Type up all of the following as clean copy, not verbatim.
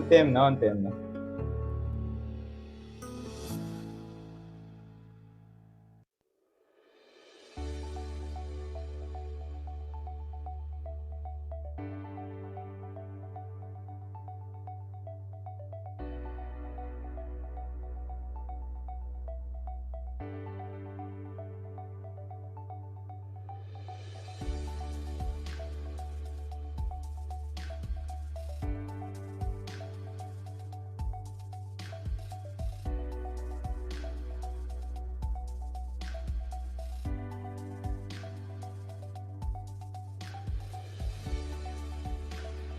Unti na, unti na.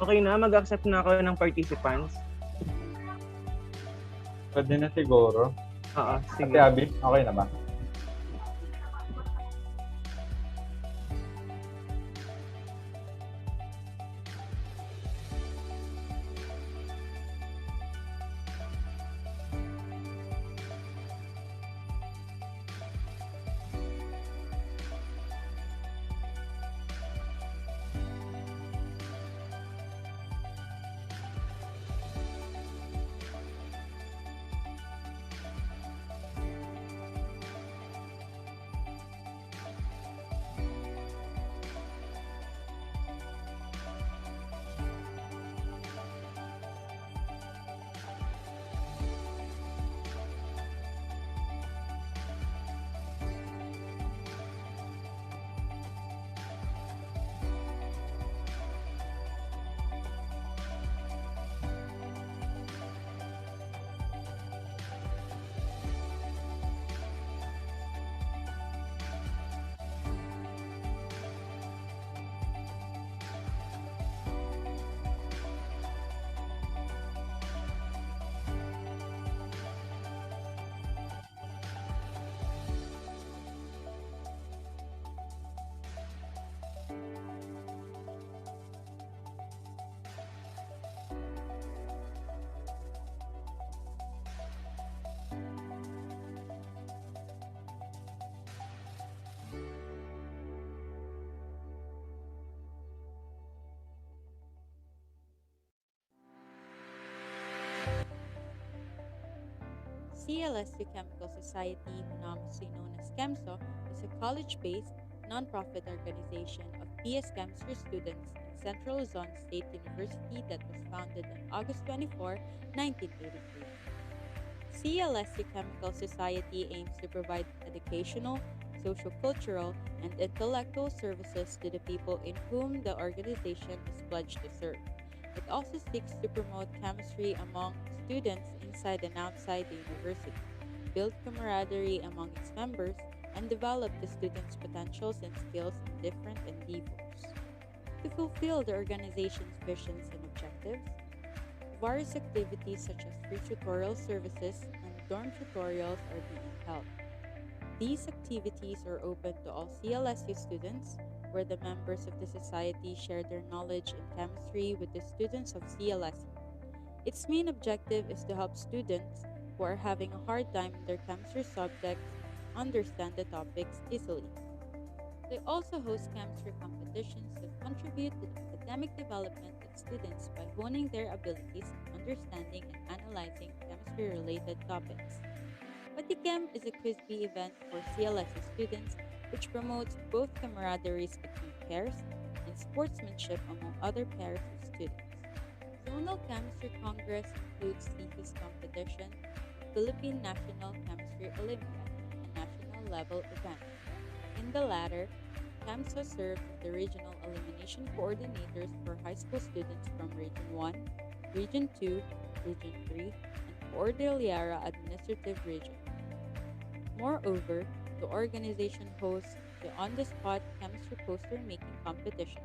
Okay na, mag-accept na ako ng participants. Pwede na siguro. Oo, Ate sige. Abby, okay na ba? CLSU Chemical Society, mostly known as CHEMSO, is a college-based, nonprofit organization of PS chemistry students in Central Luzon State University that was founded on August 24, 1983. CLSU Chemical Society aims to provide educational, socio-cultural, and intellectual services to the people in whom the organization is pledged to serve. It also seeks to promote chemistry among students inside and outside the university, build camaraderie among its members, and develop the students' potentials and skills in different endeavors. To fulfill the organization's visions and objectives, various activities such as free tutorial services and dorm tutorials are being held. These activities are open to all CLSU students, where the members of the society share their knowledge in chemistry with the students of CLSU. Its main objective is to help students who are having a hard time in their chemistry subjects understand the topics easily. They also host chemistry competitions that contribute to the academic development of students by honing their abilities in understanding and analyzing chemistry related topics. PatiCHEM is a quiz bee event for CLSU students which promotes both camaraderie between pairs and sportsmanship among other pairs of students. Zonal Chemistry Congress includes thesis competition, Philippine National Chemistry Olympiad, a national level event. In the latter, CHEMSA serves as the regional elimination coordinators for high school students from Region 1, Region 2, Region 3, and Cordillera Administrative Region. Moreover, the organization hosts the on-the-spot chemistry poster making competition,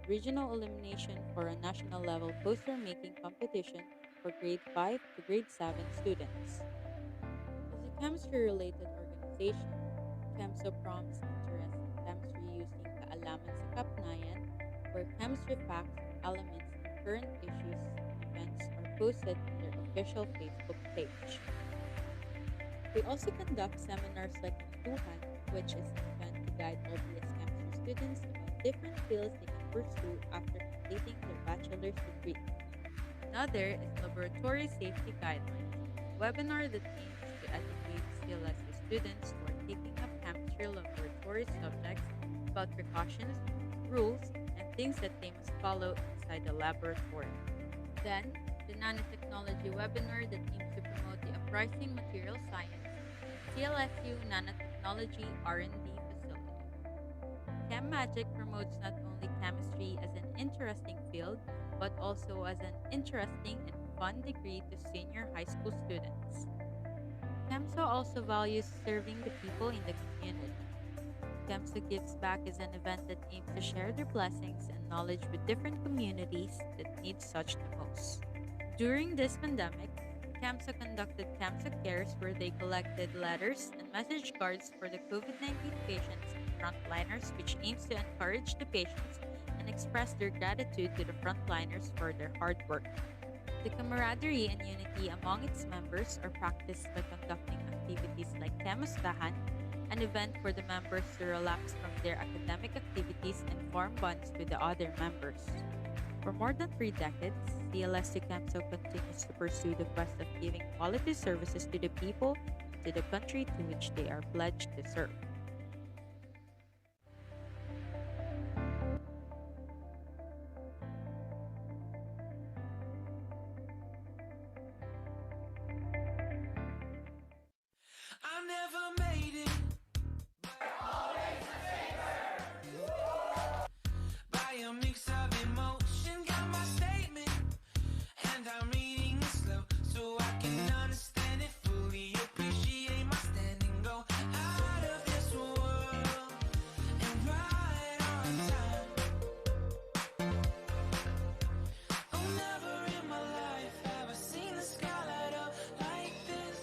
regional elimination for a national level poster making competition for grade 5 to grade 7 students. As a chemistry-related organization, CHEMSO prompts interest in chemistry using Kaalaman sa Kapnayan, where chemistry facts, elements, and current issues and events are posted on their official Facebook page. We also conduct seminars like Tuhan, which is an event to guide LBS chemistry students about different fields they can pursue after completing their bachelor's degree. Another is Laboratory Safety Guidelines, a webinar that aims to educate CLSU students who are taking up chemistry laboratory subjects about precautions, rules, and things that they must follow inside the laboratory. Then, the nanotechnology webinar that aims to promote the uprising material science and CLSU nanotechnology R&D facility. Chem Magic promotes not only chemistry as an interesting field, but also as an interesting and fun degree to senior high school students. CHEMSO also values serving the people in the community. CHEMSO Gives Back is an event that aims to share their blessings and knowledge with different communities that need such the most. During this pandemic, CHEMSO conducted CHEMSO Cares where they collected letters and message cards for the COVID-19 patients and frontliners, which aims to encourage the patients and express their gratitude to the frontliners for their hard work. The camaraderie and unity among its members are practiced by conducting activities like Kemustahan, an event for the members to relax from their academic activities and form bonds with the other members. For more than 3 decades, CLSU CAMSO continues to pursue the quest of giving quality services to the people and to the country to which they are pledged to serve. I never made it by a mix of emotion. Got my statement, and I'm reading it slow so I can understand it fully. Appreciate my standing, go out of this world and right on time. Oh, never in my life have I seen the sky light up like this.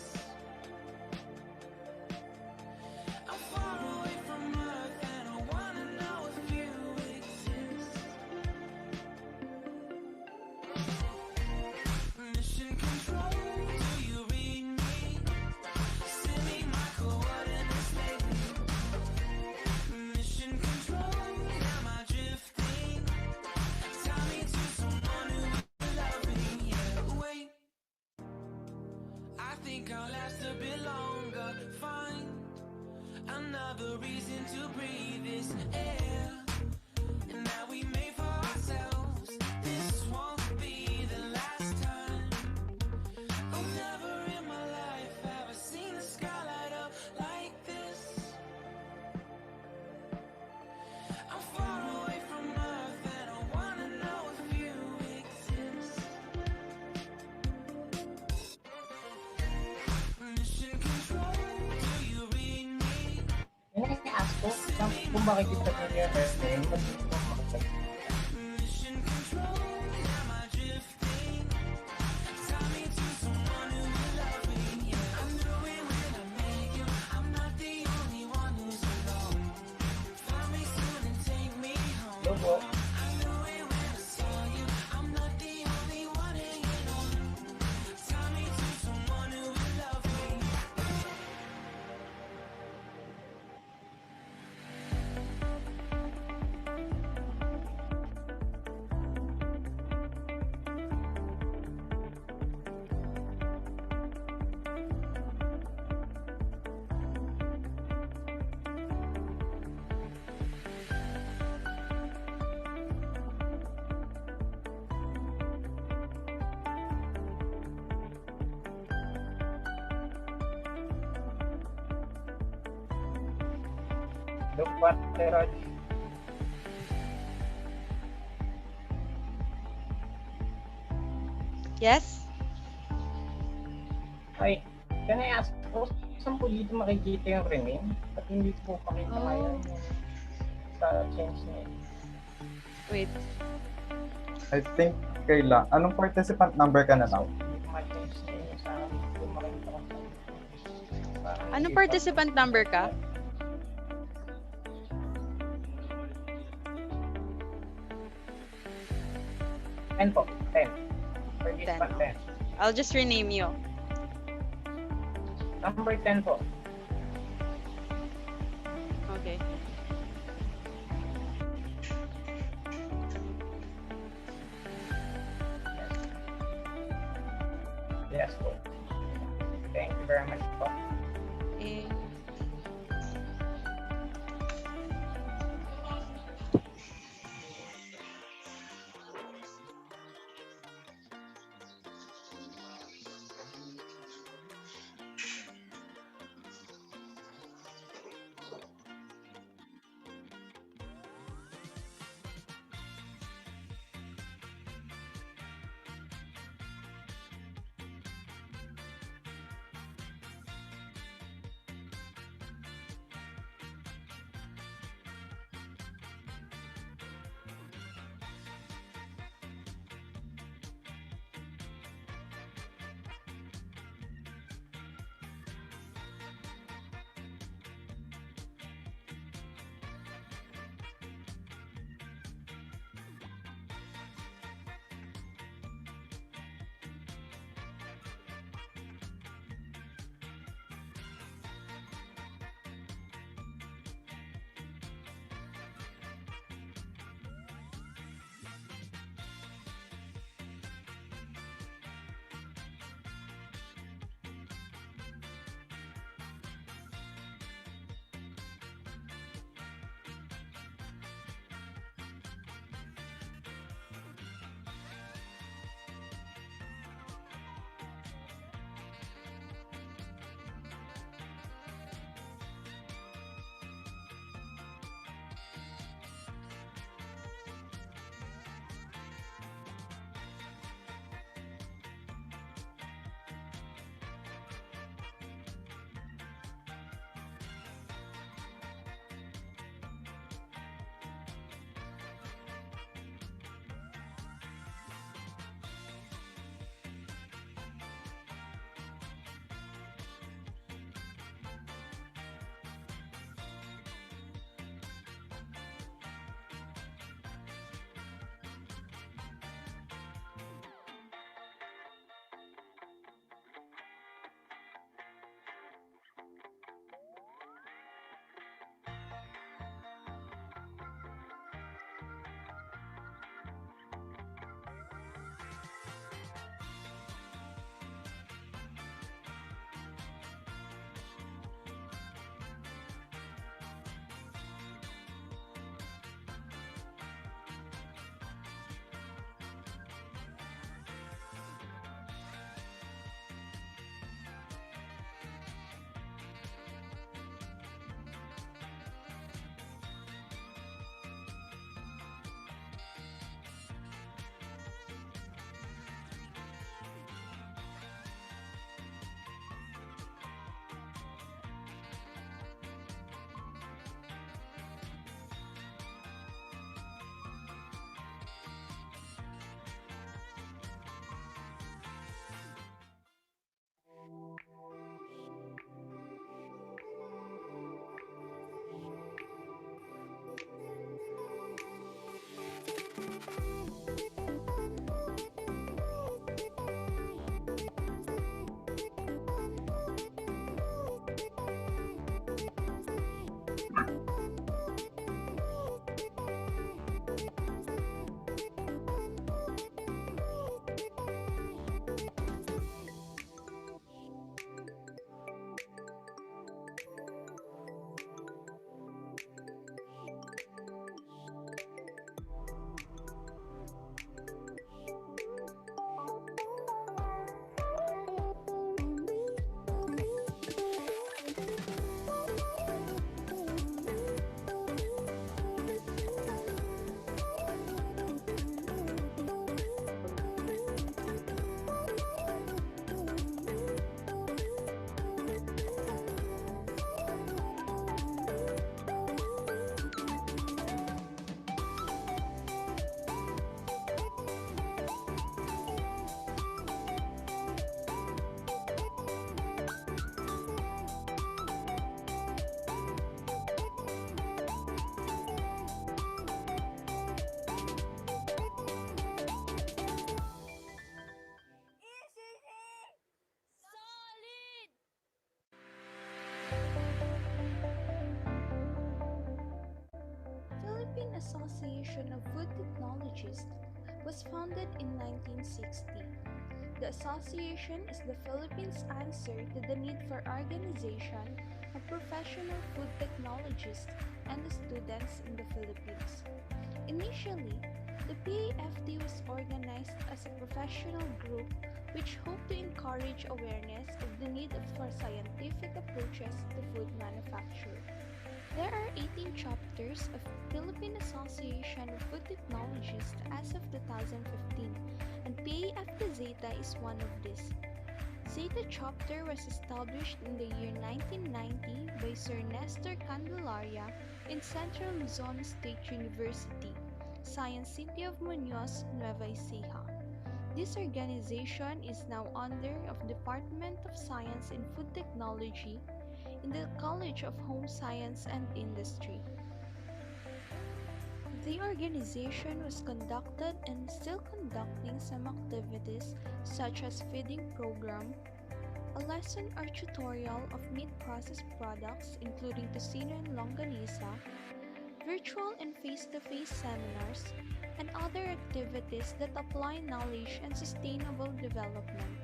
I'm far away from Earth and I wanna know if you exist. Mission control, do you read me? Send me my coordinates lately. Mission control, am I drifting? Tie me to someone who will love me. Yeah, wait, I think I'll last a bit longer. Fine. Another reason to breathe this air, and that we made for ourselves. This won't be the last time. Oh, never in my life have I seen the sky light up like this. I'm far away from Earth and I wanna know if you exist. Mission control, do you read me? Yan ang i-ask ko, kung bakit ito niya name, Mission control, am I drifting? Tie me to someone who will love me. Yeah, I knew it when I met you. I'm not the only one who's alone. Find me soon and take me home. Logo. I knew it when I saw you. I'm not the only one hanging on. Tie me to someone who will love me. look what Raj. Yes? Ay, can I ask po, saan po dito makikita yung rename? At hindi po pakita Oh. ngayon sa change name. Wait. I think, Kayla, anong participant number ka na now? Hindi ko ma-change name sa akin. Hindi ko makita ko. Parang Anong hindi pa- participant number ka? Ten po, 10. Participant 10. I'll just rename you. Number 10 po. Okay. Yes po. Thank you very much po. Eh, Philippine Association of Food Technologists was founded in 1960. The association is the Philippines' answer to the need for organization of professional food technologists and students in the Philippines. Initially, the PAFT was organized as a professional group which hoped to encourage awareness of the need for scientific approaches to food manufacture. There are 18 chapters of Philippine Association of Food Technologists as of 2015, and PAFT Zeta is one of these. Zeta chapter was established in the year 1990 by Sir Nestor Candelaria in Central Luzon State University, Science City of Muñoz, Nueva Ecija. This organization is now under of Department of Science and Food Technology in the College of Home Science and Industry. The organization was conducted and still conducting some activities such as feeding program, a lesson or tutorial of meat processed products including tocino and longanisa, virtual and face-to-face seminars, and other activities that apply knowledge and sustainable development.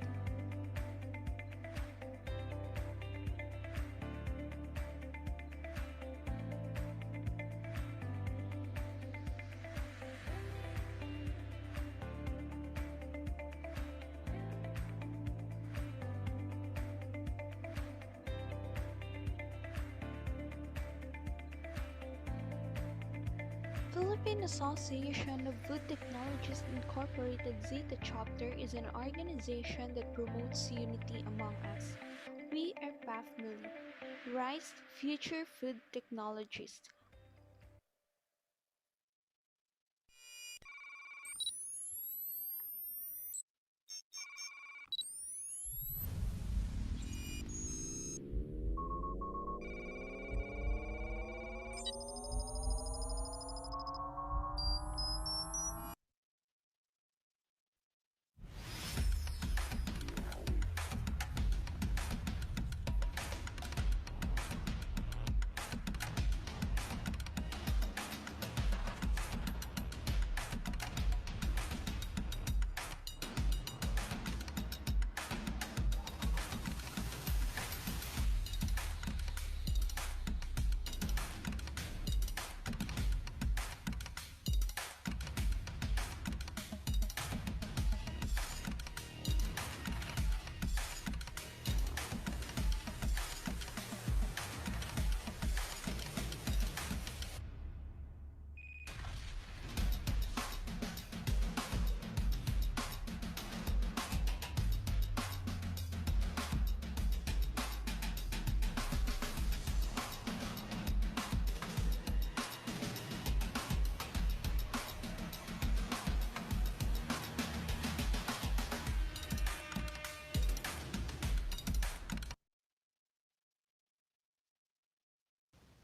Philippine Association of Food Technologists Incorporated Zeta Chapter is an organization that promotes unity among us. We are PAFMILI, Rise Future Food Technologists.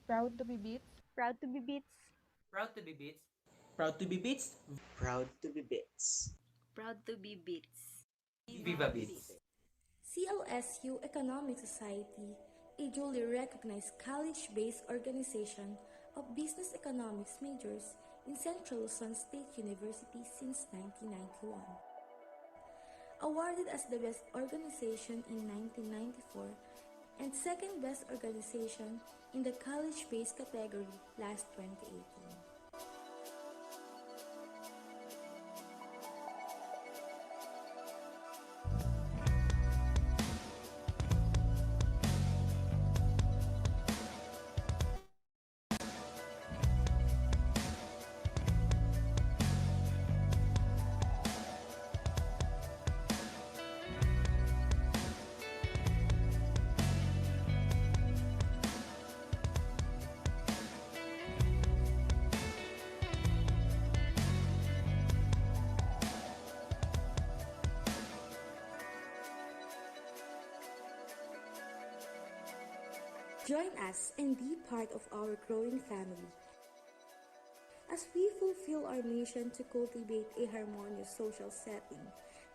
Proud to be Beats. Proud to be Beats. Proud to be Beats. Proud to be Beats. Proud to be Bits. Proud to be Beats. Viva Beats. CLSU Economic Society, a duly recognized college-based organization of business economics majors in Central Luzon State University since 1991. Awarded as the best organization in 1994 and second best organization in the college-based category last 2018. Join us and be part of our growing family as we fulfill our mission to cultivate a harmonious social setting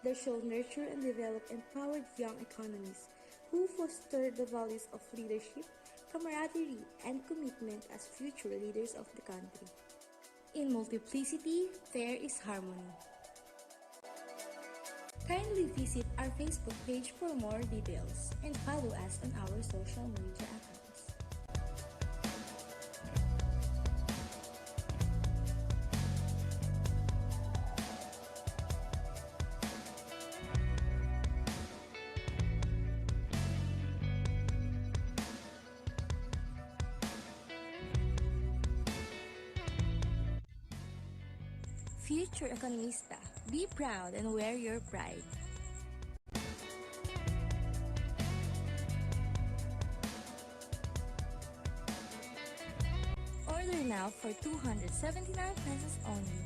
that shall nurture and develop empowered young economies who foster the values of leadership, camaraderie, and commitment as future leaders of the country. In multiplicity, there is harmony. Kindly visit our Facebook page for more details and follow us on our social media accounts. Future Economista, be proud and wear your pride. Order now for 279 pesos only.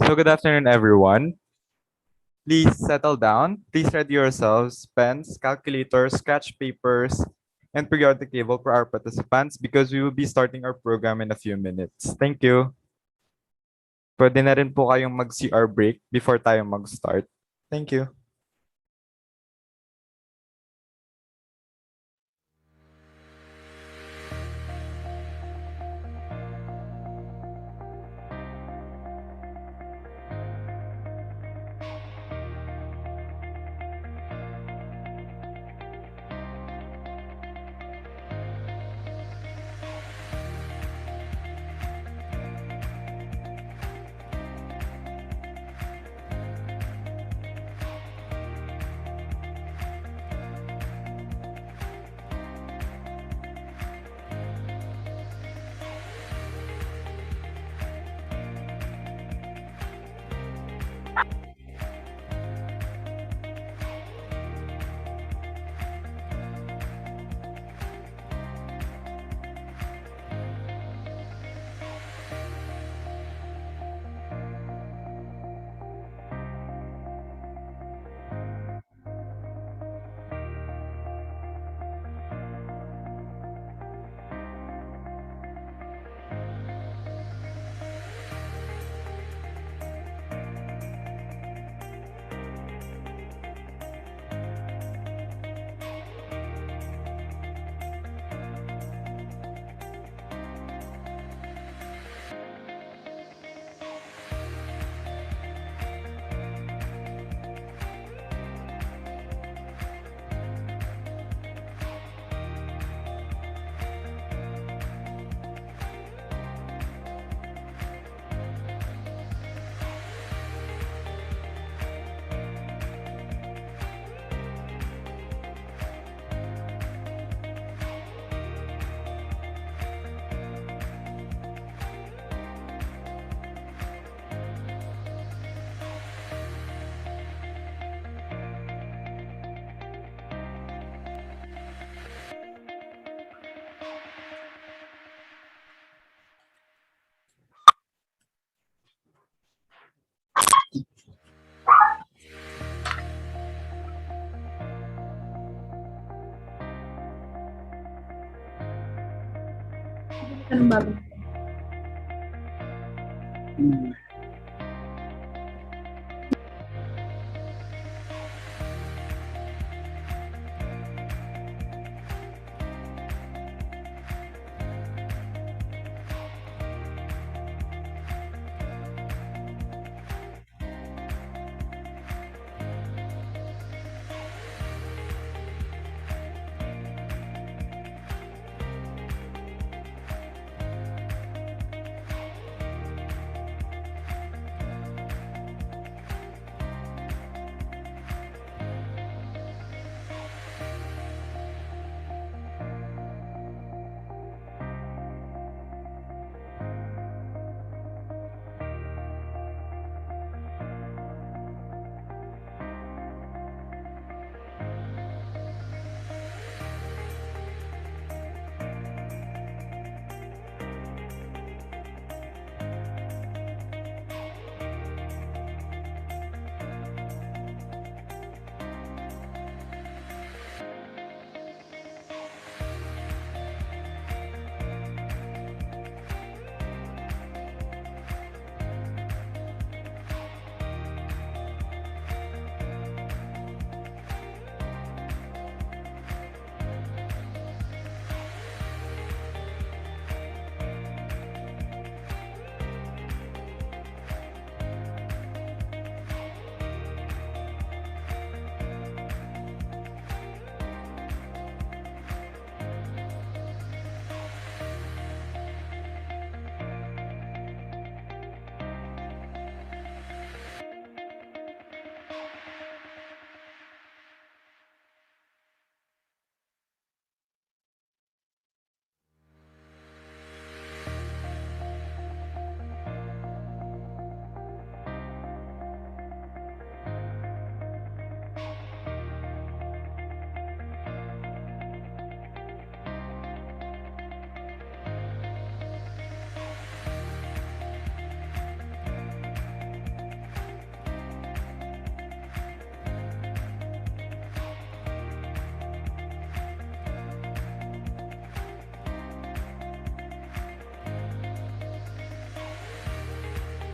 So good afternoon, everyone. Please settle down. Please ready yourselves, pens, calculators, sketch papers, and periodic table for our participants because we will be starting our program in a few minutes. Thank you. Pwede na rin po kayong mag-CR break before tayo mag-start. Thank you.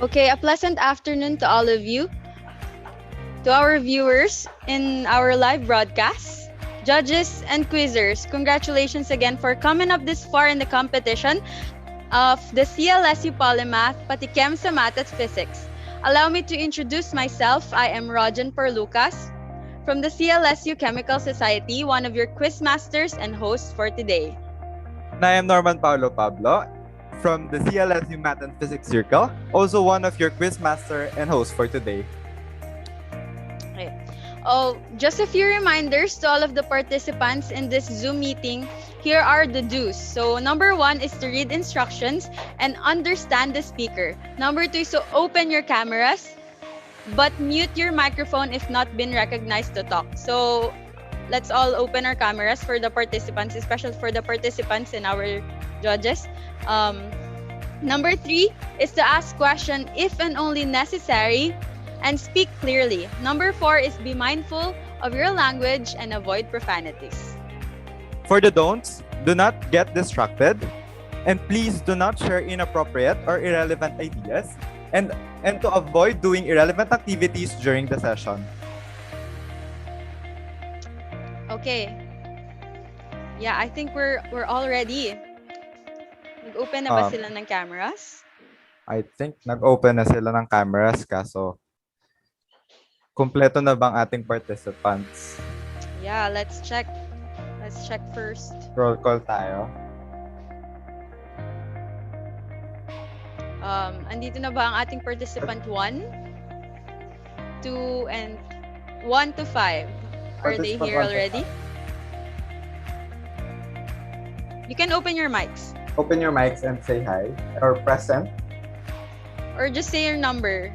Okay, a pleasant afternoon to all of you, to our viewers in our live broadcast, judges and quizzers. Congratulations again for coming up this far in the competition of the CLSU Polymath PatiCHEM sa Math at Physics. Allow me to introduce myself. I am Rojan Perlucas from the CLSU Chemical Society, one of your quiz masters and hosts for today. And I am Norman Paulo Pablo from the CLSU Math and Physics Circle, also one of your quiz master and host for today. Okay. Oh, just a few reminders to all of the participants in this Zoom meeting. Here are the do's. So number 1 is to read instructions and understand the speaker. Number 2 is to open your cameras, but mute your microphone if not been recognized to talk. So let's all open our cameras for the participants, especially for the participants and our judges. Number 3 is to ask question if and only necessary and speak clearly. Number 4 is be mindful of your language and avoid profanities. For the don'ts, do not get distracted, and please do not share inappropriate or irrelevant ideas, and to avoid doing irrelevant activities during the session. Okay. Yeah, I think we're all ready. Nag-open na ba sila ng cameras? I think nag-open na sila ng cameras, kaso kumpleto na bang ating participants? Yeah, let's check. Let's check first. Roll call tayo. Andito na ba ang ating participant 1, 2, and 1 to 5? Are they here already? You can open your mics. Open your mics and say hi or present. Or just say your number.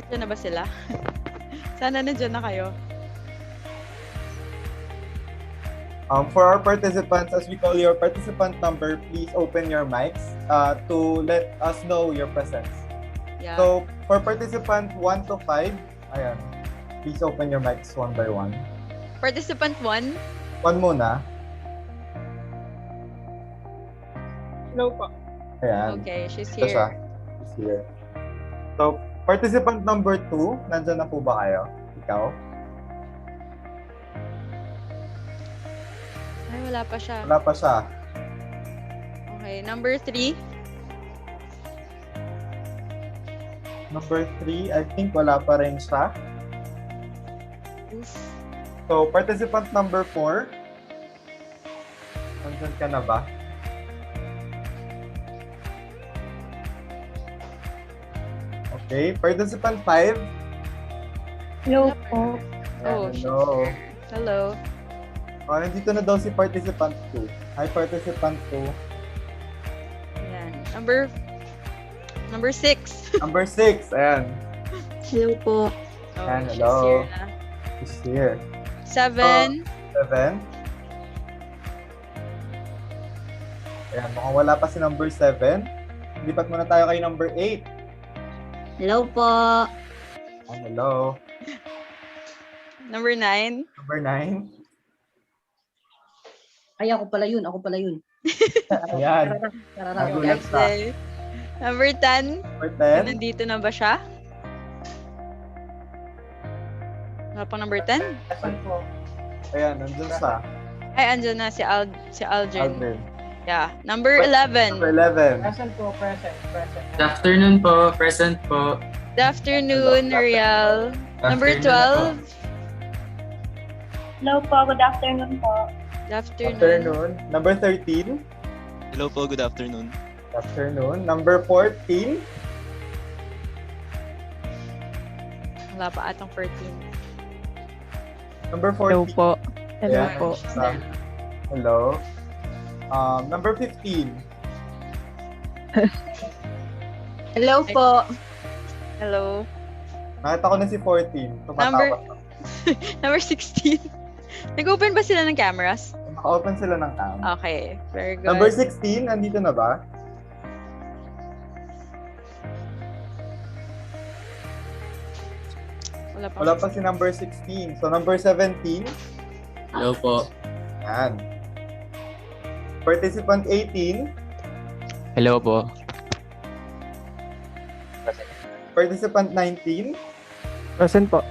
Diyan na ba sila? Sana nandiyan na kayo. For our participants, as we call your participant number, please open your mics to let us know your presence. Yeah. So, for participant 1 to 5, ayan, please open your mics one by one. Participant 1? 1 muna. Hello po. Ayan. Okay, she's Ito siya. here. She's here. So, participant number 2, nandyan na po ba kayo? Ikaw? Ay, wala pa siya. Wala pa siya. Okay, number 3. Number 3, I think wala pa rin siya. Oof. So, participant number 4, nandyan ka na ba? Okay, participant 5. Hello po. Oh, she's Hello. here. Hello. Oh, nandito na daw si participant 2. Hi, participant 2. Ayan. Number 6. Number 6, ayan. Hello po. Oh, Ayan, she's hello. here na. She's here. 7. 7. Ayan, mukhang wala pa si number 7. Lipat muna tayo kay number 8. Hello po. Ayan, hello. Number 9. Number 9. Ay, ako pala yun. Ayan. Nagulat siya. Okay. Number 10. Number 10. Nandito na ba siya? Wala pang number 10? Asan po? Ayan, nandun siya. Ay, andyan na si Aldrin. Aldrin. Yeah. Number 11. Number 11. Asan po? Present. Good afternoon po. Present po. Good afternoon, Riel. Number 12. Hello po. Good afternoon po. Good afternoon. Afternoon. Number 13. Hello po, good afternoon. Good afternoon. Number 14. Wala pa atong 14. Number 14. Hello po. Hello Ayan, po. siya. Hello. Number 15. Hello po. Hello. Nakita ko na si 14. Tumatawa. Number 16. Nag-open ba sila ng cameras? Naka-open sila ng cam. Okay. Very good. Number 16, nandito na ba? Wala pa si number 16. So, number 17. Hello po. Yan. Participant 18. Hello po. Participant 19. Present po.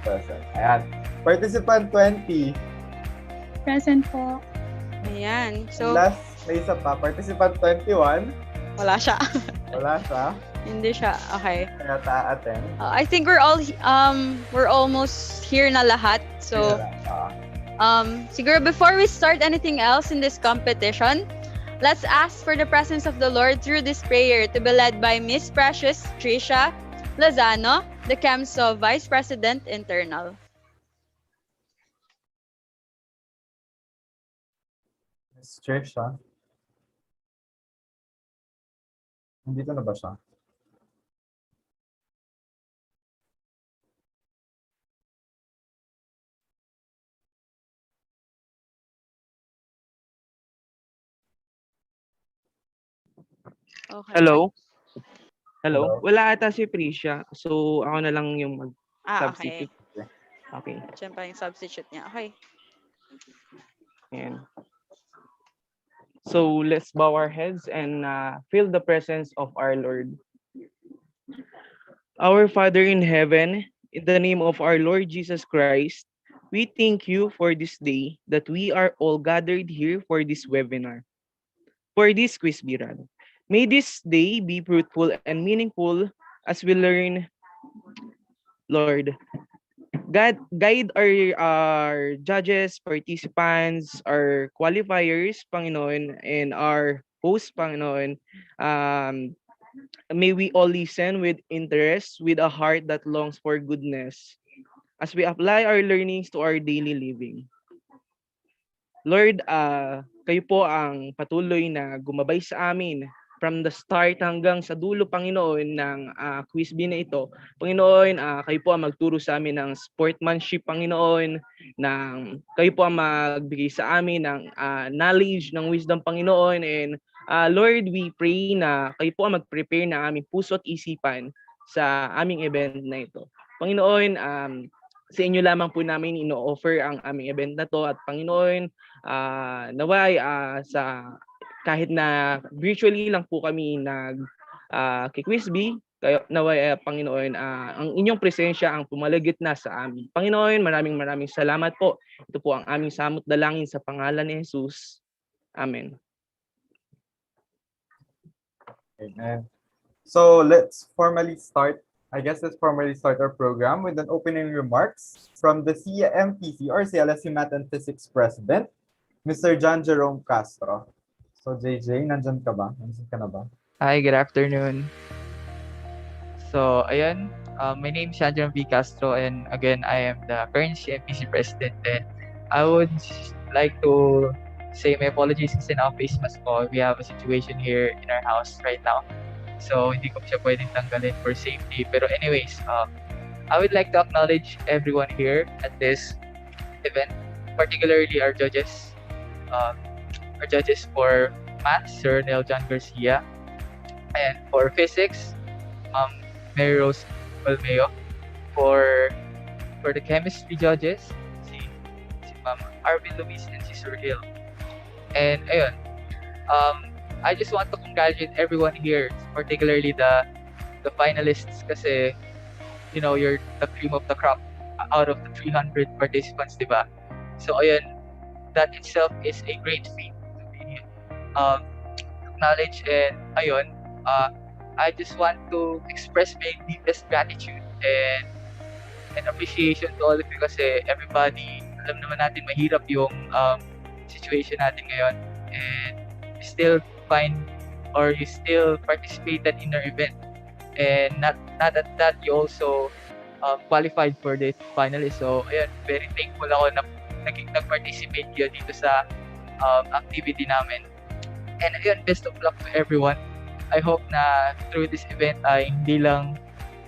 Present. Ayan. Participant 20. Present po. Ayan. And So, last, may isa pa. Participant 21. wala siya. Wala siya. Hindi siya. Okay. Kaya ta-attend. I think we're almost here na lahat. So, siguro before we start anything else in this competition, let's ask for the presence of the Lord through this prayer to be led by Miss Precious Tricia Lozano, the CHEMSO Vice President Internal. Miss Trisha. Nandito na ba siya? Okay. Hello? Hello? Wala ata si Prisha. So, ako na lang yung Okay. mag-substitute. Okay. Diyan pa yung substitute niya. Okay. Ayan. So, let's bow our heads and feel the presence of our Lord. Our Father in heaven, in the name of our Lord Jesus Christ, we thank you for this day that we are all gathered here for this webinar, for this quiz run. May this day be fruitful and meaningful as we learn, Lord. God, guide our judges, participants, our qualifiers, Panginoon, and our hosts, Panginoon. May we all listen with interest, with a heart that longs for goodness, as we apply our learnings to our daily living. Lord, kayo po ang patuloy na gumabay sa amin from the start hanggang sa dulo, Panginoon, ng quiz bee na ito. Panginoon, kayo po ang magturo sa amin ng sportsmanship, Panginoon, kayo po ang magbigay sa amin ng knowledge, ng wisdom, Panginoon, and Lord, we pray na kayo po ang mag-prepare ng aming puso at isipan sa aming event na ito. Panginoon, sa inyo lamang po namin ino-offer ang aming event na to, at Panginoon, naway sa kahit na virtually lang po kami nag-quiz bee, naway Panginoon, ang inyong presensya ang pumalagit na sa amin. Panginoon, maraming salamat po. Ito po ang aming samot dalangin sa pangalan ni Jesus. Amen. Amen. So let's formally start. Let's formally start our program with an opening remarks from the CMPC or CLSU Math and Physics President, Mr. John Jerome Castro. So JJ, nandyan ka ba? Nandyan ka na ba? Hi, good afternoon. So, ayun, my name is John Jerome Castro, and again, I am the current CMPC President. And I would like to say my apologies kasi na-face mask ko. We have a situation here in our house right now. So, hindi ko siya pwedeng tanggalin for safety. Pero anyways, I would like to acknowledge everyone here at this event, particularly our judges. Our judges for Math, Sir Nel John Garcia, and for Physics, Mary Rose Balmeo. For the Chemistry judges, si Ma'am Arvin Luis and si Sir Hill. And ayun, I just want to congratulate everyone here, particularly the finalists, kasi you're the cream of the crop out of the 300 participants, diba? So ayun, that itself is a great feat to be acknowledged. And ayun, I just want to express my deepest gratitude and appreciation to all of you, kasi everybody, alam naman natin mahirap yung situation natin ngayon, and you still participated in our event, and not at that, you also qualified for the finalists. So ayun, very thankful ako na nag-participate kayo dito sa activity namin. And ayun, best of luck to everyone. I hope na through this event ay hindi lang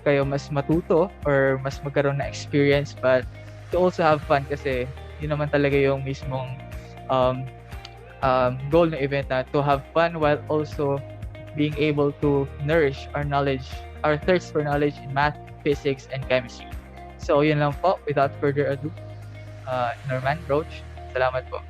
kayo mas matuto or mas magkaroon na experience, but to also have fun, kasi yun naman talaga yung mismong goal ng event, na to have fun while also being able to nourish our knowledge, our thirst for knowledge in math, physics, and chemistry. So yun lang po, without further ado, Norman, Roach, salamat po.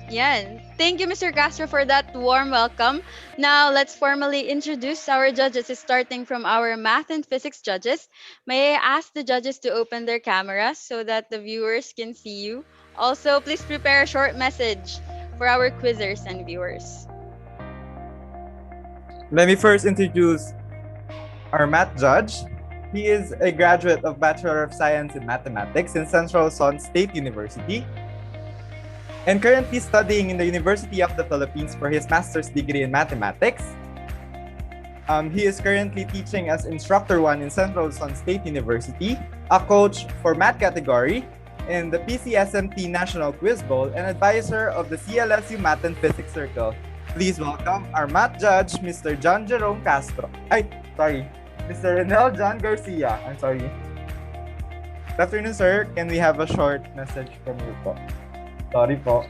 Yan. Thank you, Mr. Castro, for that warm welcome. Now, let's formally introduce our judges, starting from our math and physics judges. May I ask the judges to open their cameras so that the viewers can see you? Also, please prepare a short message for our quizzers and viewers. Let me first introduce our math judge. He is a graduate of Bachelor of Science in Mathematics in Central Luzon State University and currently studying in the University of the Philippines for his master's degree in mathematics. He is currently teaching as Instructor 1 in Central Luzon State University, a coach for math category in the PCSMT National Quiz Bowl, and advisor of the CLSU Math and Physics Circle. Please welcome our math judge, Mr. John Jerome Castro. Mr. Renel John Garcia. I'm sorry. Good afternoon, sir. Can we have a short message from you po? Sorry po.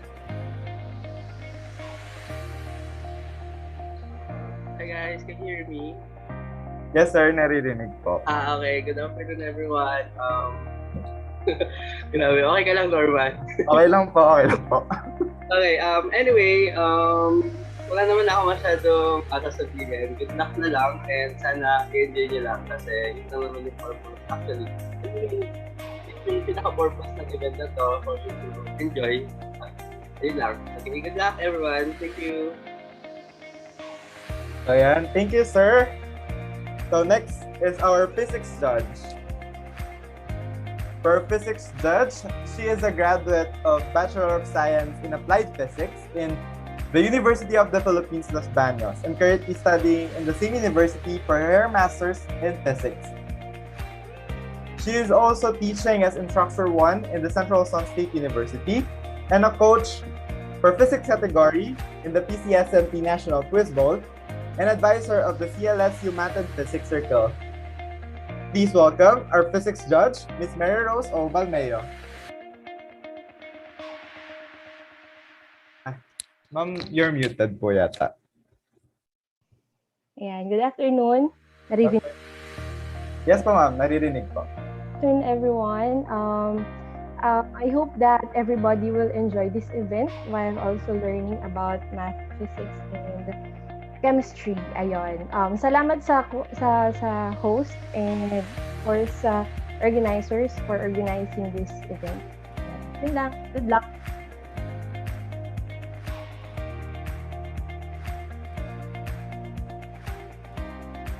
Hi guys, can you hear me? Yes, sir. Naririnig po. Okay. Good afternoon, everyone. Grabe, okay ka lang, Norman? Okay lang po. Okay, anyway, wala naman ako masyadong sasabihin. Good luck na lang and sana i-enjoy nyo lang kasi yun lang naman yung purpose. Actually, yung pinaka-purpose ng event na to for you to enjoy. Yun lang. Okay, good luck everyone. Thank you. So, yan. Thank you, sir. So, next is our physics judge. For our physics judge, she is a graduate of Bachelor of Science in Applied Physics in the University of the Philippines, Los Baños, and currently studying in the same university for her master's in physics. She is also teaching as Instructor 1 in the Central Luzon State University and a coach for physics category in the PCSMT National Quiz Bowl and advisor of the CLSU Math and Physics Circle. Please welcome our physics judge, Ms. Mary Rose O. Balmeo. Ma'am, you're muted po yata. Ayan, good afternoon. Naririnig Yes po, ma'am. Naririnig po. Good afternoon, everyone. I hope that everybody will enjoy this event while also learning about math, physics, and chemistry. Ayun. Salamat sa host and for sa organizers for organizing this event. Yun lang. Good luck.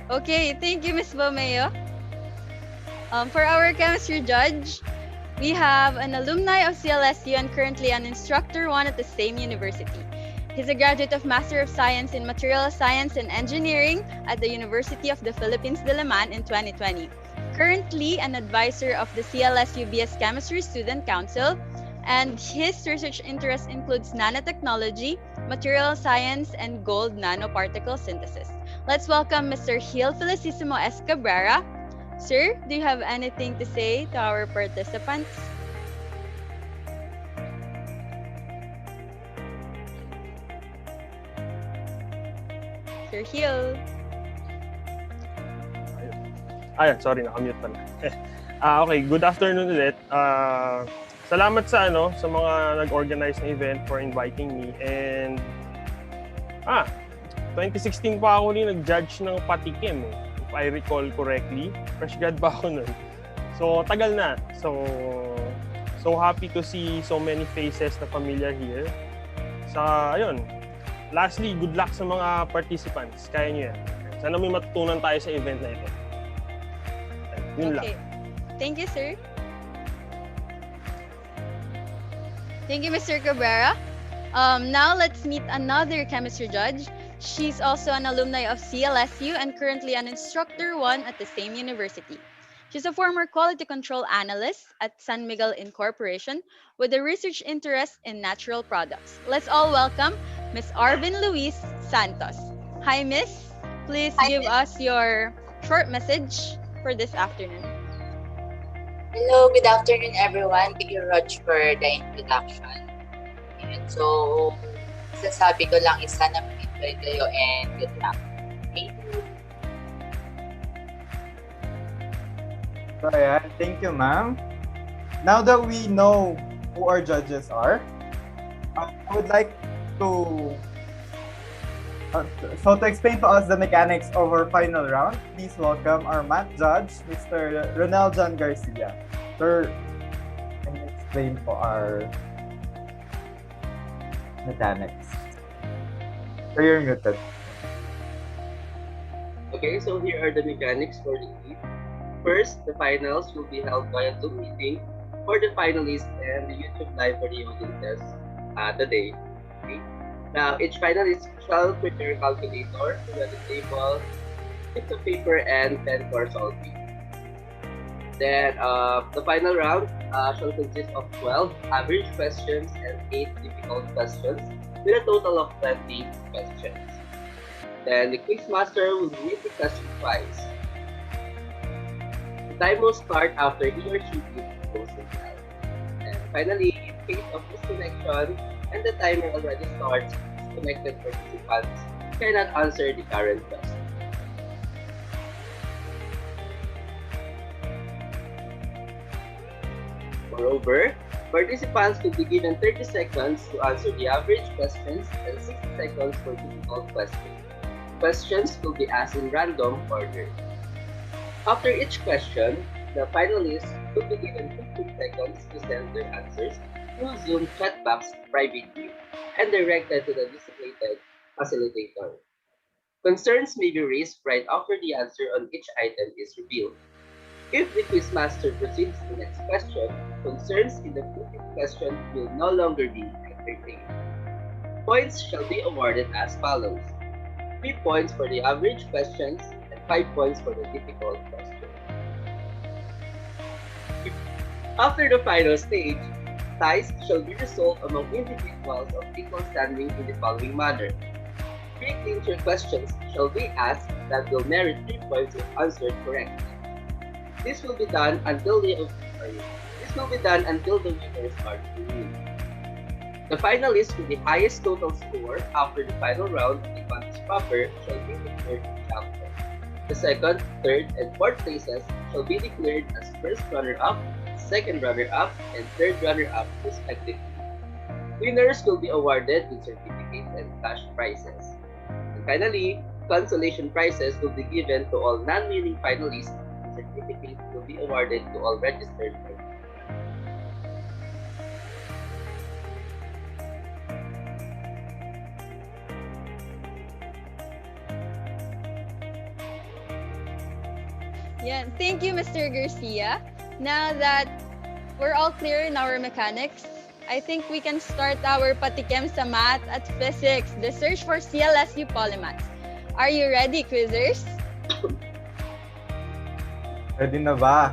Okay, thank you, Ms. Balmeo. For our chemistry judge, we have an alumni of CLSU and currently an Instructor 1 at the same university. He's a graduate of Master of Science in Material Science and Engineering at the University of the Philippines, Diliman in 2020. Currently an advisor of the CLSU BS Chemistry Student Council, and his research interest includes nanotechnology, material science, and gold nanoparticle synthesis. Let's welcome Mr. Gil Felicissimo S. Cabrera. Sir, do you have anything to say to our participants? Sir Gil. Ayan, sorry, nakamute pala. Okay, good afternoon ulit. Salamat sa sa mga nag-organize ng event for inviting me. And 2016 pa ako nag-judge ng PatiCHEM, if I recall correctly. Fresh grad pa ako nun. So, tagal na. So happy to see so many faces na familiar here. Ayun. Lastly, good luck sa mga participants. Kaya nyo yan. Sana may matutunan tayo sa event na ito. Yun lang. Thank you, sir. Thank you, Mr. Cabrera. Now, let's meet another chemistry judge. She's also an alumni of CLSU and currently an Instructor 1 at the same university. She's a former quality control analyst at San Miguel Incorporation with a research interest in natural products. Let's all welcome Ms. Arvin Luis Santos. Hi, Miss. Please give us your short message for this afternoon. Hello, good afternoon, everyone. Thank you, Rog, for the introduction. And so, sasabi ko lang isa na mag-enjoy kayo and good luck. Thank you. So, ayan. Thank you, ma'am. Now that we know who our judges are, I would like to so to explain to us the mechanics of our final round, please welcome our math judge, Mr. Ronel John Garcia. Sir, can you explain po our mechanics? So you're muted. Okay, so here are the mechanics for the quiz. First, the finals will be held via Zoom meeting for the finalists and the YouTube live for the audiences today. Okay. Now, each finalist shall prepare a calculator, the table, piece of paper, and pen for solving. Then, the final round shall consist of 12 average questions and 8 difficult questions with a total of 20 questions. Then, the quizmaster will read the question twice. The time will start after he or she reads the closing bell. And finally, in case of disconnection, and the timer already starts, disconnected participants cannot answer the current question. Moreover, participants will be given 30 seconds to answer the average questions and 60 seconds for difficult questions. Questions will be asked in random order. After each question, the finalists will be given 15 seconds to send their answers through Zoom chat box privately and directed to the designated facilitator. Concerns may be raised right after the answer on each item is revealed. If the quizmaster proceeds to the next question, concerns in the previous question will no longer be entertained. Points shall be awarded as follows: 3 points for the average questions and 5 points for the difficult questions. After the final stage, ties shall be resolved among individuals of equal standing in the following manner. 3 clincher questions shall be asked that will merit 3 points if answered correctly. This will be done until the winners are revealed. The finalists with the highest total score after the final round of the contest proper shall be declared champion. The second, third, and fourth places shall be declared as first runner-up, second runner-up, and third runner-up respectively. Winners will be awarded with certificates and cash prizes. And finally, consolation prizes will be given to all non-winning finalists. Certificates will be awarded to all registered participants. Yeah, thank you, Mr. Garcia. Now that we're all clear in our mechanics, I think we can start our PatiCHEM sa math at physics, the search for CLSU Polymaths. Are you ready, quizzers? Ready na ba?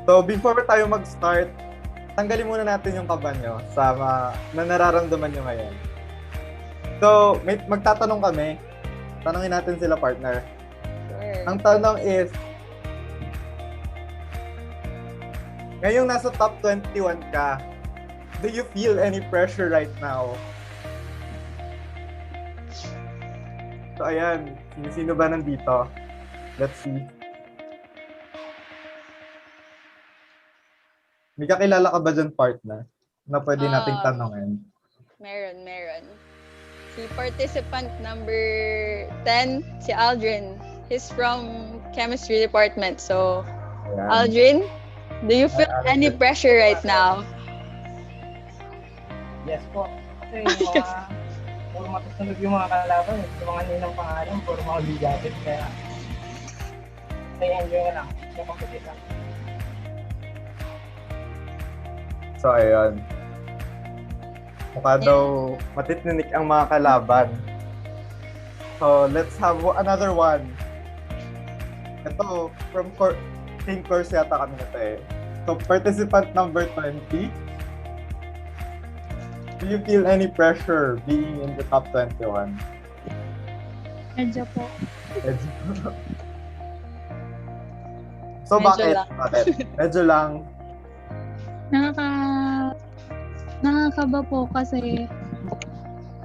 So, before tayo mag-start, tanggalin muna natin yung kaba nyo sa na nararamdaman nyo ngayon. So, magtatanong kami. Tanongin natin sila, partner. Sure. Ang tanong is, ngayong nasa top 21 ka, do you feel any pressure right now? So, ayan. Sino ba nandito? Let's see. May kakilala ka ba dyan, partner, na pwede nating tanongin? Meron. Si participant number 10, si Aldrin. He's from chemistry department. So, Ayan. Aldrin, do you feel any pressure right now? Yes po. Kasi puro matutunog yung mga kalaban. Yung mga nilang pangalan, puro mga bigatin. Kaya enjoy nga lang yung competition. So, ayun. Mukha daw matitninik ang mga kalaban. So, let's have another one. Ito, from same course yata kami nito eh. So, participant number 20. Do you feel any pressure being in the top 21? Medyo po. So, Medyo bakit? Medyo lang. Nakakaba po kasi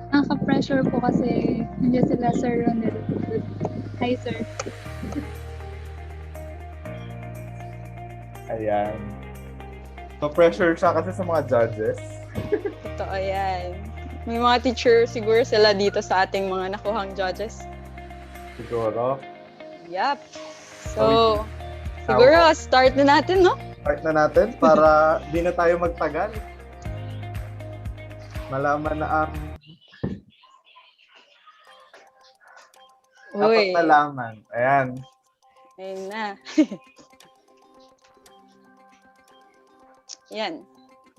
nakaka-pressure po kasi nandiyan sila Sir Ronel. Hi, sir. Ayan. So, pressure siya kasi sa mga judges. Totoo yan. May mga teacher siguro sila dito sa ating mga nakuhang judges. Siguro. Yup. So, siguro start na natin, no? Start na natin para di na tayo magtagal. Malaman na ang dapat Uy. nalaman. Ayan. Ayun na. Yan.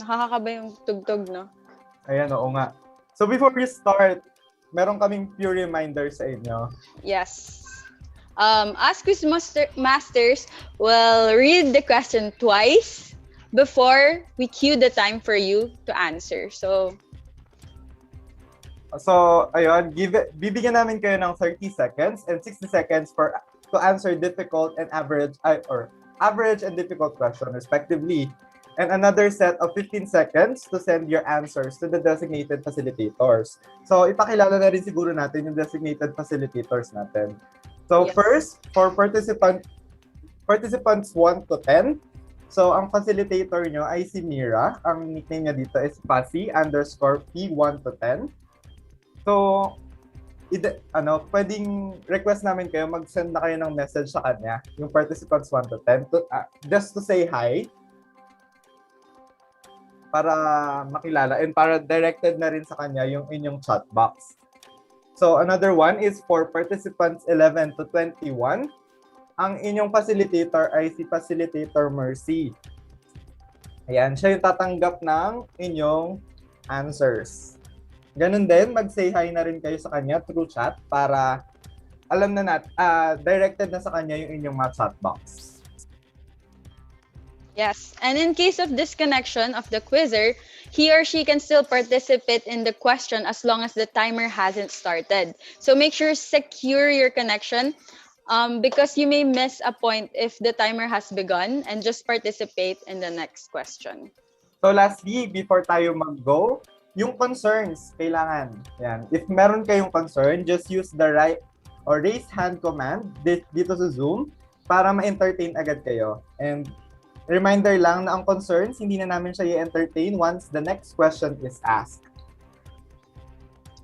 Nakakakaba yung tugtog, no? Ayan, oo nga. So before we start, meron kaming few reminders sa inyo. Yes. As quiz masters will read the question twice before we cue the time for you to answer. So, ayun, bibigyan namin kayo ng 30 seconds and 60 seconds to answer difficult and average and difficult question respectively. And another set of 15 seconds to send your answers to the designated facilitators. So, ipakilala na rin siguro natin yung designated facilitators natin. So, yes. First, for participants 1 to 10, so ang facilitator nyo ay si Mira. Ang nickname niya dito is Pasi_P1 to 10. So, pwedeng request namin kayo, mag-send na kayo ng message sa kanya, yung participants 1 to 10, just to say hi, para makilala and para directed na rin sa kanya yung inyong chat box. So, another one is for participants 11 to 21. Ang inyong facilitator ay si Facilitator Mercy. Ayan, siya yung tatanggap ng inyong answers. Ganun din, mag-say hi na rin kayo sa kanya through chat para alam na directed na sa kanya yung inyong mga chat box. Yes, and in case of disconnection of the quizzer, he or she can still participate in the question as long as the timer hasn't started. So make sure secure your connection because you may miss a point if the timer has begun, and just participate in the next question. So lastly, before tayo mag-go, yung concerns, kailangan. Yan. If meron kayong concern, just use the raise hand command dito sa Zoom para ma-entertain agad kayo. And reminder lang na ang concerns, hindi na namin siya i-entertain once the next question is asked.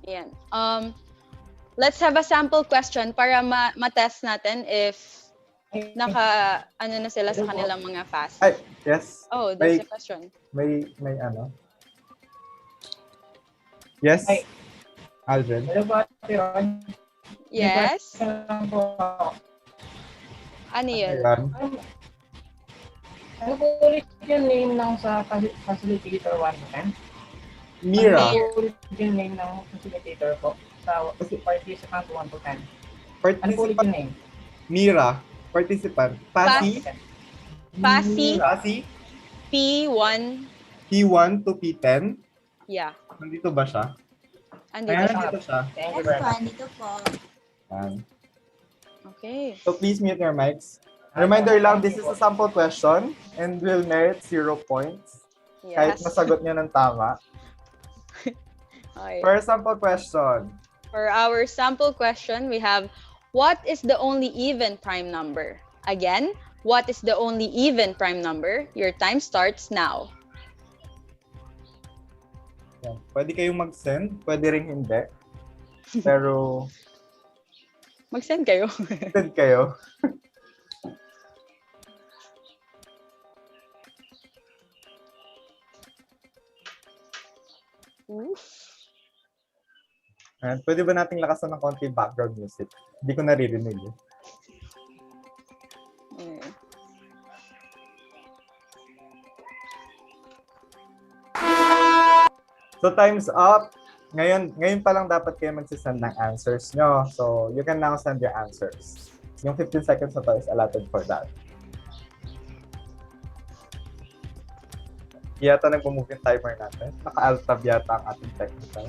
Ayan. Let's have a sample question para ma-test natin if na sila sa kanilang mga fast. Ay, yes. Oh, there's a question. May ano. Yes. Ay. Aldrin. Hello ba, Ron? Yes. Ano yun? Ano po ulit yung name ng sa facilitator 1 to 10? Mira. Ano po ulit yung name ng facilitator po sa participant 1 to 10? Ano po ulit yung name? Mira. Participant. Pasi. P1. P1 to P10. Yeah. Nandito ba siya? Andito siya. Thank you very much. Nandito po. Okay. So please mute your mics. Reminder lang, this is a sample question and will merit 0 points. Yes. Kahit masagot niya ng tama. Okay. For sample question. For our sample question, we have, what is the only even prime number? Again, what is the only even prime number? Your time starts now. Yan. Pwede kayong mag-send, pwede rin hindi. Pero mag-send kayo. send kayo. And pwede ba nating lakasan ng konti background music? Hindi ko naririnig. So time's up. Ngayon pa lang dapat kayo magsisend ng answers nyo. So you can now send your answers. Yung 15 seconds na to is allotted for that. Yata nagpo-move yung timer natin. Naka-alt-tab yata ang ating technical.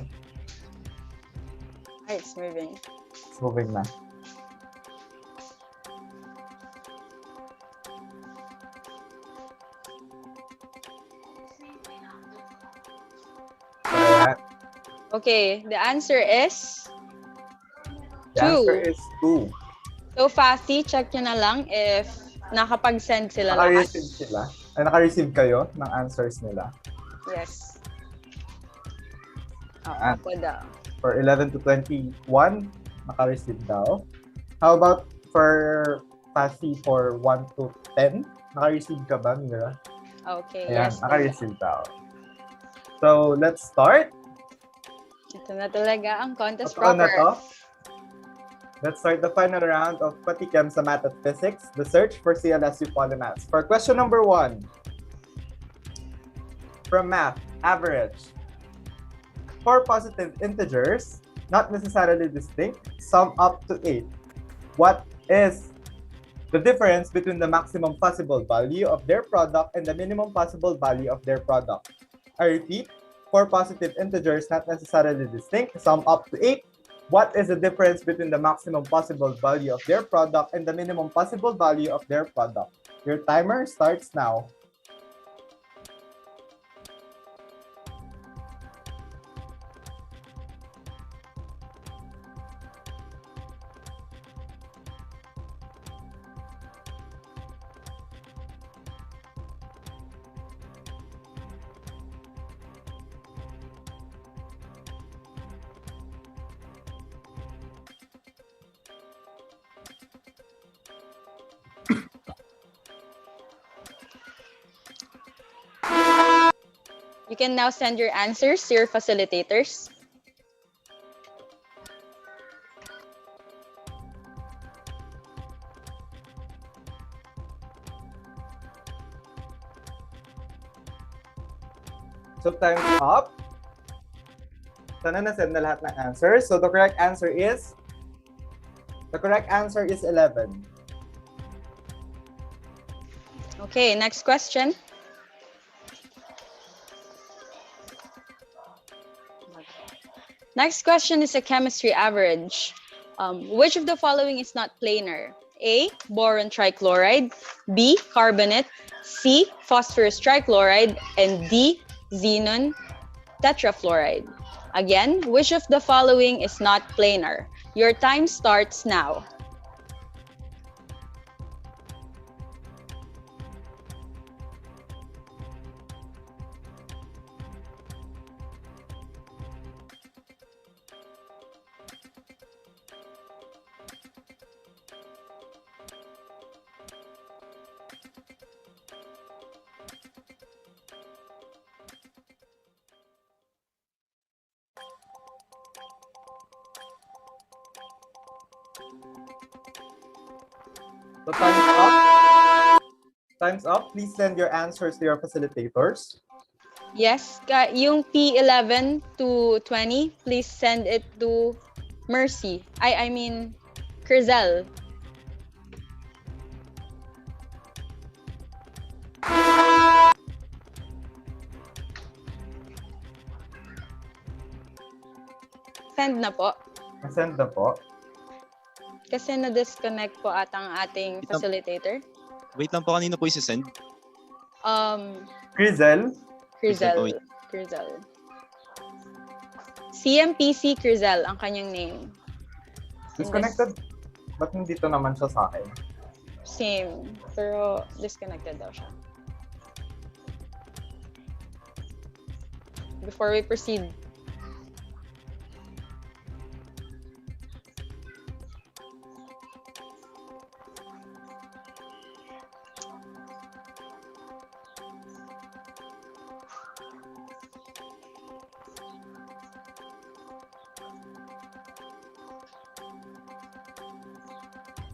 Ay, it's moving. It's moving na. Okay, the answer is The answer is 2. So, Fasi, check nyo na lang if nakapag-send sila lahat. Naka-receive sila. Ay, naka-receive kayo ng answers nila. Yes. Yan. Opo daw. For 11 to 21, naka-receive daw. How about for PASI for 1 to 10? Naka-receive ka ba, Mira? Okay, Ayan, yes. naka-receive daw. So, let's start. Ito na talaga ang contest Totoo na proper. to. Let's start the final round of PatiCHEM sa Math at Physics, the search for CLSU Polymaths. For question number 1, from math, average. 4 positive integers, not necessarily distinct, sum up to 8. What is the difference between the maximum possible value of their product and the minimum possible value of their product? I repeat, 4 positive integers, not necessarily distinct, sum up to 8. What is the difference between the maximum possible value of their product and the minimum possible value of their product? Your timer starts now. You can now send your answers to your facilitators. So time's up. Sana na-send na lahat ng answers. So the correct answer is 11. Okay, next question. Next question is a chemistry average. Which of the following is not planar? A, boron trichloride, B, carbonate, C, phosphorus trichloride, and D, xenon tetrafluoride. Again, which of the following is not planar? Your time starts now. So time's up. Time's up. Please send your answers to your facilitators. Yes, yung P11 to 20, please send it to Mercy. I mean, Crizel. Send na po. Send na po. Kasi na-disconnect po atang ating facilitator. Wait lang po, kanina po isi-send. Crizel. Crizel. CMPC Crizel ang kanyang name. Disconnected? Ba't nandito naman siya sa akin? Same. Pero disconnected daw siya. Before we proceed,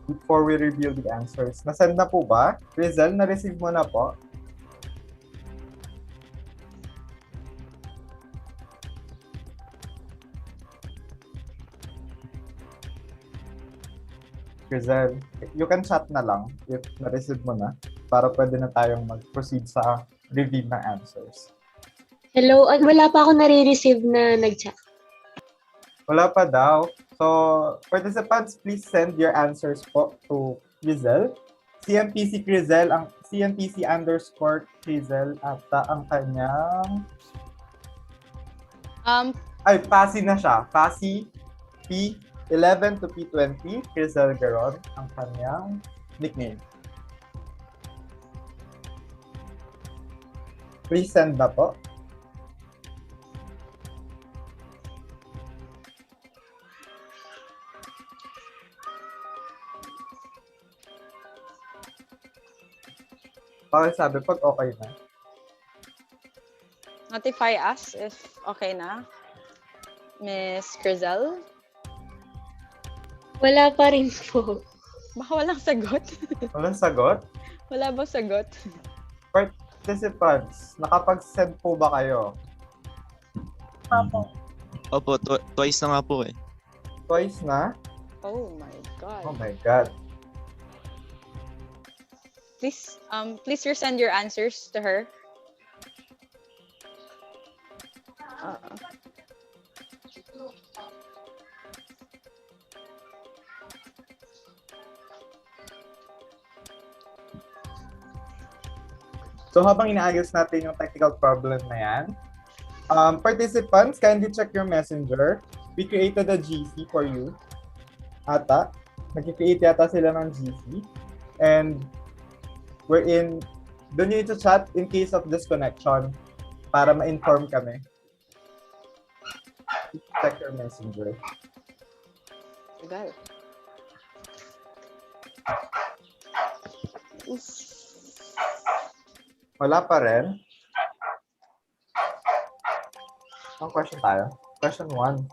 before we reveal the answers. Nasend na po ba? Rizal, na-receive mo na po? Rizal, you can chat na lang if na-receive mo na para pwede na tayong mag-proceed sa reveal ng answers. Hello, wala pa ako nare-receive na nag-chat. Wala pa daw. So, participants, please send your answers po to Crizel. CMPC Crizel, ang CMPC _ Crizel ata ang kanyang... Ay, PASI na siya. PASI P11 to P20, Crizel Garon, ang kanyang nickname. Please send na po. Pakisabi pag okay na. Notify us if okay na. Miss Crizel? Wala pa rin po. Baka walang sagot. Walang sagot? Wala ba sagot? Participants, nakapag-send po ba kayo? Opo, twice na nga po eh. Twice na? Oh my God. Oh my God. Please resend your answers to her. So habang inaayos natin yung technical problem na yan, participants, kindly check your messenger. We created a GC for you. Ata, nag-create yata sila ng GC. And doon you need to chat in case of disconnection para ma-inform kami. Check your messenger. Tagal. Wala pa rin. Ang question tayo? Question 1.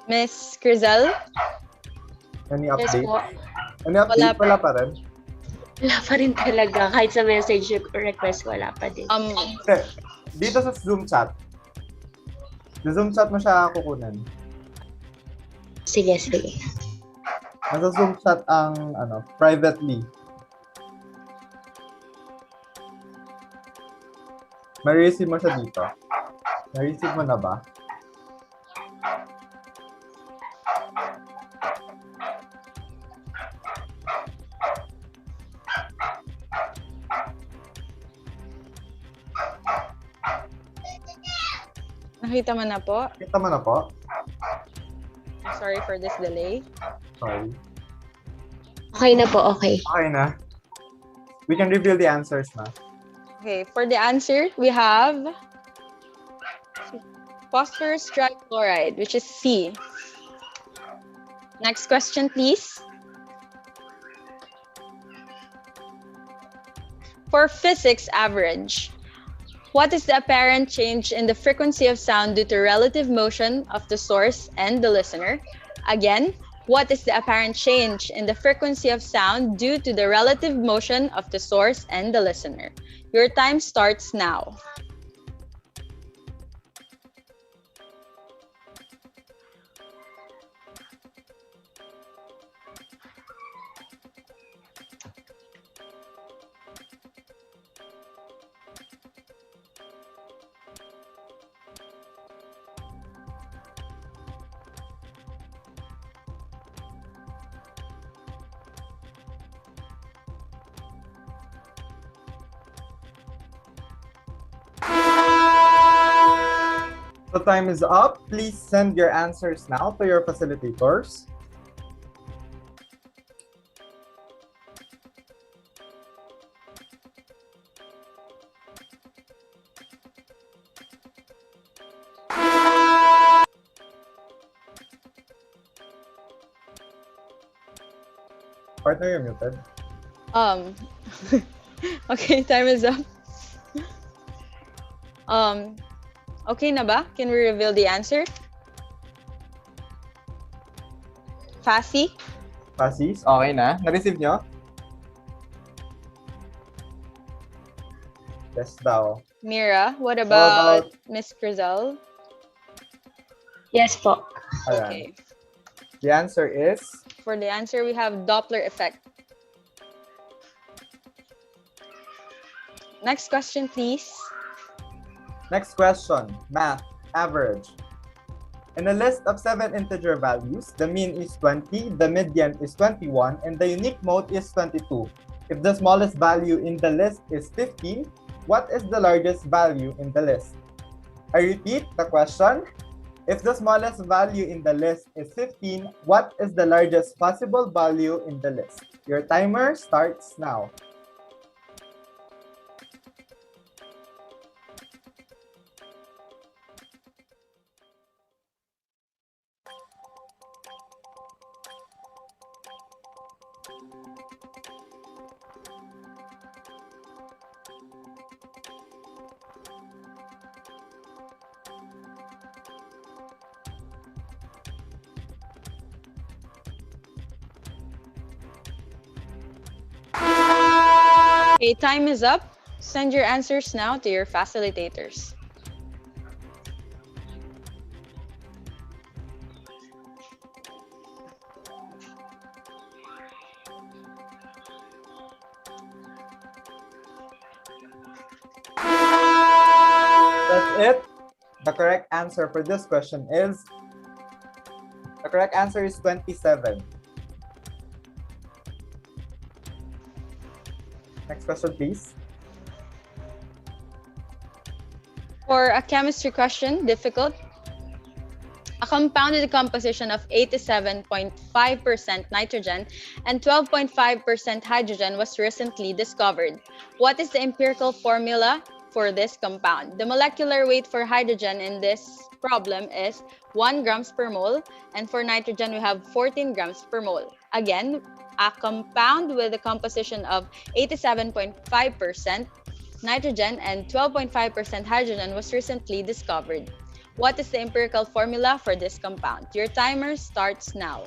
Miss Crizel? Any Yes update? po. Any update? Wala pa rin. Wala pa rin talaga. Kahit sa message request, wala pa din. Okay. Dito sa Zoom chat. Sa Zoom chat mo siya kukunin. Sige, sige. Nasa Zoom chat ang privately. Ma-receive mo siya dito. Na-receive mo na ba? Nakita mo na po? Nakita mo na po? Sorry for this delay. Sorry. Okay na po, okay. Okay na. We can reveal the answers na. Okay, for the answer, we have phosphorus trichloride, which is C. Next question, please. For physics average, what is the apparent change in the frequency of sound due to relative motion of the source and the listener? Again, what is the apparent change in the frequency of sound due to the relative motion of the source and the listener? Your time starts now. The time is up. Please send your answers now to your facilitators. Partner, you're muted. Okay, time is up. Okay na ba? Can we reveal the answer? Fasi? Fasis, okay na. Na-receive nyo? Yes daw. Mira, what about Miss Crizel? Yes po. Ayan. Okay. The answer is? For the answer, we have Doppler effect. Next question, please. Next question, math, average. In a list of 7 integer values, the mean is 20, the median is 21, and the unique mode is 22. If the smallest value in the list is 15, what is the largest value in the list? I repeat the question. If the smallest value in the list is 15, what is the largest possible value in the list? Your timer starts now. Okay, time is up. Send your answers now to your facilitators. That's it. The correct answer for this question is 27. Next question, please. For a chemistry question, difficult. A compound with a composition of 87.5% nitrogen and 12.5% hydrogen was recently discovered. What is the empirical formula for this compound? The molecular weight for hydrogen in this problem is 1 grams per mole, and for nitrogen we have 14 grams per mole. Again, a compound with a composition of 87.5% nitrogen and 12.5% hydrogen was recently discovered. What is the empirical formula for this compound? Your timer starts now.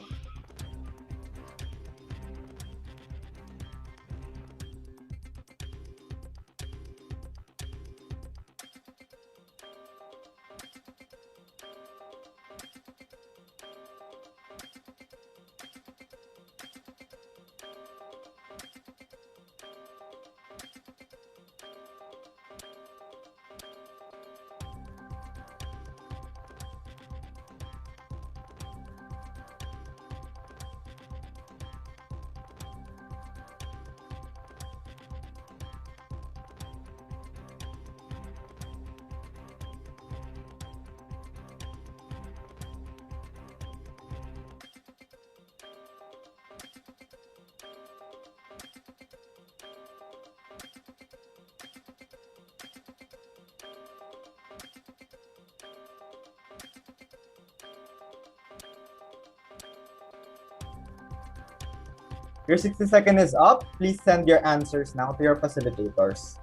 Your 60-second is up. Please send your answers now to your facilitators.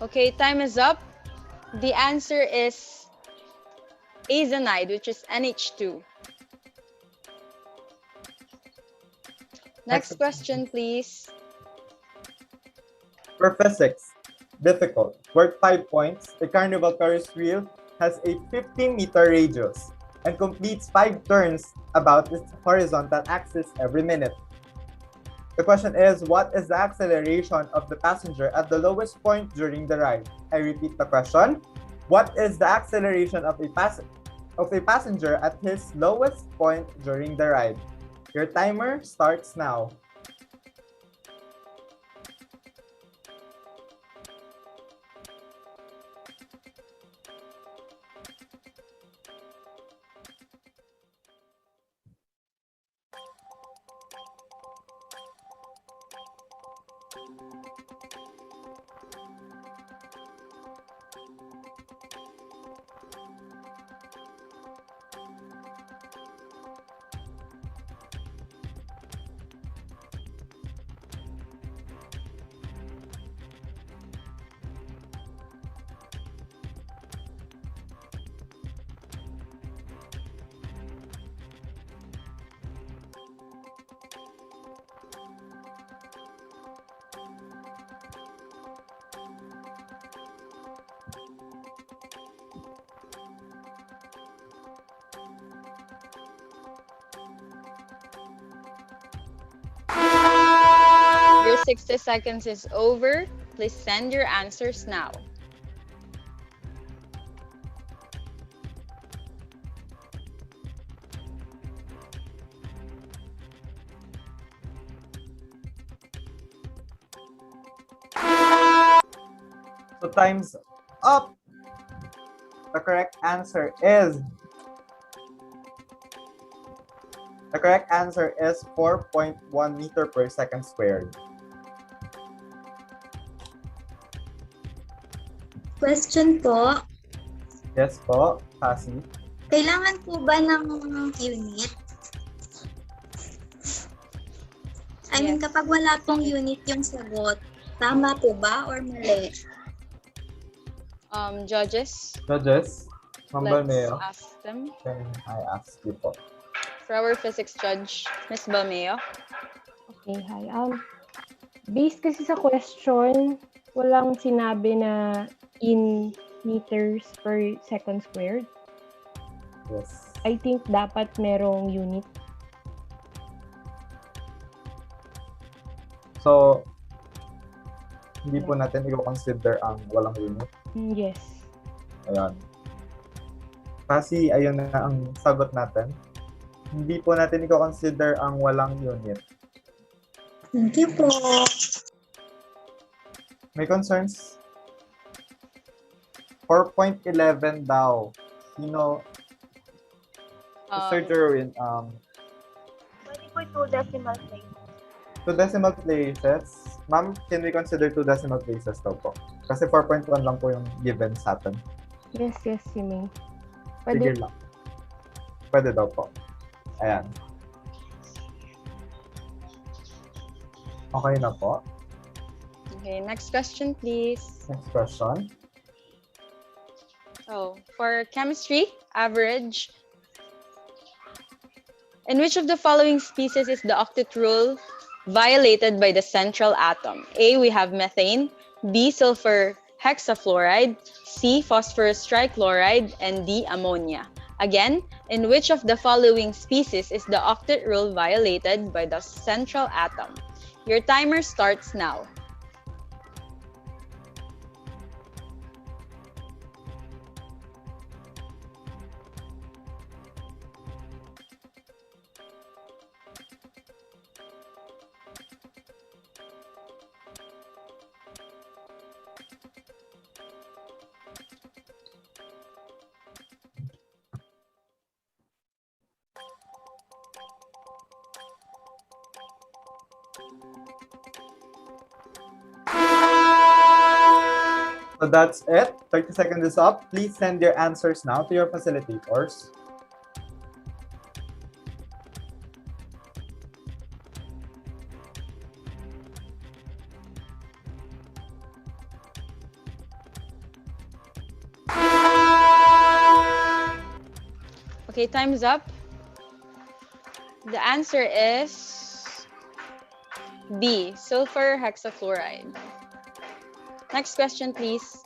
Okay, time is up. The answer is azanide, which is NH2. Next question, please. For physics, difficult. Worth 5 points. The carnival Ferris wheel has a 15-meter radius and completes 5 turns about its horizontal axis every minute. The question is, what is the acceleration of the passenger at the lowest point during the ride? I repeat the question. What is the acceleration of a passenger at his lowest point during the ride? Your timer starts now. Your 60 seconds is over. Please send your answers now. So time's up. The correct answer is 4.1 meter per second squared. Question po, Yes po, Cassie. kailangan po ba ng unit? I mean, kapag wala pong unit yung sagot, tama po ba or mali? Judges, Judges, Ma'am let's Balmeo, ask them. can I ask you po? For our physics judge, Miss Balmeo. Okay, hi. Based kasi sa question, walang sinabi na in meters per second squared. Yes. I think dapat merong unit. So, hindi po natin i-consider ang walang unit. Yes. Ayan. Kasi ayun na ang sagot natin. Hindi po natin i-consider ang walang unit. Thank you po. May concerns? 4.11 daw. Sino? Sir Jerwin, Pwede po 2 decimal places. 2 decimal places. Ma'am, can we consider 2 decimal places daw po? Kasi 4.1 lang po yung given sa atin. Yes, you may. Sige lang. Pwede daw po. Ayan. Okay na po. Okay, next question, please. Next question. For chemistry, average. In which of the following species is the octet rule violated by the central atom? A, we have methane. B, sulfur hexafluoride. C, phosphorus trichloride. And D, ammonia. Again, in which of the following species is the octet rule violated by the central atom? Your timer starts now. So that's it. 30 seconds is up. Please send your answers now to your facilitators. Okay, time's up. The answer is B, sulfur hexafluoride. Next question, please.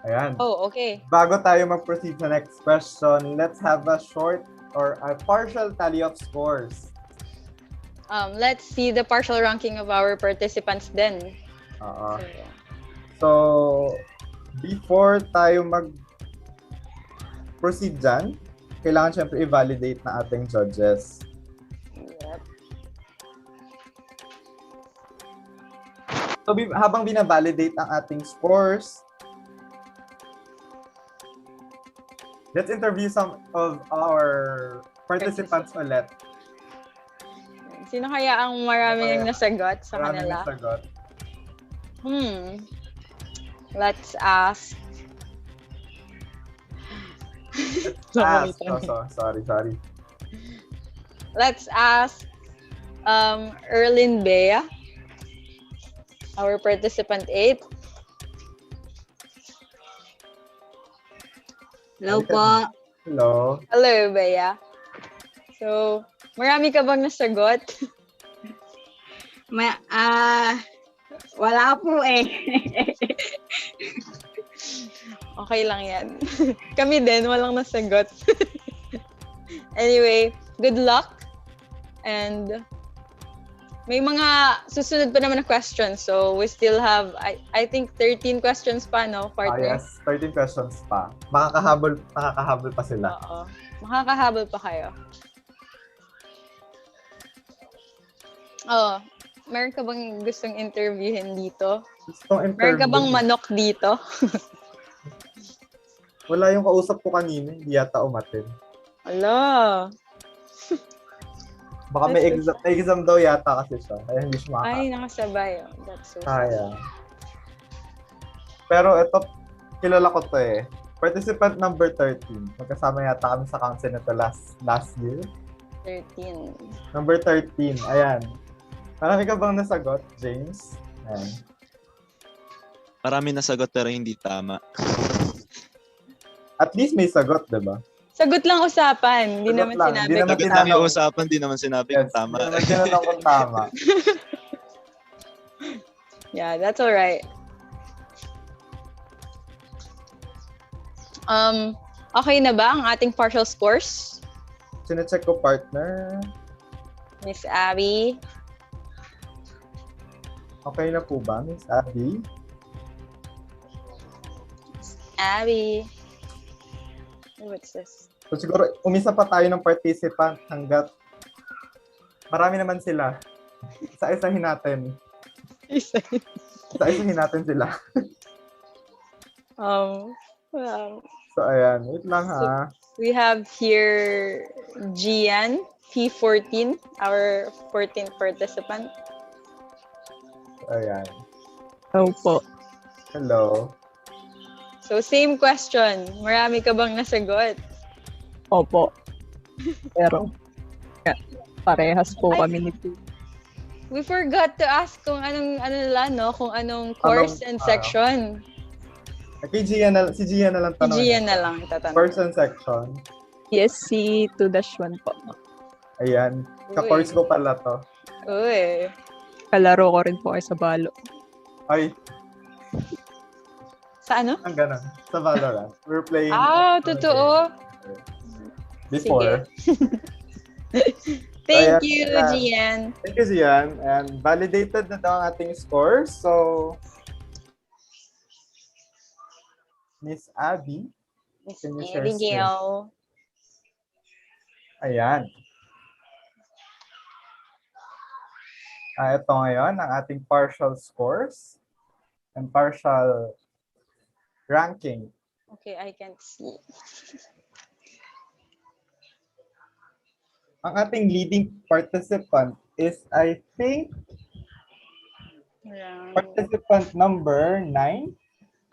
Ayan. Oh, okay. Bago tayo mag-proceed sa next question, let's have a short or a partial tally of scores. Let's see the partial ranking of our participants then. So, before tayo mag-proceed dyan, kailangan syempre i-validate na ating judges. So, habang bina-validate ang ating scores, let's interview some of our participants ulit. Sino kaya ang maraming nasagot sa Maraming kanila? nasagot. Let's ask. Sorry. Let's ask Erlyn Bea, our participant 8. Hello po. Hello. Hello, Bea. So, marami ka bang nasagot? Wala po eh. Okay lang yan. Kami din, walang nasagot. Anyway, good luck. And may mga susunod pa naman na questions. So, we still have, I think, 13 questions pa, no, partner? Yes, 13 questions pa. Makakahabol pa sila. Oo. Makakahabol pa kayo. Oh, meron ka bang gustong interviewin dito? Meron ka bang manok dito? Wala yung kausap ko kanina, hindi yata umatin. Ala. Baka may exam daw yata kasi siya. Kaya hindi siya makaka. Ay, nakasabay. Oh. That's so sad. Kaya. Pero ito, kilala ko to eh. Participant number 13. Magkasama yata kami sa council na to last year. 13. Number 13. Ayan. Marami ka bang nasagot, James? Ayan. Marami nasagot pero hindi tama. At least may sagot, di ba? Sagot lang usapan. Hindi Sagot naman lang. sinabi Hindi naman kung Sagot tama. lang yung usapan, di naman sinabi kung tama. Hindi naman tinanong kung tama. Yeah, that's alright. Okay na ba ang ating partial scores? Sinecheck ko, partner. Miss Abby? Okay na po ba, Miss Abby? Abby? What's this? So siguro, umisa pa tayo ng participant hanggat marami naman sila. Isa-isahin natin. Isa-isahin natin sila. Well, so, ayan. Wait lang ha. we have here Gian, P14, our 14th participant. So, ayan. Opo. Hello. So, same question. Marami ka bang nasagot? Opo. Pero, parehas po kami ni P. We forgot to ask kung anong kung anong course and section. Okay, si Gian na lang tanong. Gian na lang tatanong. Course and section. PSC 2-1 po. Ayan. Ka-course ko pala to. Uy. Kalaro ko rin po kayo sa balo. Ay. Sa ano? Ang ganun. Sa Valorant. We're playing. Totoo. Before. Thank you, Gian. Thank you, Gian. And validated na daw ang ating score. So, Miss Abby, can you share screen? Ayan. Ito ngayon ang ating partial scores and partial ranking. Okay, I can't see. Ang ating leading participant is, I think, participant number 9.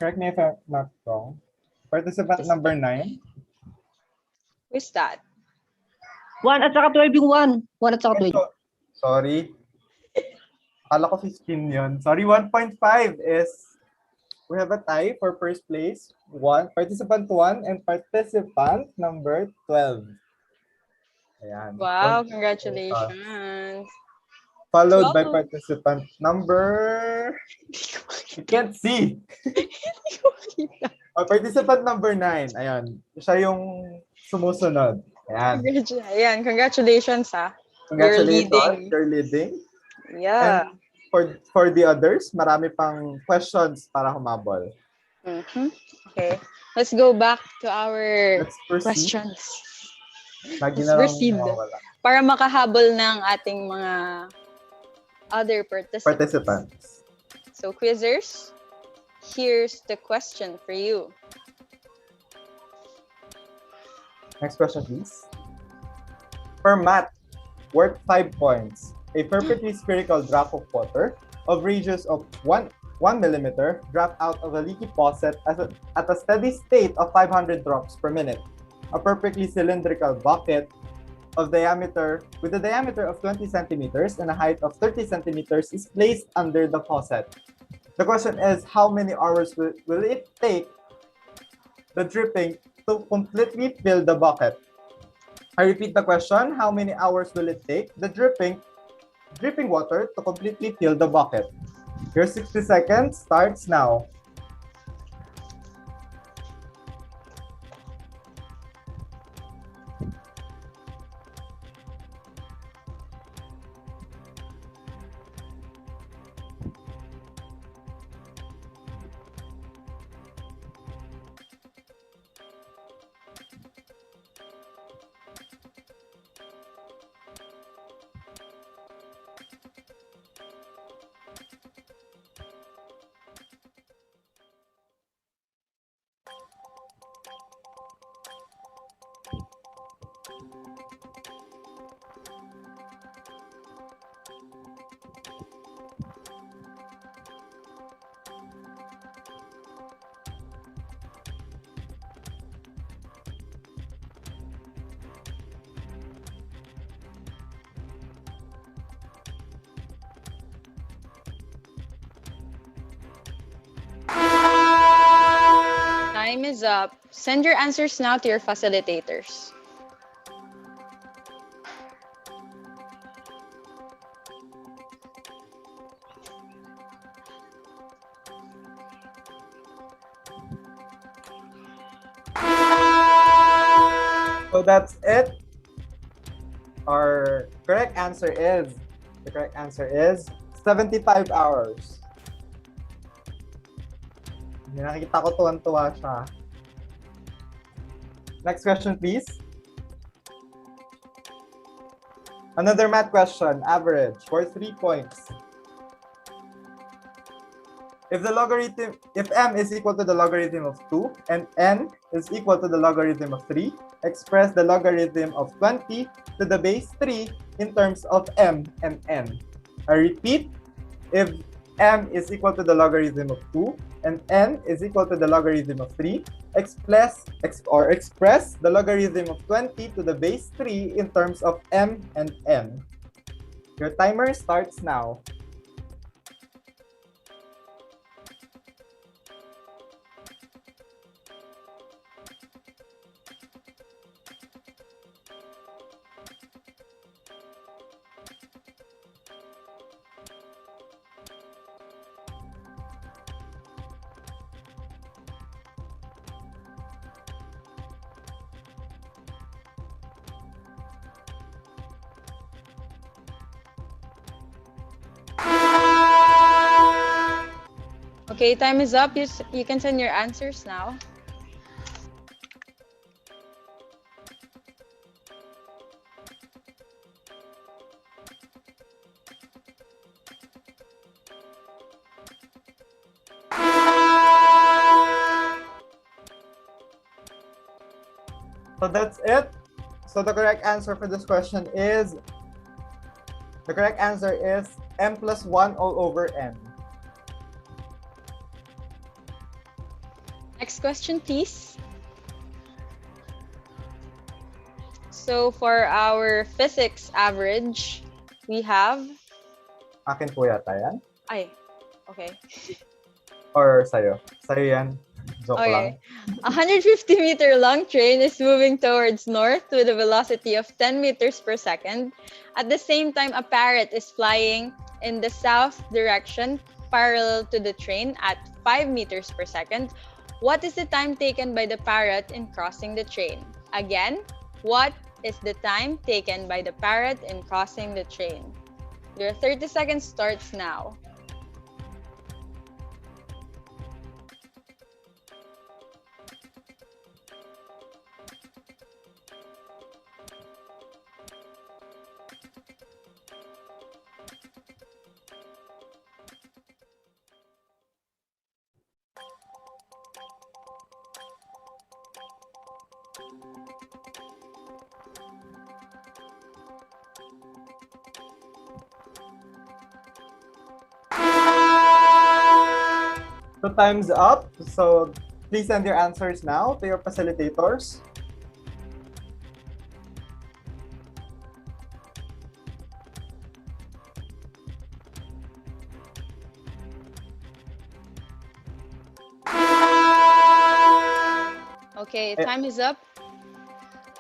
Correct me if I'm not wrong. Participant number 9. Who's that? 1 at saka 12 yung 1. 1 at saka 12. Sorry. Akala ko 15 yun. Sorry, 1.5 is, we have a tie for first place. Participant 1 and participant number 12. Ayan. Wow, congratulations. Followed by participant number... You can't see. Participant number 9. Ayan. Siya yung sumusunod. Ayan. Ayan, congratulations ha. Congratulations. You're leading. Yeah. And for the others, marami pang questions para humabol. Okay. Let's go back to our questions. Let's proceed. Para makahabol ng ating mga other participants. So, quizzers, here's the question for you. Next question, please. For math, worth 5 points. A perfectly spherical drop of water of radius of 1 millimeter dropped out of a leaky faucet at a steady state of 500 drops per minute. A perfectly cylindrical bucket of diameter with a diameter of 20 centimeters and a height of 30 centimeters is placed under the faucet. The question is, how many hours will it take the dripping to completely fill the bucket? I repeat the question, how many hours will it take the dripping water to completely fill the bucket? Your 60 seconds starts now. Time is up. Send your answers now to your facilitators. So that's it. Our correct answer is, the correct answer is 75 hours. Nakikita ko tuwan-tuwa siya. Next question, please. Another math question, average, for 3 points. If m is equal to the logarithm of 2 and n is equal to the logarithm of 3, express the logarithm of 20 to the base 3 in terms of m and n. I repeat, if m is equal to the logarithm of 2 and n is equal to the logarithm of 3, express the logarithm of 20 to the base 3 in terms of m and n. Your timer starts now. Okay, time is up. You can send your answers now. So that's it. So the correct answer for this question is, m plus 1 all over n. Next question, please. So for our physics average, we have... Akin po yata yan? Ay, okay. Or sa'yo? Sa'yo yan. Joke Okay. lang. A 150-meter long train is moving towards north with a velocity of 10 meters per second. At the same time, a parrot is flying in the south direction parallel to the train at 5 meters per second. What is the time taken by the parrot in crossing the train? Again, what is the time taken by the parrot in crossing the train? Your 30 seconds starts now. So time's up. So please send your answers now to your facilitators. Okay, time is up.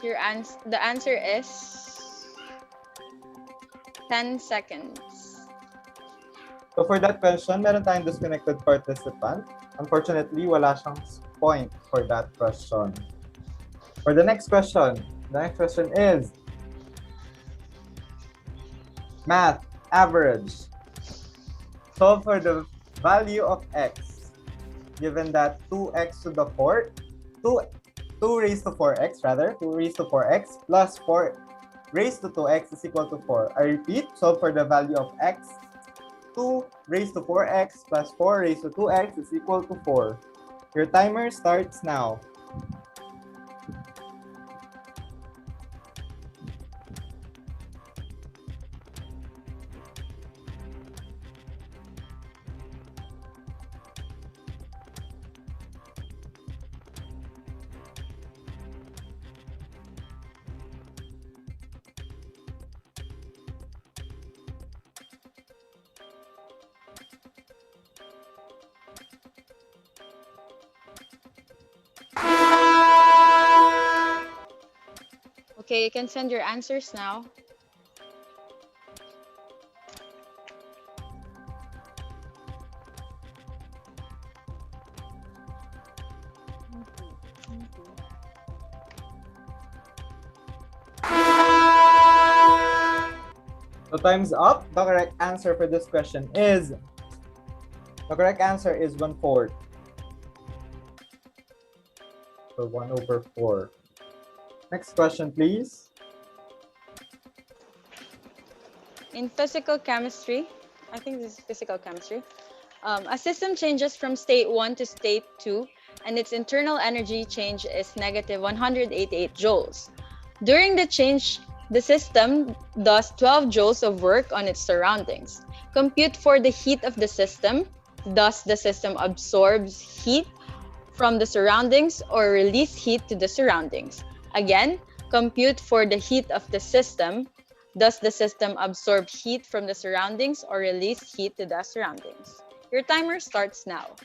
The answer is 10 seconds. So for that question, meron tayong disconnected participant. Unfortunately, wala siyang point for that question. For the next question is math average. Solve for the value of x, given that 2x to the 4, 2 raised to 4x rather, 2 raised to 4x plus 4 raised to 2x is equal to 4. I repeat, solve for the value of x. 2 raised to 4x plus 4 raised to 2x is equal to 4. Your timer starts now. Okay, you can send your answers now. So time's up. The correct answer for this question is 1/4. So 1/4. Next question, please. In physical chemistry, I think this is physical chemistry. A system changes from state 1 to state 2, and its internal energy change is negative 188 joules. During the change, the system does 12 joules of work on its surroundings. Compute for the heat of the system. Thus, the system absorbs heat from the surroundings or release heat to the surroundings. Again, compute for the heat of the system. Does the system absorb heat from the surroundings or release heat to the surroundings? Your timer starts now.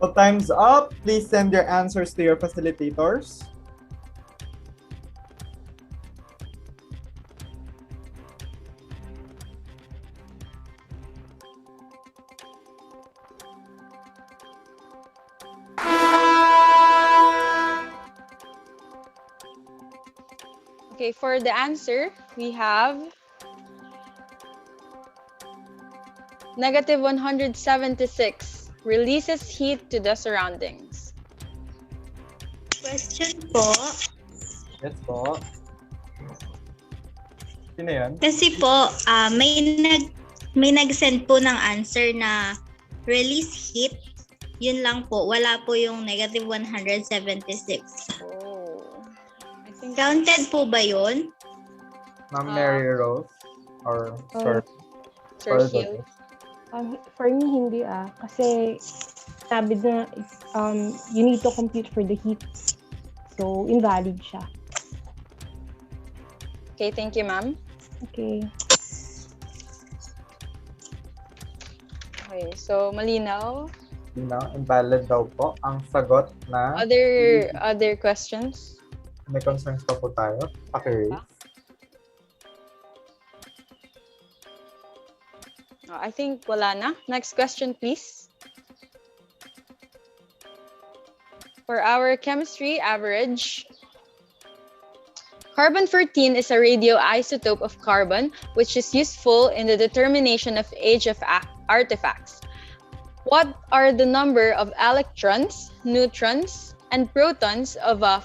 So time's up. Please send your answers to your facilitators. Okay, for the answer, we have negative 176 releases heat to the surroundings. Question po. Yes po. Sino yan? Kasi po, may nag-send po ng answer na release heat. Yun lang po. Wala po yung negative 176. Oh. I think Counted po ba yun? Ma'am Mary Rose or Sir? Sir Hill. For me, hindi kasi sabi na you need to compute for the heat. So, invalid siya. Okay, thank you, ma'am. Okay. Okay, so malinaw. Invalid daw po ang sagot na Other questions? may concerns pa po tayo. Paki-raise. I think wala na. Next question, please. For our chemistry average, carbon-14 is a radioisotope of carbon, which is useful in the determination of age of artifacts. What are the number of electrons, neutrons, and protons of a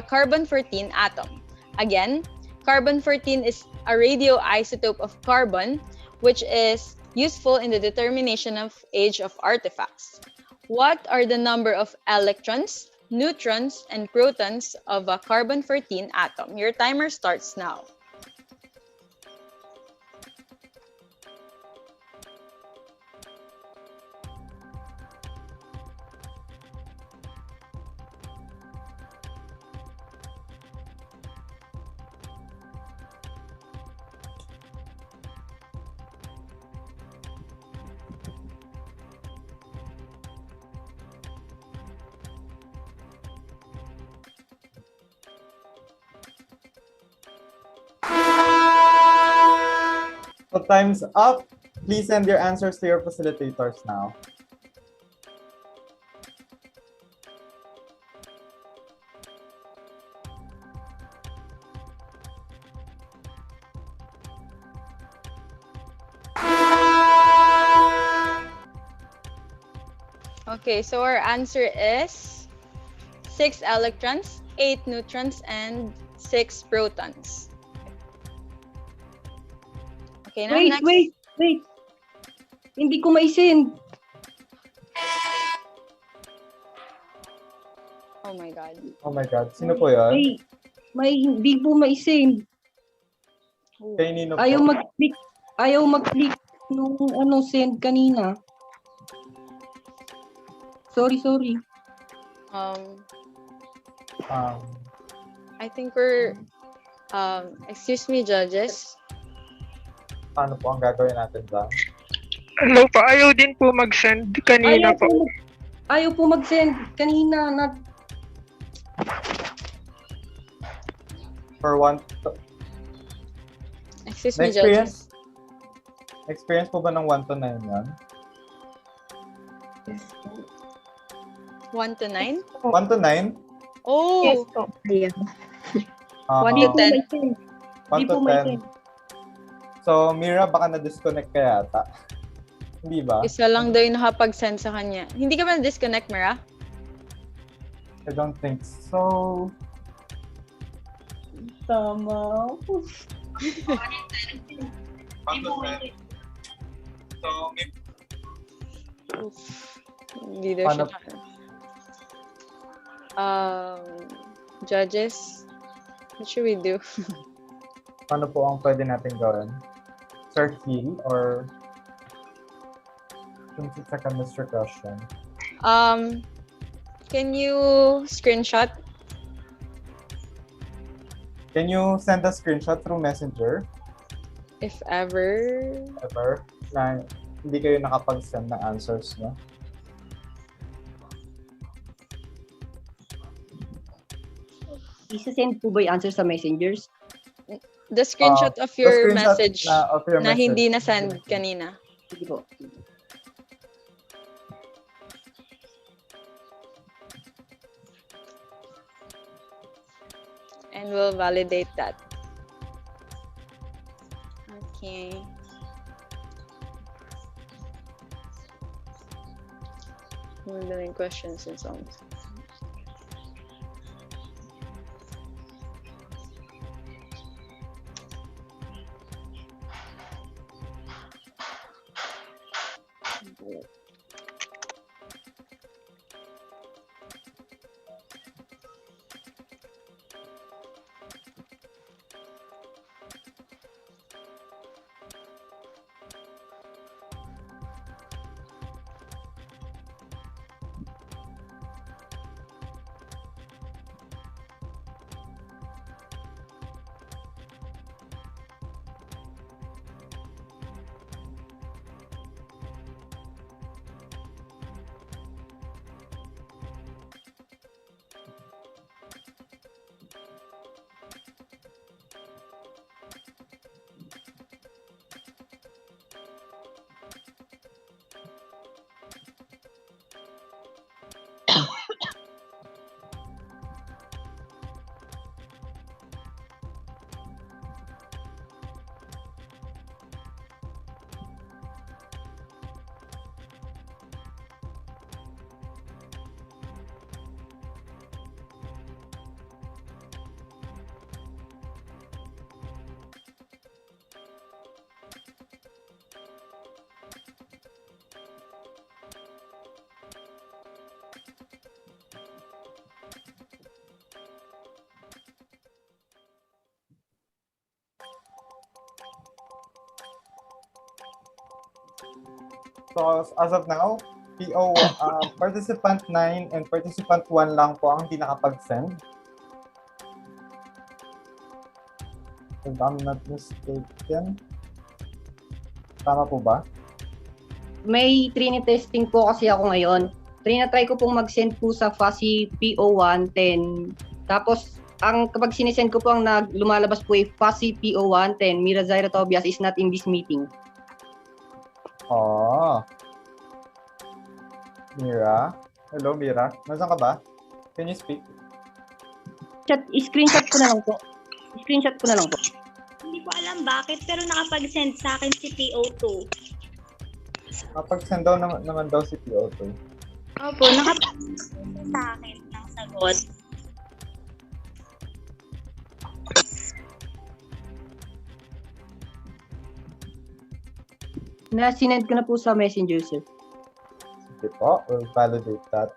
carbon-14 atom? Again, carbon-14 is a radioisotope of carbon, which is useful in the determination of age of artifacts. What are the number of electrons, neutrons, and protons of a carbon-14 atom? Your timer starts now. So time's up. Please send your answers to your facilitators now. Okay, so our answer is 6 electrons, 8 neutrons, and 6 protons. Okay, now next. Wait. Hindi ko maisend. Oh my God. Oh my God. Sino po yun? May hindi po maisend. Kay Nino po. Ayaw mag-click nung send kanina. Sorry. I think we're excuse me, judges. Paano po ang gagawin natin dyan? Hello po, ayaw din po mag-send kanina po. Ayaw po mag-send kanina. For one... Excuse me, judges. Experience po ba ng 1 to 9 yan? 1 to 9? 1 to 9? Oh! Yes po. 1 to 10. 1 to 10. So, Mira, baka na-disconnect ka yata. Hindi ba? Isa lang daw yung nakapag-send sa kanya. Hindi ka ba na-disconnect, Mira? I don't think so. Tama. Hindi daw siya. Judges, what should we do? Ano po ang pwede natin gawin? Circle or since it's a chemistry question? Can you screenshot? Can you send a screenshot through Messenger? If ever. Ever? Na hindi kayo nakapag-send ng answers, no? Isa-send po ba yung answer sa messengers? The screenshot of your message na message. hindi na-send kanina. Sige po. And we'll validate that. Okay. We're doing questions and songs. So, as of now, participant 9 and participant 1 lang po ang hindi nakapag-send. If I'm not mistaken. Tama po ba? May trini-testing po kasi ako ngayon. Trinatry ko pong mag-send po sa FASI PO110. Tapos, kapag sinisend ko po ang lumalabas po ay FASI PO110. Mira Zaira Tobias is not in this meeting. Oh. Mira? Hello, Mira? Nasaan ka ba? Can you speak? Screenshot ko na lang po. Screenshot ko na lang po. Hindi ko alam bakit, pero nakapag-send sa akin si PO2. Kapag-send daw naman daw si PO2. Opo, nakapansin sa akin ng sagot. Sinend ko na po sa messenger, sir. Sige po, we'll validate that.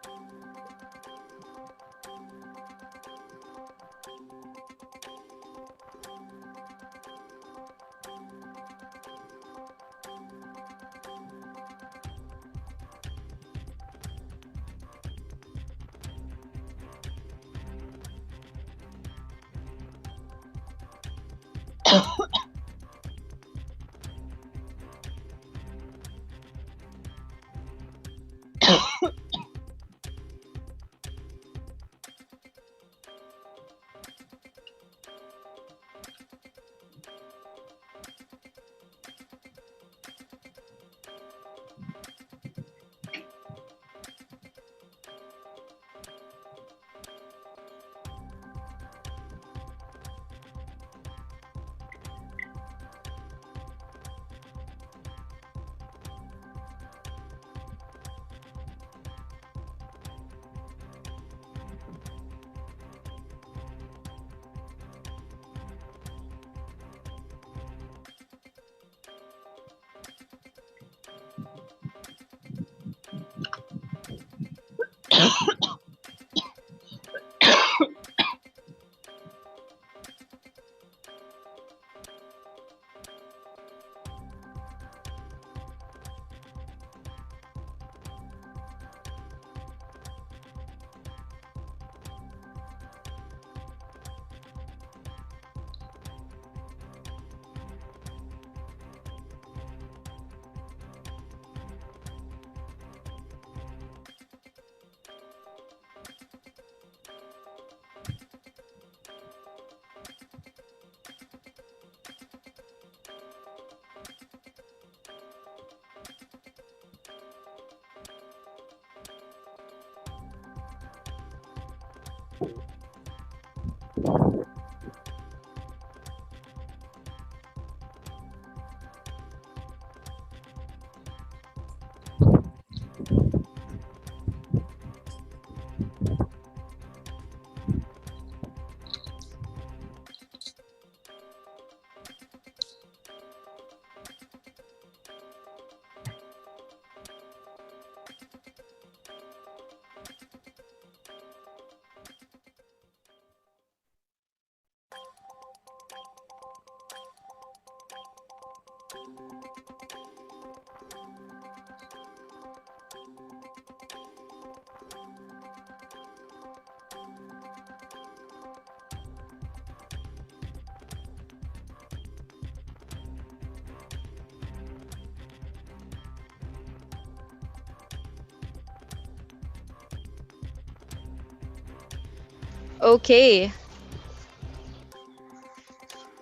Okay.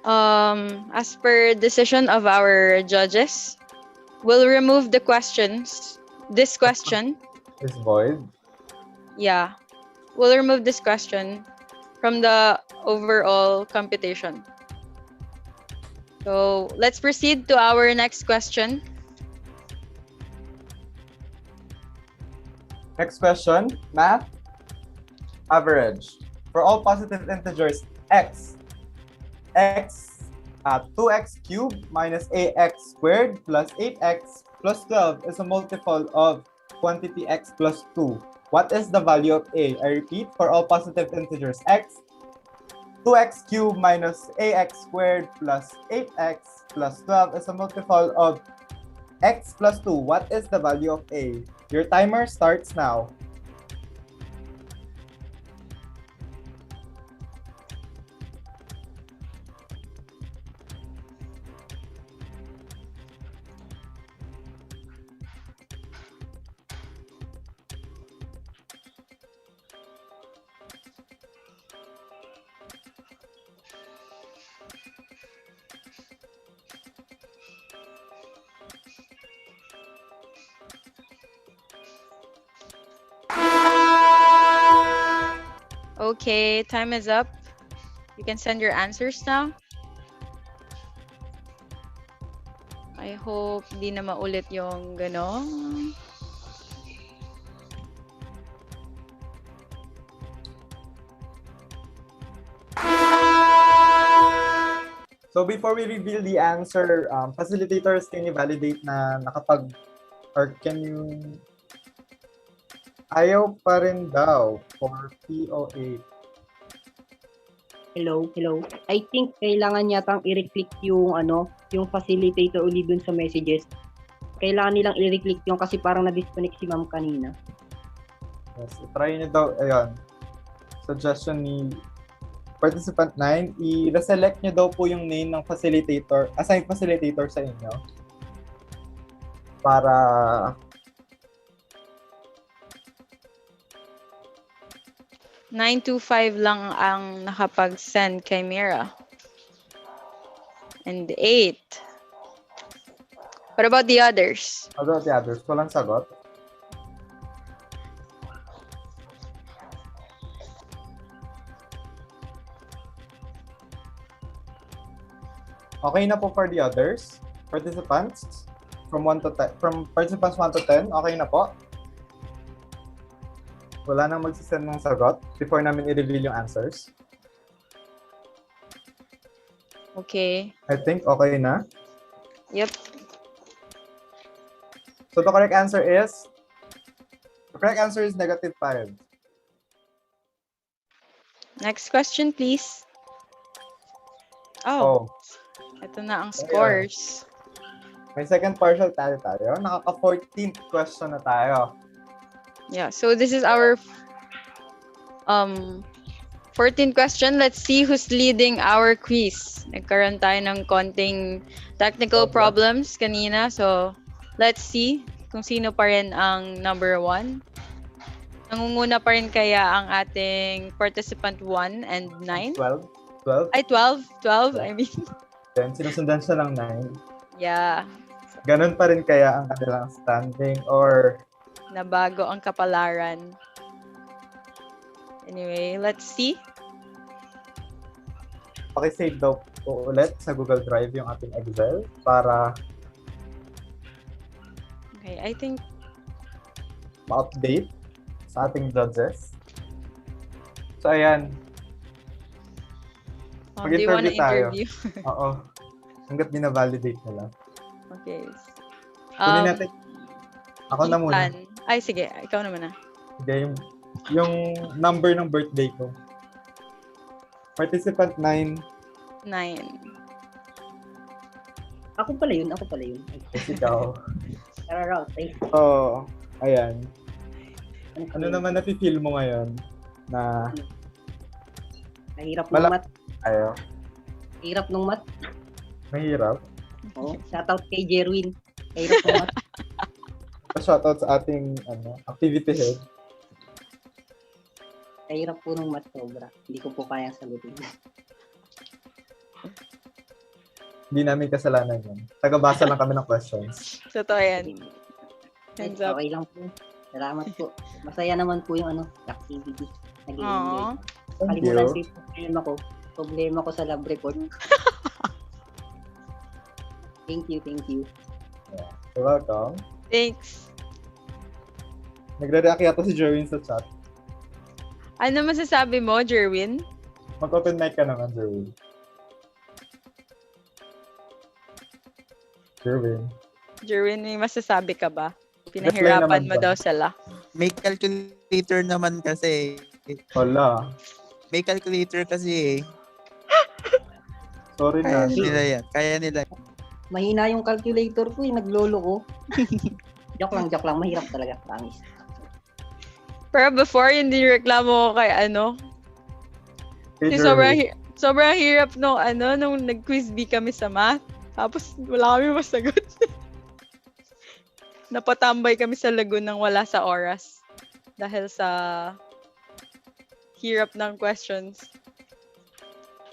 As per decision of our judges, we'll remove the questions. This question. Is void. Yeah. We'll remove this question from the overall computation. So let's proceed to our next question. Next question, math. Average. For all positive integers, x 2x cubed minus ax squared plus 8x plus 12 is a multiple of quantity x plus 2. What is the value of a? I repeat, for all positive integers, x 2x cubed minus ax squared plus 8x plus 12 is a multiple of x plus 2. What is the value of a? Your timer starts now. Okay, time is up. You can send your answers now. I hope di na maulit yung gano'n. So before we reveal the answer, facilitators, can you validate na nakapag, or can you, ayaw pa rin daw for PO8. Hello. I think kailangan yatang i-reclick yung yung facilitator uli dun sa messages. Kailangan nilang i-reclick yung kasi parang na-disconnect si ma'am kanina. Yes, try nyo daw, ayun. Suggestion ni participant 9, i-reselect nyo daw po yung name ng facilitator, assigned facilitator sa inyo. Para 925 lang ang nakapag-send kay Mira. And 8. What about the others? What about the others? Walang sagot? Okay na po for the others. Participants from 1 to 10, from participants 1 to 10, okay na po? Wala nang magsisend ng sagot before namin i-reveal yung answers. Okay. I think okay na. Yep. So the correct answer is -5. Next question, please. Oh. Ito na ang scores. May second partial tayo. Nakaka-14th question na tayo. Yeah, so this is our 14th question. Let's see who's leading our quiz. Nagkaroon tayo ng konting technical problems kanina. So, let's see kung sino pa rin ang number 1. Nangunguna pa rin kaya ang ating participant 1 and 9? 12? Ay, 12, I mean. Then, sinusundan siya ng 9. Yeah. Ganun pa rin kaya ang kanilang standing or Nabago ang kapalaran. Anyway, let's see. Paki-save daw po ulit sa Google Drive yung ating Excel para Okay, I think ma-update sa ating judges. So, ayan. do you wanna Mag-interview tayo. interview? Oo. Hanggat binavalidate nila. Okay. Kunin natin. Ako na muna. Ethan. Ay, sige. Ikaw naman na. Sige, yung number ng birthday ko. Participant 9. 9. Ako pala yun. Yes, ikaw. Charot. So, ayan. Ano naman nafe-feel mo ngayon na Mahirap ng math. Ayo. Hirap ng math. Mahirap? Oh, shoutout kay Jerwin. Mahirap ng math. Shoutout sa ating activity head. Mahirap po ng math sobra. Hindi ko po kaya sagutin. Hindi namin kasalanan yan. Tagabasa lang kami ng questions. Totoo yan. Hands up. Okay lang po. Salamat po. Masaya naman po yung activity. Nag-i-enjoy. Kalimutan ko yung problema ko sa lab report. Thank you. Yeah. You're welcome. Thanks. Nagre-react yata si Jerwin sa chat. Ano masasabi mo, Jerwin? Mag-open mic ka naman, Jerwin. Jerwin, may masasabi ka ba? Pinahirapan mo daw sila. May calculator naman kasi. Wala. May calculator kasi. Sorry na. Kaya nila. Mahina yung calculator ko naglolo ko. Joke lang. Mahirap talaga, promise. Pero before, hindi reklamo ko kay Hey, sobrang hirap nung nag-quiz bee kami sa math. Tapos wala kami masagot. Napatambay kami sa lagoon nang wala sa oras. Dahil sa hirap ng questions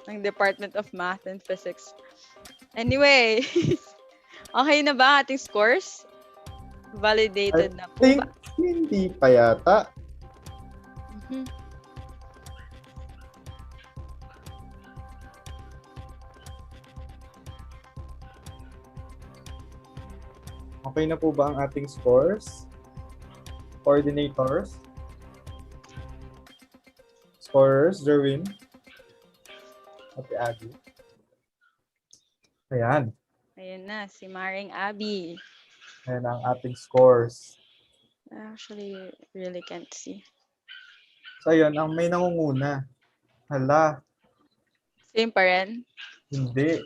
ng Department of Math and Physics. Anyway, okay na ba ating scores? Validated na po ba? Hindi pa yata. Okay na po ba ang ating scores? Coordinators? Scorers, Jerwin? Ate Aggie? Ayan. Ayun na, si Maring Abby. Ayan ang ating scores. Actually, really can't see. So, ayun, ang may nangunguna. Hala, Same pa rin? hindi.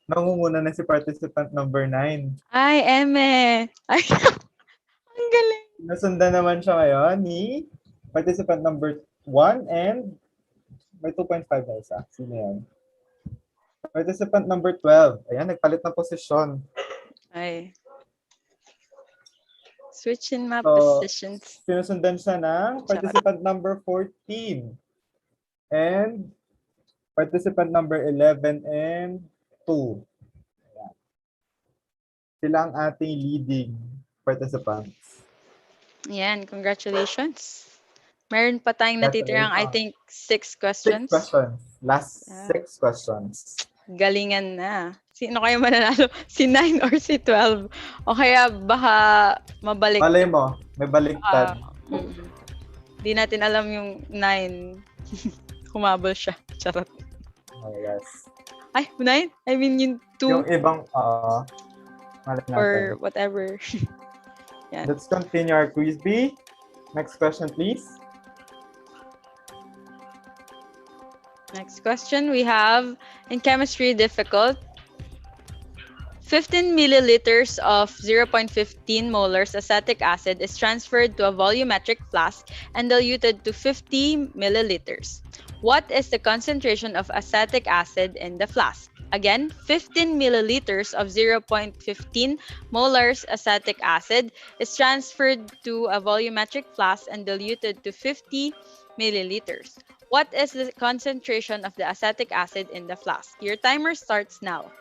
Nangunguna na si participant number 9. Ay, Eme. Ay, ang galing. Nasundan naman siya ngayon ni participant number 1 and may 2.5 na isa. Sino yan? Participant number 12. Ayan, nagpalit ng posisyon. Ay. Switch in my So, positions. sinusundan siya ng participant number 14. And participant number 11 and 2. Ayan. Sila ang ating leading participants. Yan, congratulations. Meron pa tayong natitirang, I think, 6 questions. 6 questions. Last 6 questions. Galingan na. Sino kaya mananalo? Si 9 or si 12? O kaya baka mabalik. Malay mo, may baliktad. Di natin alam yung 9. Humabol siya. Charot. Oh, yes. Ay, 9? I mean yung 2. Yung ibang, mali natin. Or whatever. Yan. Let's continue our quiz B. Next question, please. Next question we have in chemistry difficult. 15 milliliters of 0.15 molars acetic acid is transferred to a volumetric flask and diluted to 50 milliliters. What is the concentration of acetic acid in the flask? Again, 15 milliliters of 0.15 molars acetic acid is transferred to a volumetric flask and diluted to 50 milliliters. What is the concentration of the acetic acid in the flask? Your timer starts now.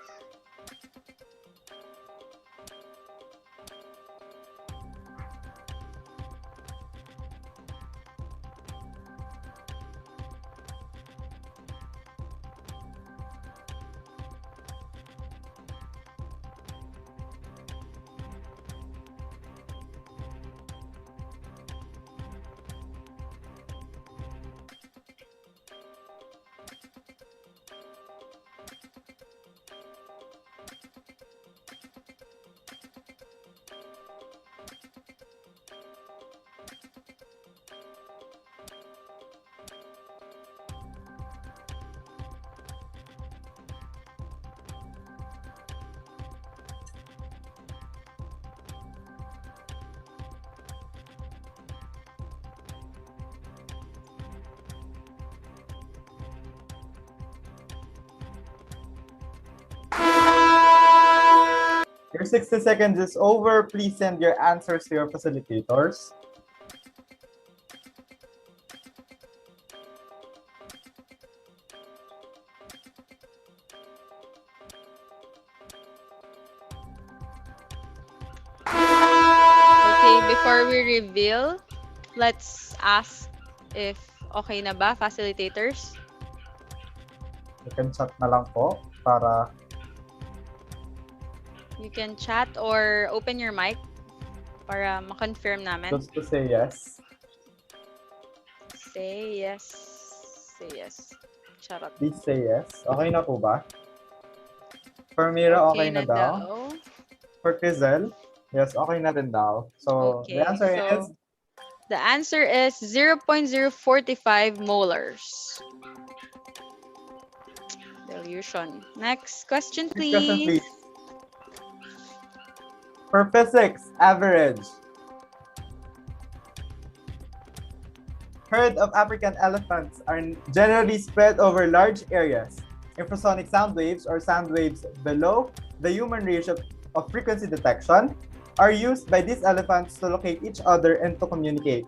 Your 60 seconds is over. Please send your answers to your facilitators. Okay, before we reveal, let's ask if okay na ba, facilitators? You can chat na lang po para You can chat or open your mic para ma-confirm namin. just to say yes. Say yes. Say yes. Charot. Please say yes. Okay na po ba? For Mira, okay na daw. For Crizel, yes, okay na din daw. So, Okay, the answer is the answer is 0.045 molars. Dilution. Next question, Next question, please. please. For physics, average. Herd of African elephants are generally spread over large areas. Infrasonic sound waves or sound waves below the human range of frequency detection are used by these elephants to locate each other and to communicate.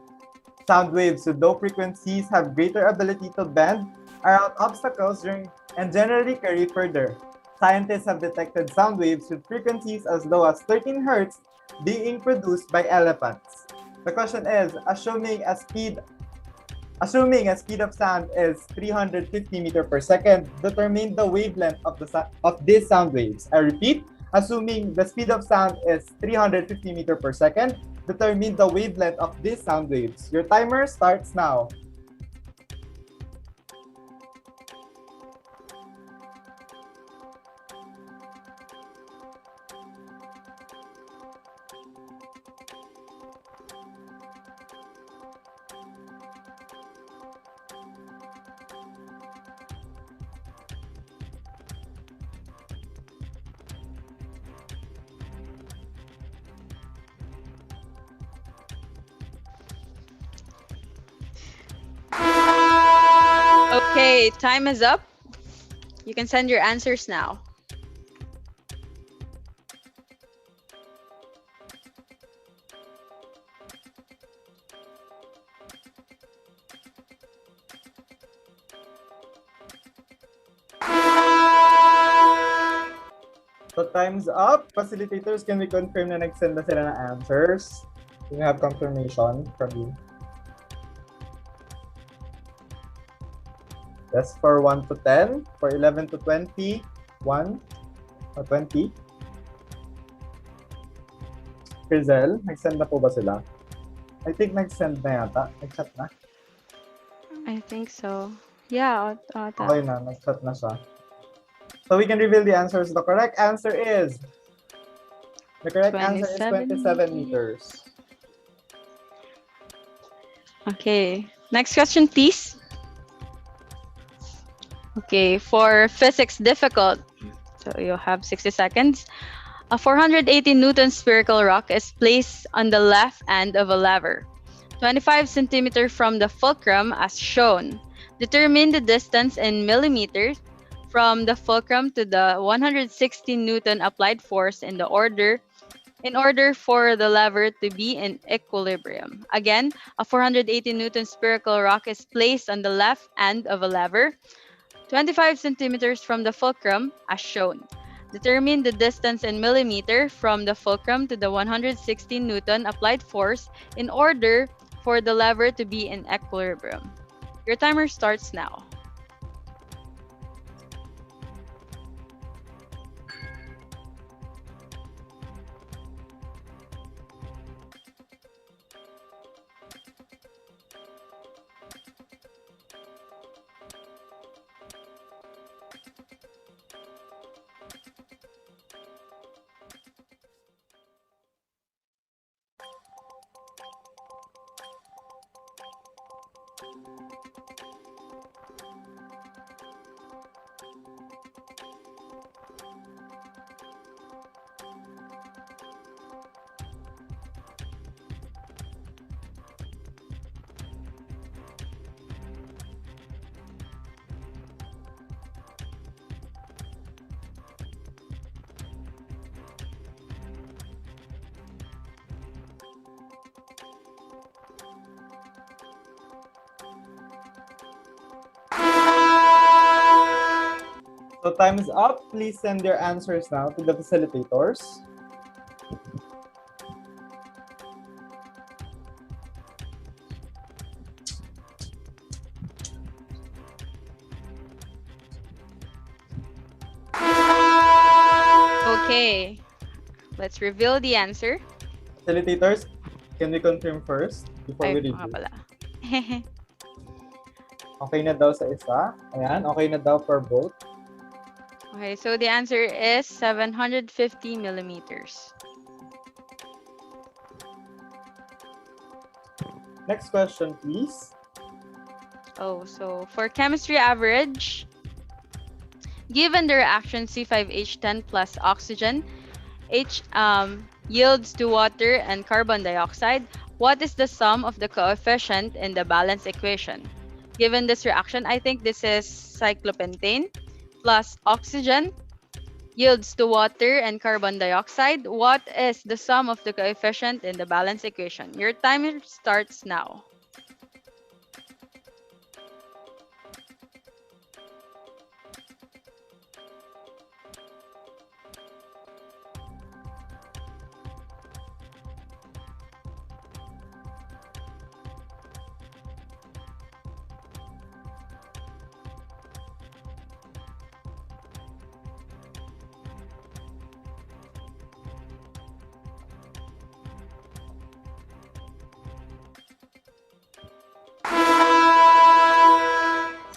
Sound waves with low frequencies have greater ability to bend around obstacles and generally carry further. Scientists have detected sound waves with frequencies as low as 13 Hz being produced by elephants. The question is, assuming a speed of sound is 350 meters per second, determine the wavelength of these sound waves. I repeat, assuming the speed of sound is 350 meters per second, determine the wavelength of these sound waves. Your timer starts now. Okay, time is up. You can send your answers now. So time's up. Facilitators, can we confirm na nag-send na sila ng answers? Can we have confirmation from you? Yes, for 1 to 10, for 11 to 20, 1 or 20. Frizel, nag-send na po ba sila? I think nag-send na yata. Nag-chat na. I think so. Yeah. Okay na, nag-chat na siya. So we can reveal the answers. The correct answer is 27 meters. Okay. Next question, please. Okay, for physics difficult, so you have 60 seconds. A 480 Newton spherical rock is placed on the left end of a lever, 25 centimeters from the fulcrum as shown. Determine the distance in millimeters from the fulcrum to the 160 Newton applied force in order for the lever to be in equilibrium. Again, a 480 Newton spherical rock is placed on the left end of a lever, 25 centimeters from the fulcrum as shown. Determine the distance in millimeter from the fulcrum to the 160 Newton applied force in order for the lever to be in equilibrium. Your timer starts now. So time is up. Please send your answers now to the facilitators. Okay, let's reveal the answer. Facilitators, can we confirm first before we Ay, review? nga pala. Okay na daw sa isa. Ayan, okay na daw for both. Okay, so the answer is 750 millimeters. Next question, please. Oh, so for chemistry average, given the reaction C5H10 plus oxygen, H yields to water and carbon dioxide, what is the sum of the coefficient in the balance equation? Given this reaction, I think this is cyclopentane plus oxygen yields to water and carbon dioxide. What is the sum of the coefficient in the balance equation? Your timer starts now.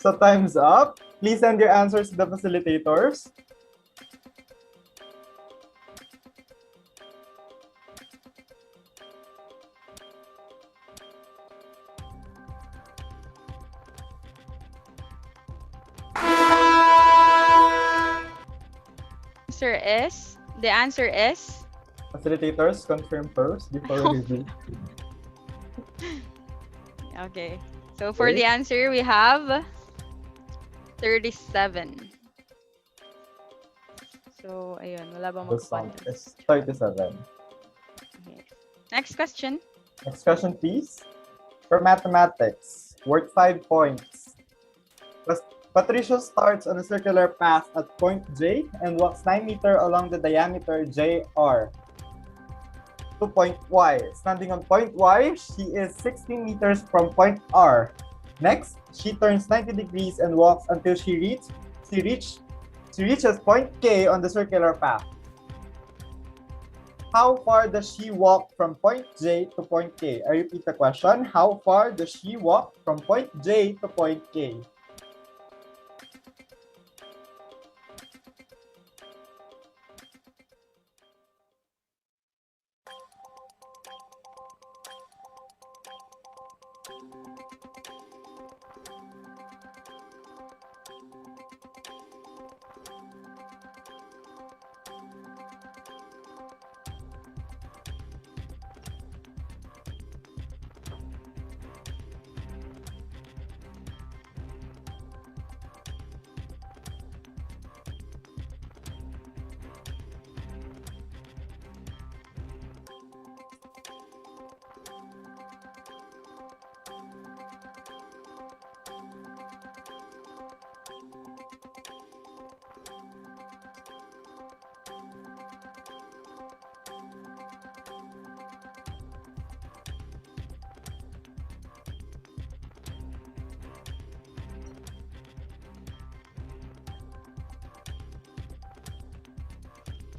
So time's up. Please send your answers to the facilitators. The answer is Facilitators, confirm first before we review. okay. So for the answer, we have 37. So, ayun, wala bang The sum magpapansin? is 37. Okay. Next question. Next question, please. For mathematics, worth 5 points. Patricio starts on a circular path at point J and walks 9 meters along the diameter JR to point Y. Standing on point Y, she is 16 meters from point R. Next, she turns 90 degrees and walks until she reaches point K on the circular path. How far does she walk from point J to point K? I repeat the question. How far does she walk from point J to point K?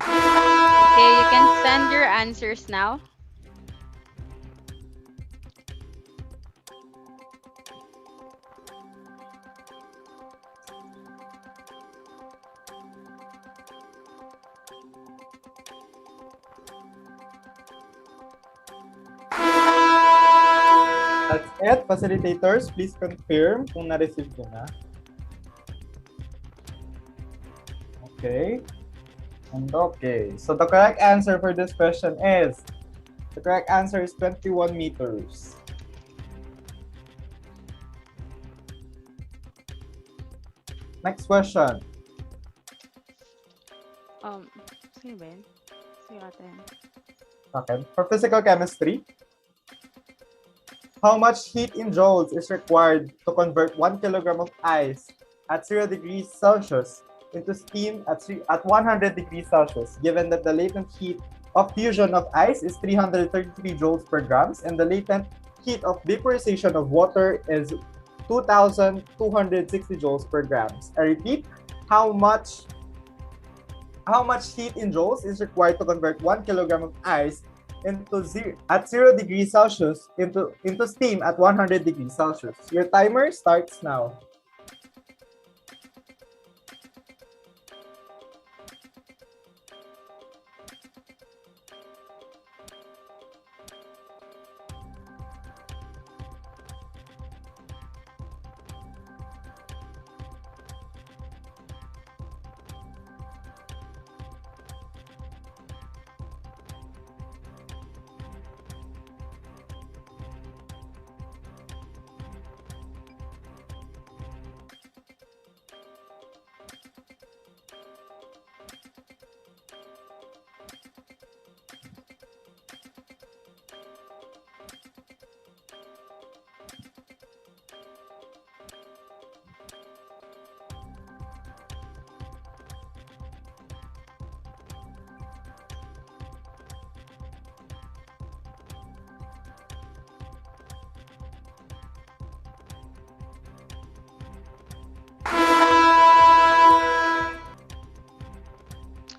Okay, you can send your answers now. That's it. Facilitators, please confirm kung na-receive nyo na. Okay. And okay. So the correct answer for this question is, the correct answer is 21 meters. Next question. Sino ba yun? Sino ata yan? Okay. For physical chemistry, how much heat in joules is required to convert 1 kilogram of ice at 0 degrees Celsius into steam at 100 degrees Celsius, given that the latent heat of fusion of ice is 333 joules per grams and the latent heat of vaporization of water is 2,260 joules per grams. I repeat, how much heat in joules is required to convert 1 kilogram of ice at 0 degrees Celsius into steam at 100 degrees Celsius? Your timer starts now.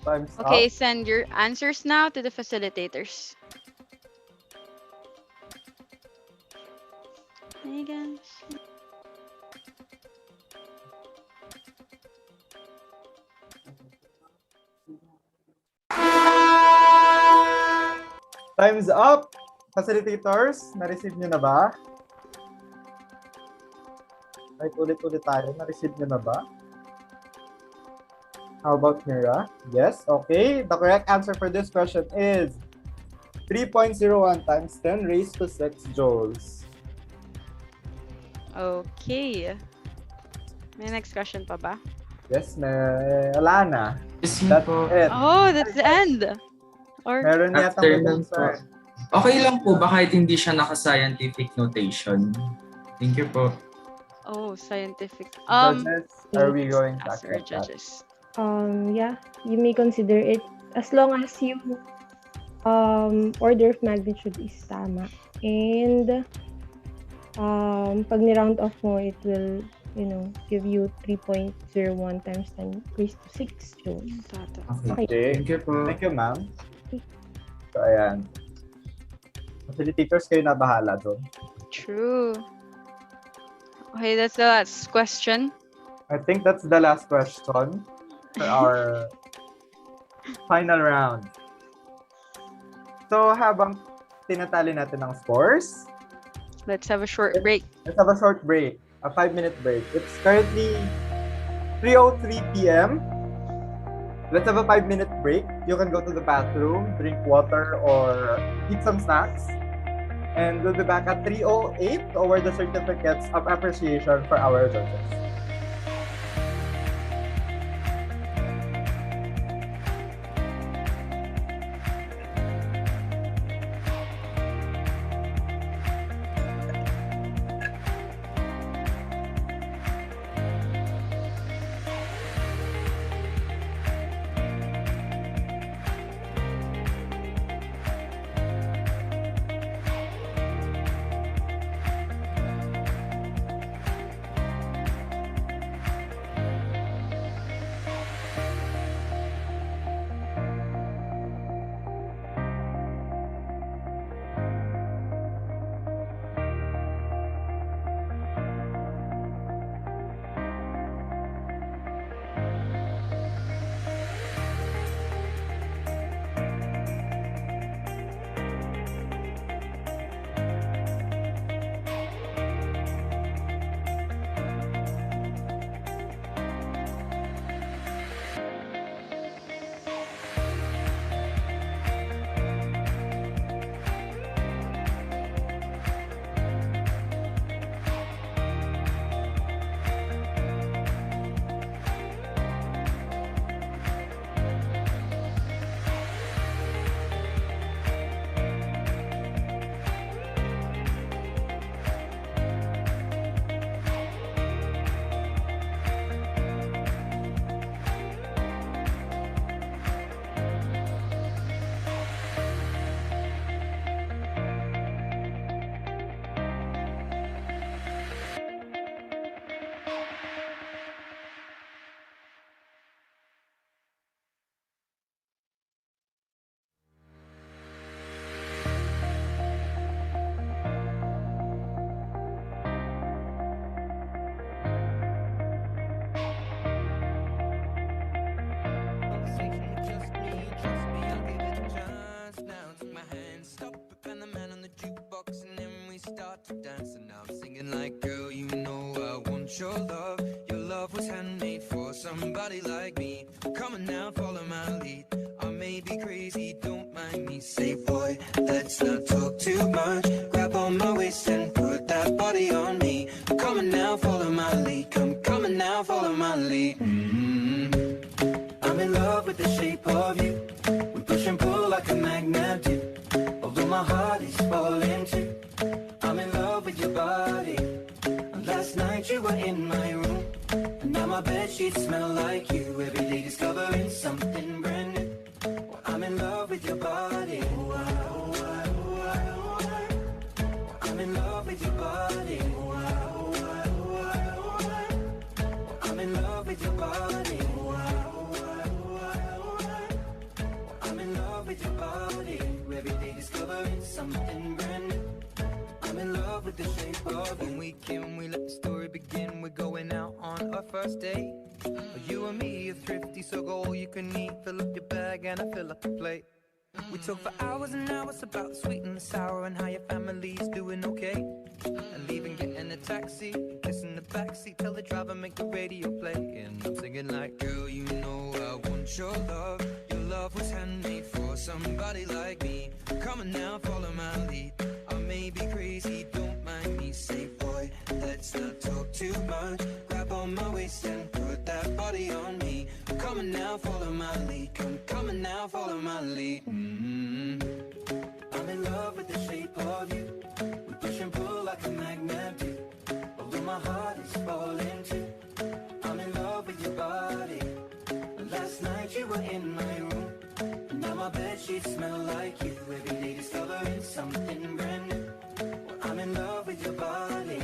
Time's Okay, up. send your answers now to the facilitators. Hey guys. Time's up. Facilitators, na-receive nyo na ba? Right, ulit-ulit tayo. Na-receive nyo na ba? How about Mira? Yes, okay. The correct answer for this question is 3.01 times 10 raised to 6 joules. Okay. May next question pa ba? Yes, wala na. Yes, That's po. it. Oh, that's the end. Or Meron yata After may nun po. concern. Okay lang po ba kahit hindi siya naka-scientific notation? Thank you po. oh, scientific. Judges, are we going to ask our accept that? judges. Yeah, you may consider it as long as you order of magnitude is tama. And pag ni-round off mo, it will, give you 3.01 times 10 raised to 6 joules. Okay. Thank you po. Thank you, ma'am. So, ayan. Facilitators, kayo na bahala doon. True. Okay, that's the last question. I think that's the last question for our final round. So, habang tinatali natin ang scores, let's have a short break. Let's have a short break. A 5-minute break. It's currently 3:03 p.m. Let's have a 5-minute break. You can go to the bathroom, drink water, or eat some snacks. And we'll be back at 3:08 to award the certificates of appreciation for our judges. start to dance and I'm singing like, girl, you know I want your love. Your love was handmade for somebody like me. Come on now, follow my lead. I may be crazy, don't mind me. Say, boy, let's not talk too much. Grab on my waist and put that body on me. Come on now, follow my lead. Come on now, follow my lead. I'm in love with the shape of you. We push and pull like a magnet do. Although my heart is falling too. I'm in love with your body. Last night you were in my room, and now my bedsheets smell like you. Every day discovering something brand new. Well, I'm in love with your body. I'm in love with your body. I'm in love with your body. I'm in love with your body. Every day discovering something brand new. I'm in love with the shape of you. When we can, we let the story begin. We're going out on our first date. You and me are thrifty, so go all you can eat. Fill up your bag and I fill up the plate. We talk for hours and hours about the sweet and the sour and how your family's doing okay. And leaving, getting a taxi, kissing the backseat, tell the driver make the radio play. And I'm singing like, girl, you know I want your love. Your love was handmade for somebody like me. Come on now, follow my lead. I'm may be crazy, don't mind me. Say, boy, let's not talk too much. Grab on my waist and put that body on me. I'm coming now, follow my lead. Come coming now, follow my lead. I'm in love with the shape of you. We push and pull like a magnet do. Although my heart is falling too. I'm in love with your body. Last night you were in my room. And now my bedsheets smell like you. Every day discovering something brand new. Well, I'm in love with your body.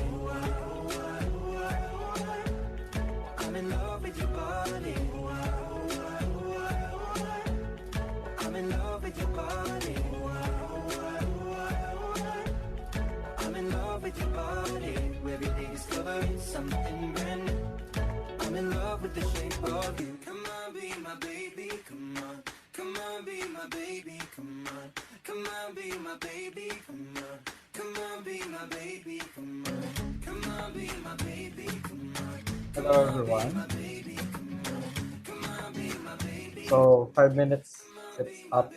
I'm in love with your body. I'm in love with your body. I'm in love with your body. Every day discovering something brand new. I'm in love with the shape of you. Come on, be my baby, come on. Come on, be my baby, come on. Come on, be my baby, come on. Come on, be my baby, come on. Come on, be my baby, come on. Hello, everyone. So, 5 minutes, it's up.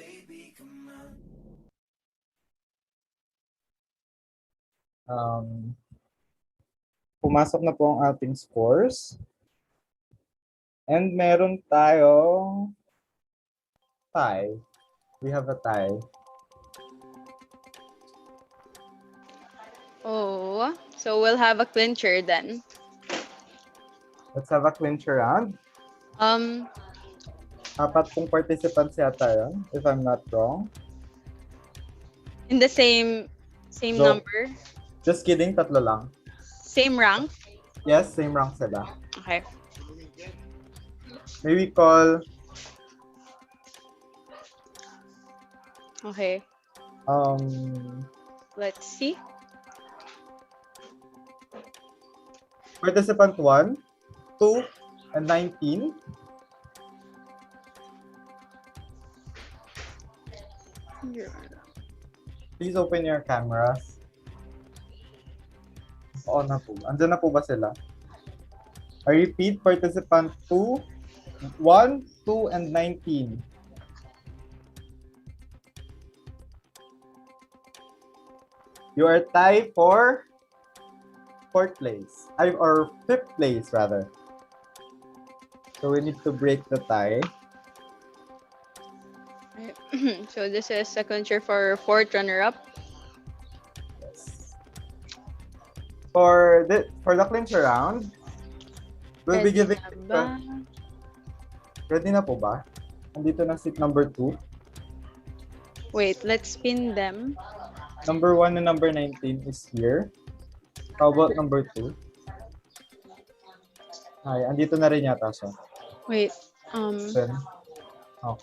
Pumasok na po ang ating scores. And meron tayong tie. We have a tie. Oh, so we'll have a clincher then. Let's have a clincher round. Apat pong participants yata yun, if I'm not wrong. In the same So, number, Just kidding, tatlo lang. same rank. Yes, same rank sila. Okay. May we call Okay. Let's see. participant 1, 2, and 19. Please open your cameras. On na po. Andyan na po ba sila? I repeat, participant 2, 1, 2, and 19. You are tied for 4th place. Or 5th place, rather. So we need to break the tie. So this is a clincher for 4th runner-up. For the clincher round, we'll be giving... Ready na po ba? Andito na seat number 2. Wait, let's spin them. Number 1 and number 19 is here. How about number 2? Ay, andito na rin yata siya. Wait, Then, oh,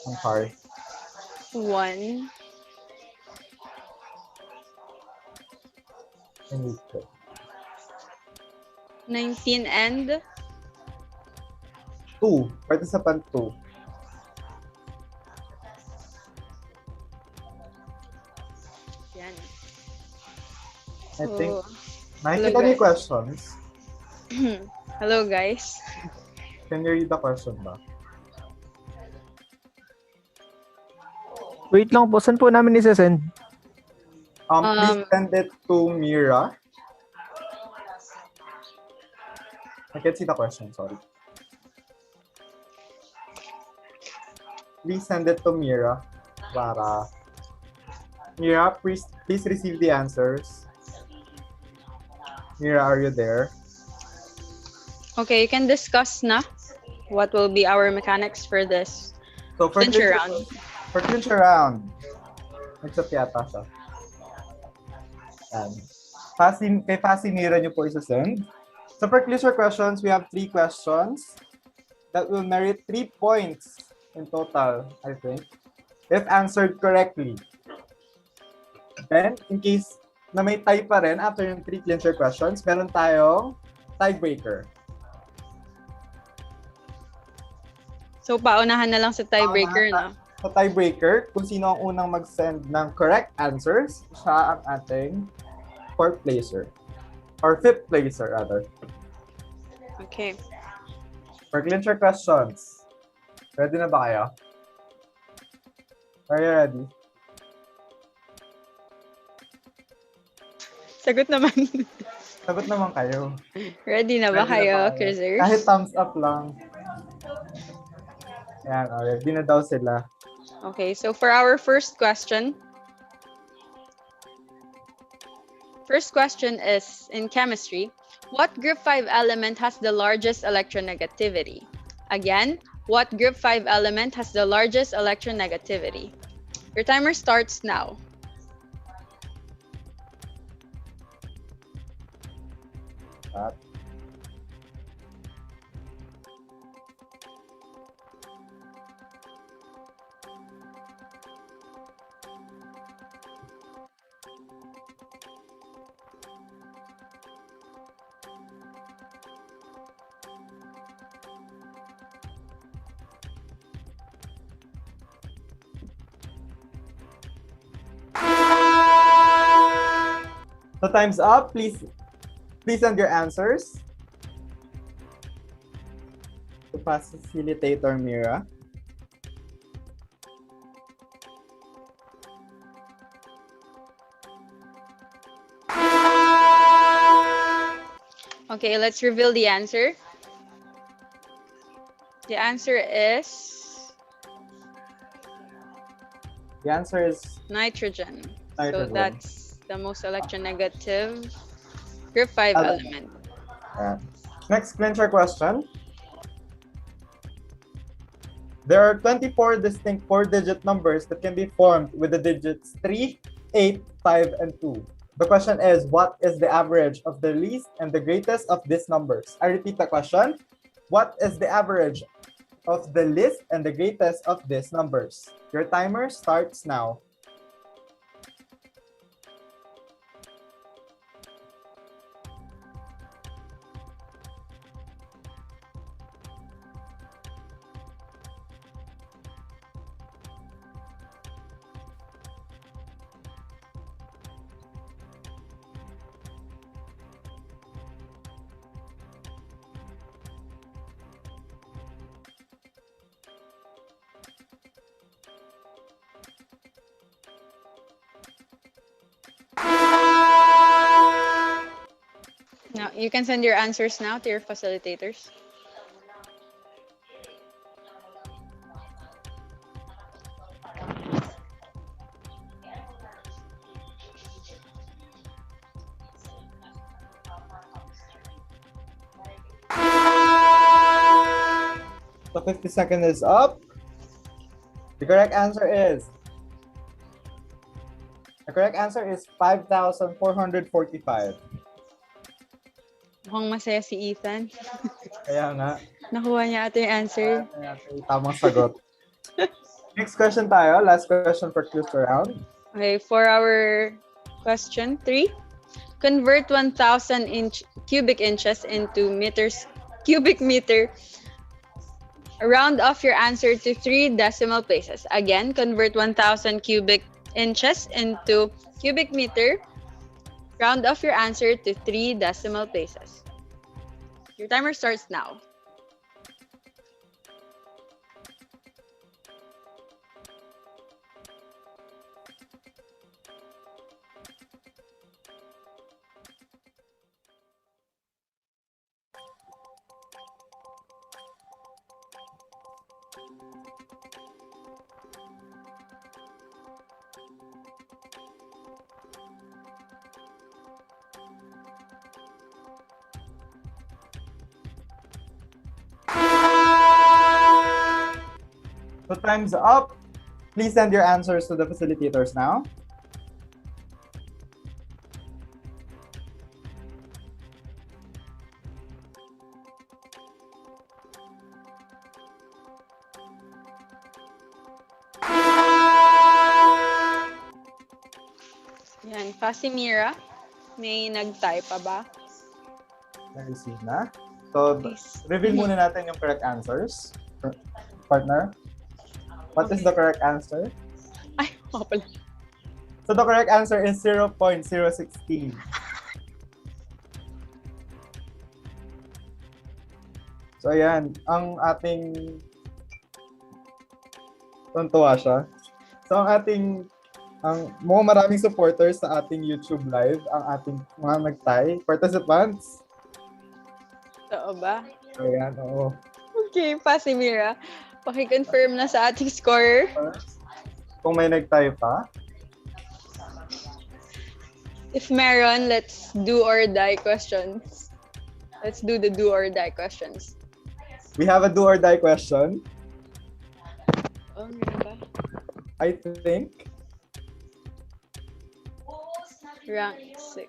I'm sorry. 1. I need to. 19 and 2. Participant 2. yan. I think, Oh. nakikita niyo yung questions. Hello, guys. Can you read the question ba? Wait lang po, saan po namin isa-send? Please send it to Mira. I can't see the question, sorry. Please send it to Mira. Para. Mira, please receive the answers. Mira, are you there? Okay, you can discuss na what will be our mechanics for this So for clincher round. For clincher round, nag-shot yata siya. Kay Mira nyo po isa-send. So for clincher questions, we have 3 questions that will merit 3 points in total, I think, if answered correctly. Then, in case na may tie pa rin after yung 3 clincher questions, meron tayong tiebreaker. So paunahan na lang sa tiebreaker, no? Sa tiebreaker, kung sino ang unang mag-send ng correct answers, siya ang ating 4th placer. Or 5th placer, rather. Okay. For clincher questions, ready na ba kayo? Are you ready? Sagot naman. Sagot naman kayo. Ready na ba Ready na kayo, ba kayo? quizzers? Kahit thumbs up lang. Ayan, ready na daw sila. Okay, so for our first question is in chemistry. What group 5 element has the largest electronegativity? Again, what group 5 element has the largest electronegativity? Your timer starts now. So time's up. Please send your answers to facilitator Mira. Okay, let's reveal the answer. The answer is nitrogen. So that's the most electronegative group 5 element. Next clincher question. There are 24 distinct 4-digit numbers that can be formed with the digits 3, 8, 5, and 2. The question is, what is the average of the least and the greatest of these numbers? I repeat the question. What is the average of the least and the greatest of these numbers? Your timer starts now. Now, you can send your answers now to your facilitators. The 50 seconds is up. The correct answer is 5,445. Mukhang masaya si Ethan. Kaya nga. Nakuha niya ata yung answer. Tamang sagot. Next question tayo. Last question for quiz round. Okay, for our question 3, convert 1,000 cubic inches into cubic meter. Round off your answer to 3 decimal places. Again, convert 1,000 cubic inches into cubic meter. Round off your answer to 3 decimal places. Your timer starts now. So time's up. Please send your answers to the facilitators now. Yan, Fasimira, may nag-type pa ba? Na-receive na. So, reveal muna natin yung correct answers. Partner, what is the correct answer? Ay, pala. So, the correct answer is 0.016. So, ayan. Ang ating... Tuntua siya. So, ang ating mukhang maraming supporters sa ating YouTube live, ang ating mga nagtay participants. Oo ba? Ayan, oo. Okay, pa si Mira. Paki-confirm na sa ating scorer. Kung may nagtay pa. If meron, let's do or die questions. Let's do the do or die questions. We have a do or die question. Oh, meron ba? I think. Rank 6.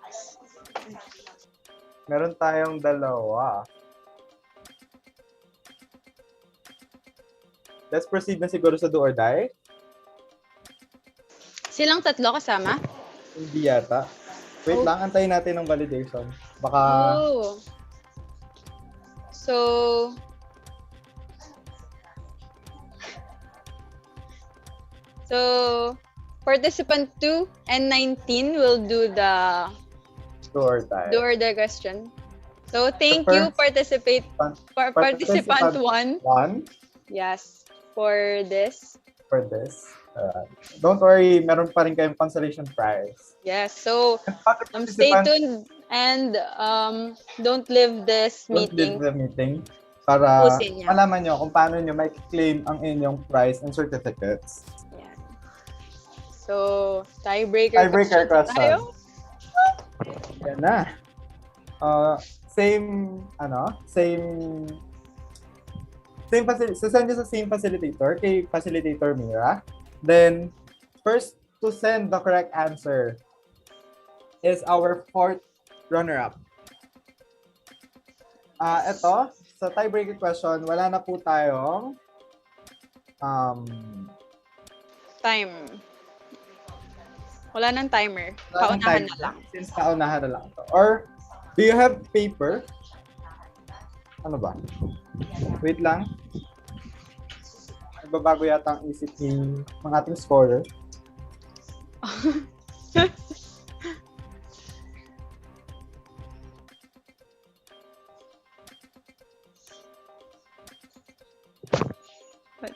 Meron tayong dalawa. Let's proceed na siguro sa do or die. Silang tatlo kasama? Hindi yata. Wait lang, antayin natin ng validation. Baka... Oh. So... So, participant 2 and 19 will do the do or die. Do or die question. So, thank you, participant 1. Yes, for this. For this. Don't worry, meron pa rin kayong consolation prize. Yes, so stay tuned and don't leave this meeting. Don't leave the meeting para Pusin niya. malaman nyo kung paano nyo may claim ang inyong prize and certificates. Yan. So, tiebreaker question. Tayo. Yan na. Same send nyo sa same facilitator, kay facilitator Mira. Then, first to send the correct answer is our 4th runner-up. Ito, sa tiebreaker question, wala na po tayong time. Wala nang timer. Paunahan na lang. Since paunahan na lang to. Or, do you have paper? Ano ba? Wait lang. Nagbabago yata ang isip ng ating scorer. But,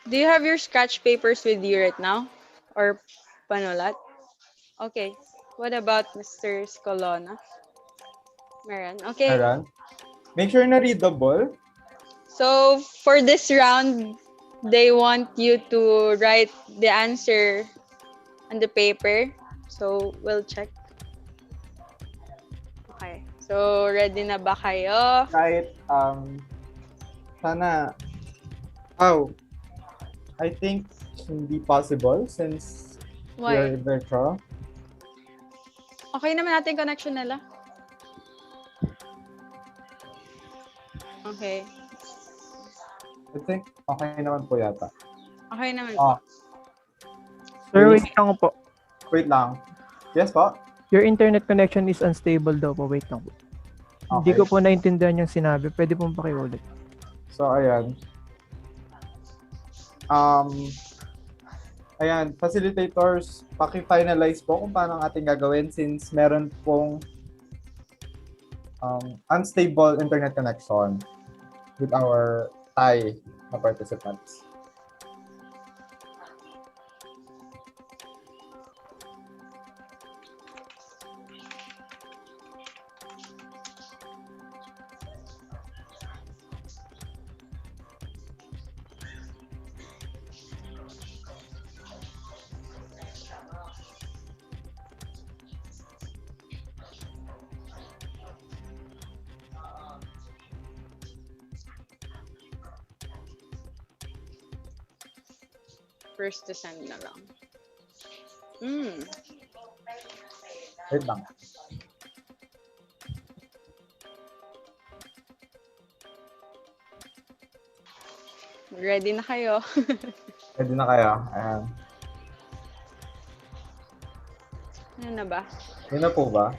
do you have your scratch papers with you right now? Or panulat? Okay. What about Mr. Scolona? Meron. Okay. Meron. Make sure na readable. So, for this round, they want you to write the answer on the paper. So, we'll check. Okay. So, ready na ba kayo? Right. Sana. Oh. I think hindi possible since Why? we're virtual. Okay naman natin connection nila. Okay. I think okay naman po yata. Okay naman. Sir, wait lang po. Wait lang. Yes po? Your internet connection is unstable daw po. Wait lang po. Hindi ko po naintindihan yung sinabi. Pwede pong pakiulit. So, ayan. Ayan, facilitators, paki-finalize po kung paano ang ating gagawin since meron pong unstable internet connection with our Thai na participants. First to send na lang. Wait lang. Ready na kayo? Ready na kayo? Ayan. Ano na ba? Yun na po ba?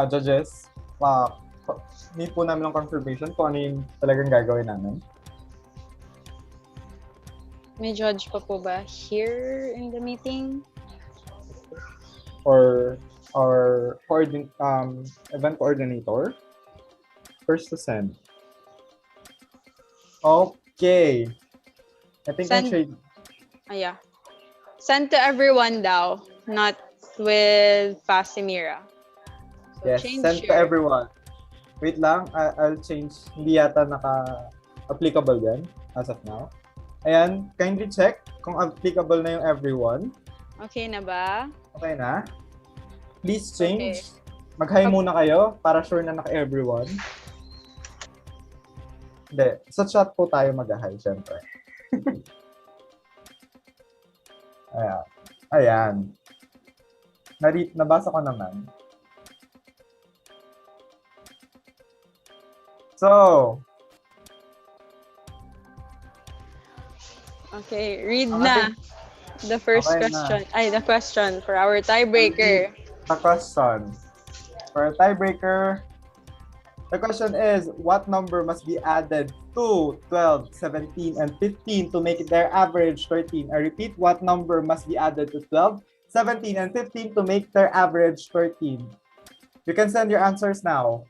Judges, need po namin ng confirmation kung ano yung talagang gagawin namin. May judge pa po ba here in the meeting? Or event coordinator. First to send. Okay. I think Send- I should. Yeah. Send to everyone daw, not with Fasimira. So Yes, change send to your... everyone. Wait lang, I'll change. Hindi yata naka-applicable yan as of now. Ayan, kindly check kung applicable na yung everyone. Okay na ba? Okay na? Please change. Okay. Mag-hi muna kayo para sure na naka-everyone. Hindi, sa chat po tayo mag-hi, syempre. Ayan. Ayan. Nabasa ko naman. So, Okay, read na the first Okay na. question. Ay, the question for our tiebreaker. A question. For a tiebreaker, the question is, what number must be added to 12, 17, and 15 to make their average 13? I repeat, what number must be added to 12, 17, and 15 to make their average 13? You can send your answers now.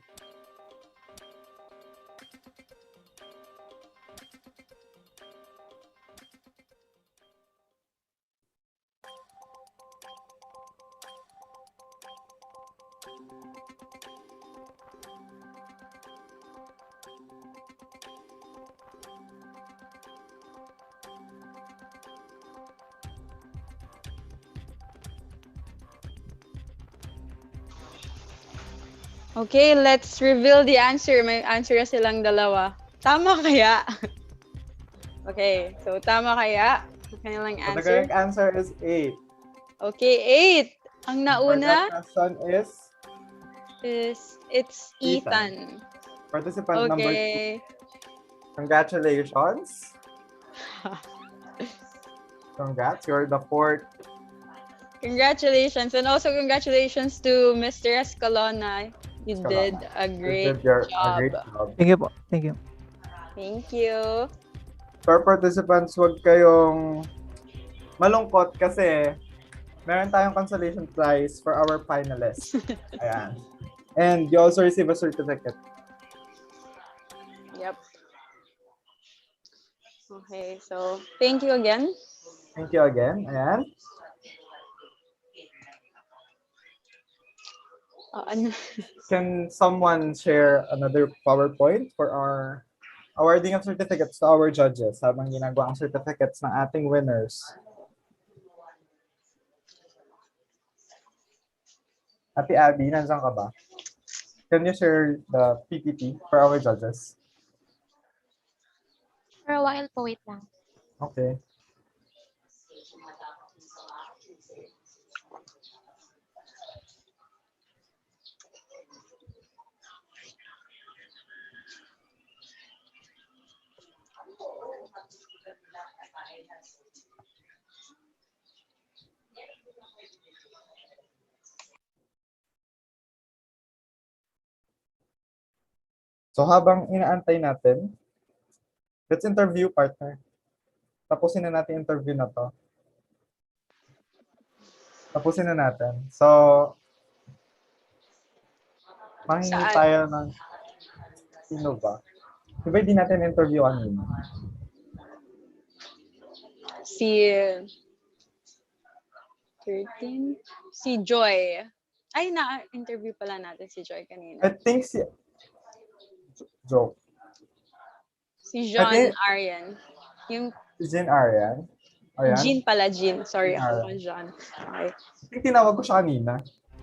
Okay, let's reveal the answer. May answer na silang dalawa. Tama kaya? Okay, so tama kaya? Ang kanilang So the answer. correct answer is 8. Okay, 8. Ang nauna For that question is it's Ethan. participant number 2. Okay. Congratulations. Congrats, you're the 4th. Congratulations. And also congratulations to Mr. Escalona. You did a great job. Thank you po. Thank you. Thank you. For participants, huwag kayong malungkot kasi meron tayong consolation prize for our finalists. Ayan. And you also receive a certificate. Yep. Okay, so thank you again. Thank you again. Ayan. Can someone share another PowerPoint for our awarding of certificates to our judges habang ginagawa ang certificates ng ating winners? Ate Abby, nandiyan ka ba? Can you share the PPT for our judges? For a while po, wait lang. Okay. So habang inaantay natin, let's interview partner. Tapusin na natin interview na to. Tapusin na natin. So, manghingi tayo ng sino ba? Diba hindi natin interview kanina? Si 13? Si Joy. Ay, na-interview pala natin si Joy kanina. I think si Joe. Si John Arian. Yung Si Jean Arian. Ayan. Jean pala, Jean. Sorry, Jean ako Arian. John. Okay. I think tinawag ko siya kanina.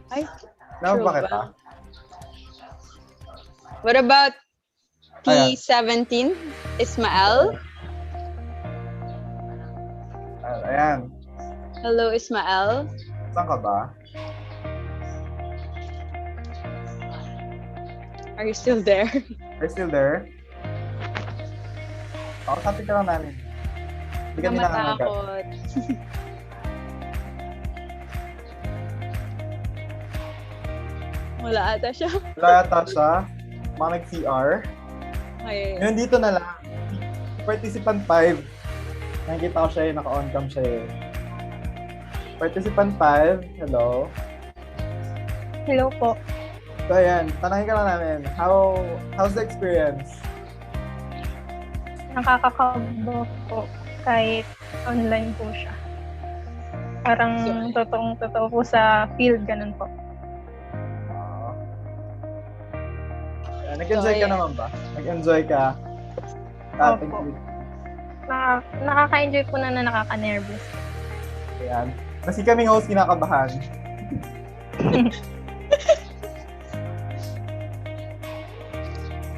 Ay, Tinawag true ba ba? kita? What about Ayan. P17? Ismael? Ayan. Hello, Ismael. Saan ka ba? Are you still there? Are you still there? Kapit ka lang namin. Hindi ka nila kanagat. Namatakot. Wala ata siya. Wala yata siya. Mga nag-CR. Okay. Ngayon dito na lang. Participant 5. Nakikita ko siya naka-on cam siya eh. Participant 5, hello. Hello po. So ayan, tanongin ka lang namin. How's the experience? nakakakaba po kahit online po siya. Parang totoong-totoo po sa field, ganun po. Nag-enjoy ka naman ba? Nag-enjoy ka? Opo. Nakaka-enjoy po na nakaka-nervous. Ayan. Kasi kaming host kinakabahan.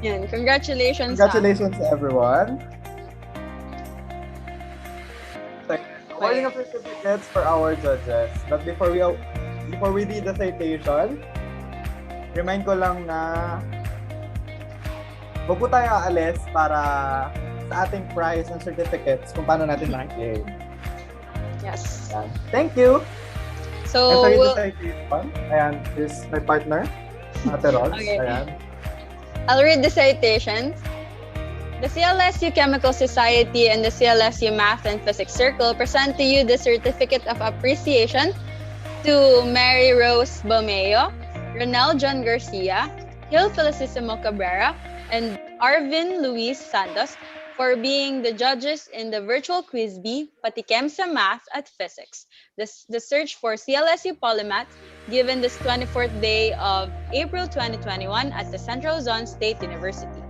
Yan, congratulations. Congratulations to everyone. Awarding of certificates for our judges. But before we read the citation, remind ko lang na wag po tayo aalis para sa ating prize and certificates kung paano natin makikita. Yes. Ayan. Thank you. So, and the citation. Ayan, is my partner, Ate Rods. Okay. Ayan. I'll read the citations. The CLSU Chemical Society and the CLSU Math and Physics Circle present to you the Certificate of Appreciation to Mary Rose Bomeo, Ronel John Garcia, Gil Felicissimo Cabrera, and Arvin Luis Santos for being the judges in the virtual quiz bee, PatiCHEM sa Math at Physics, the search for CLSU Polymaths, given this 24th day of April 2021 at the Central Zone State University.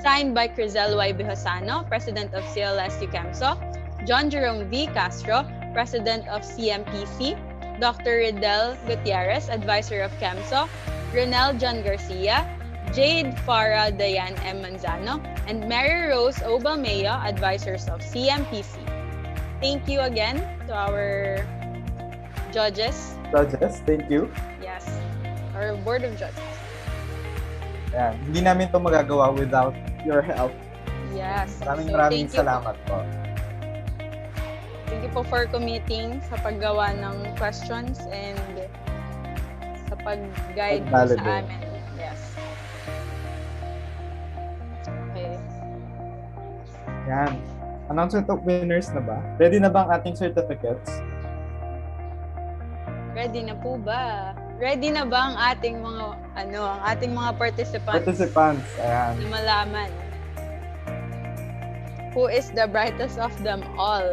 Signed by Crizel Y. Bihosano, President of CLSU ChemSo, John Jerome V. Castro, President of CMPC, Dr. Riddell Gutierrez, Advisor of ChemSo, Ronel John Garcia, Jade Farah Dayan M. Manzano, and Mary Rose Obalmeo, Advisors of CMPC. Thank you again to our judges. Judges, thank you. Yes, our Board of Judges. Ayan. Hindi namin ito magagawa without your help. Yes. Maraming thank you salamat po. Thank you po for committing sa paggawa ng questions and sa pag-guide po sa amin. Yes. Okay. Yan. Announcement of winners na ba? Ready na ba ang ating certificates? Ready na po ba? Ready na ba ang ating mga participants? Participants, ayan. Na malaman who is the brightest of them all?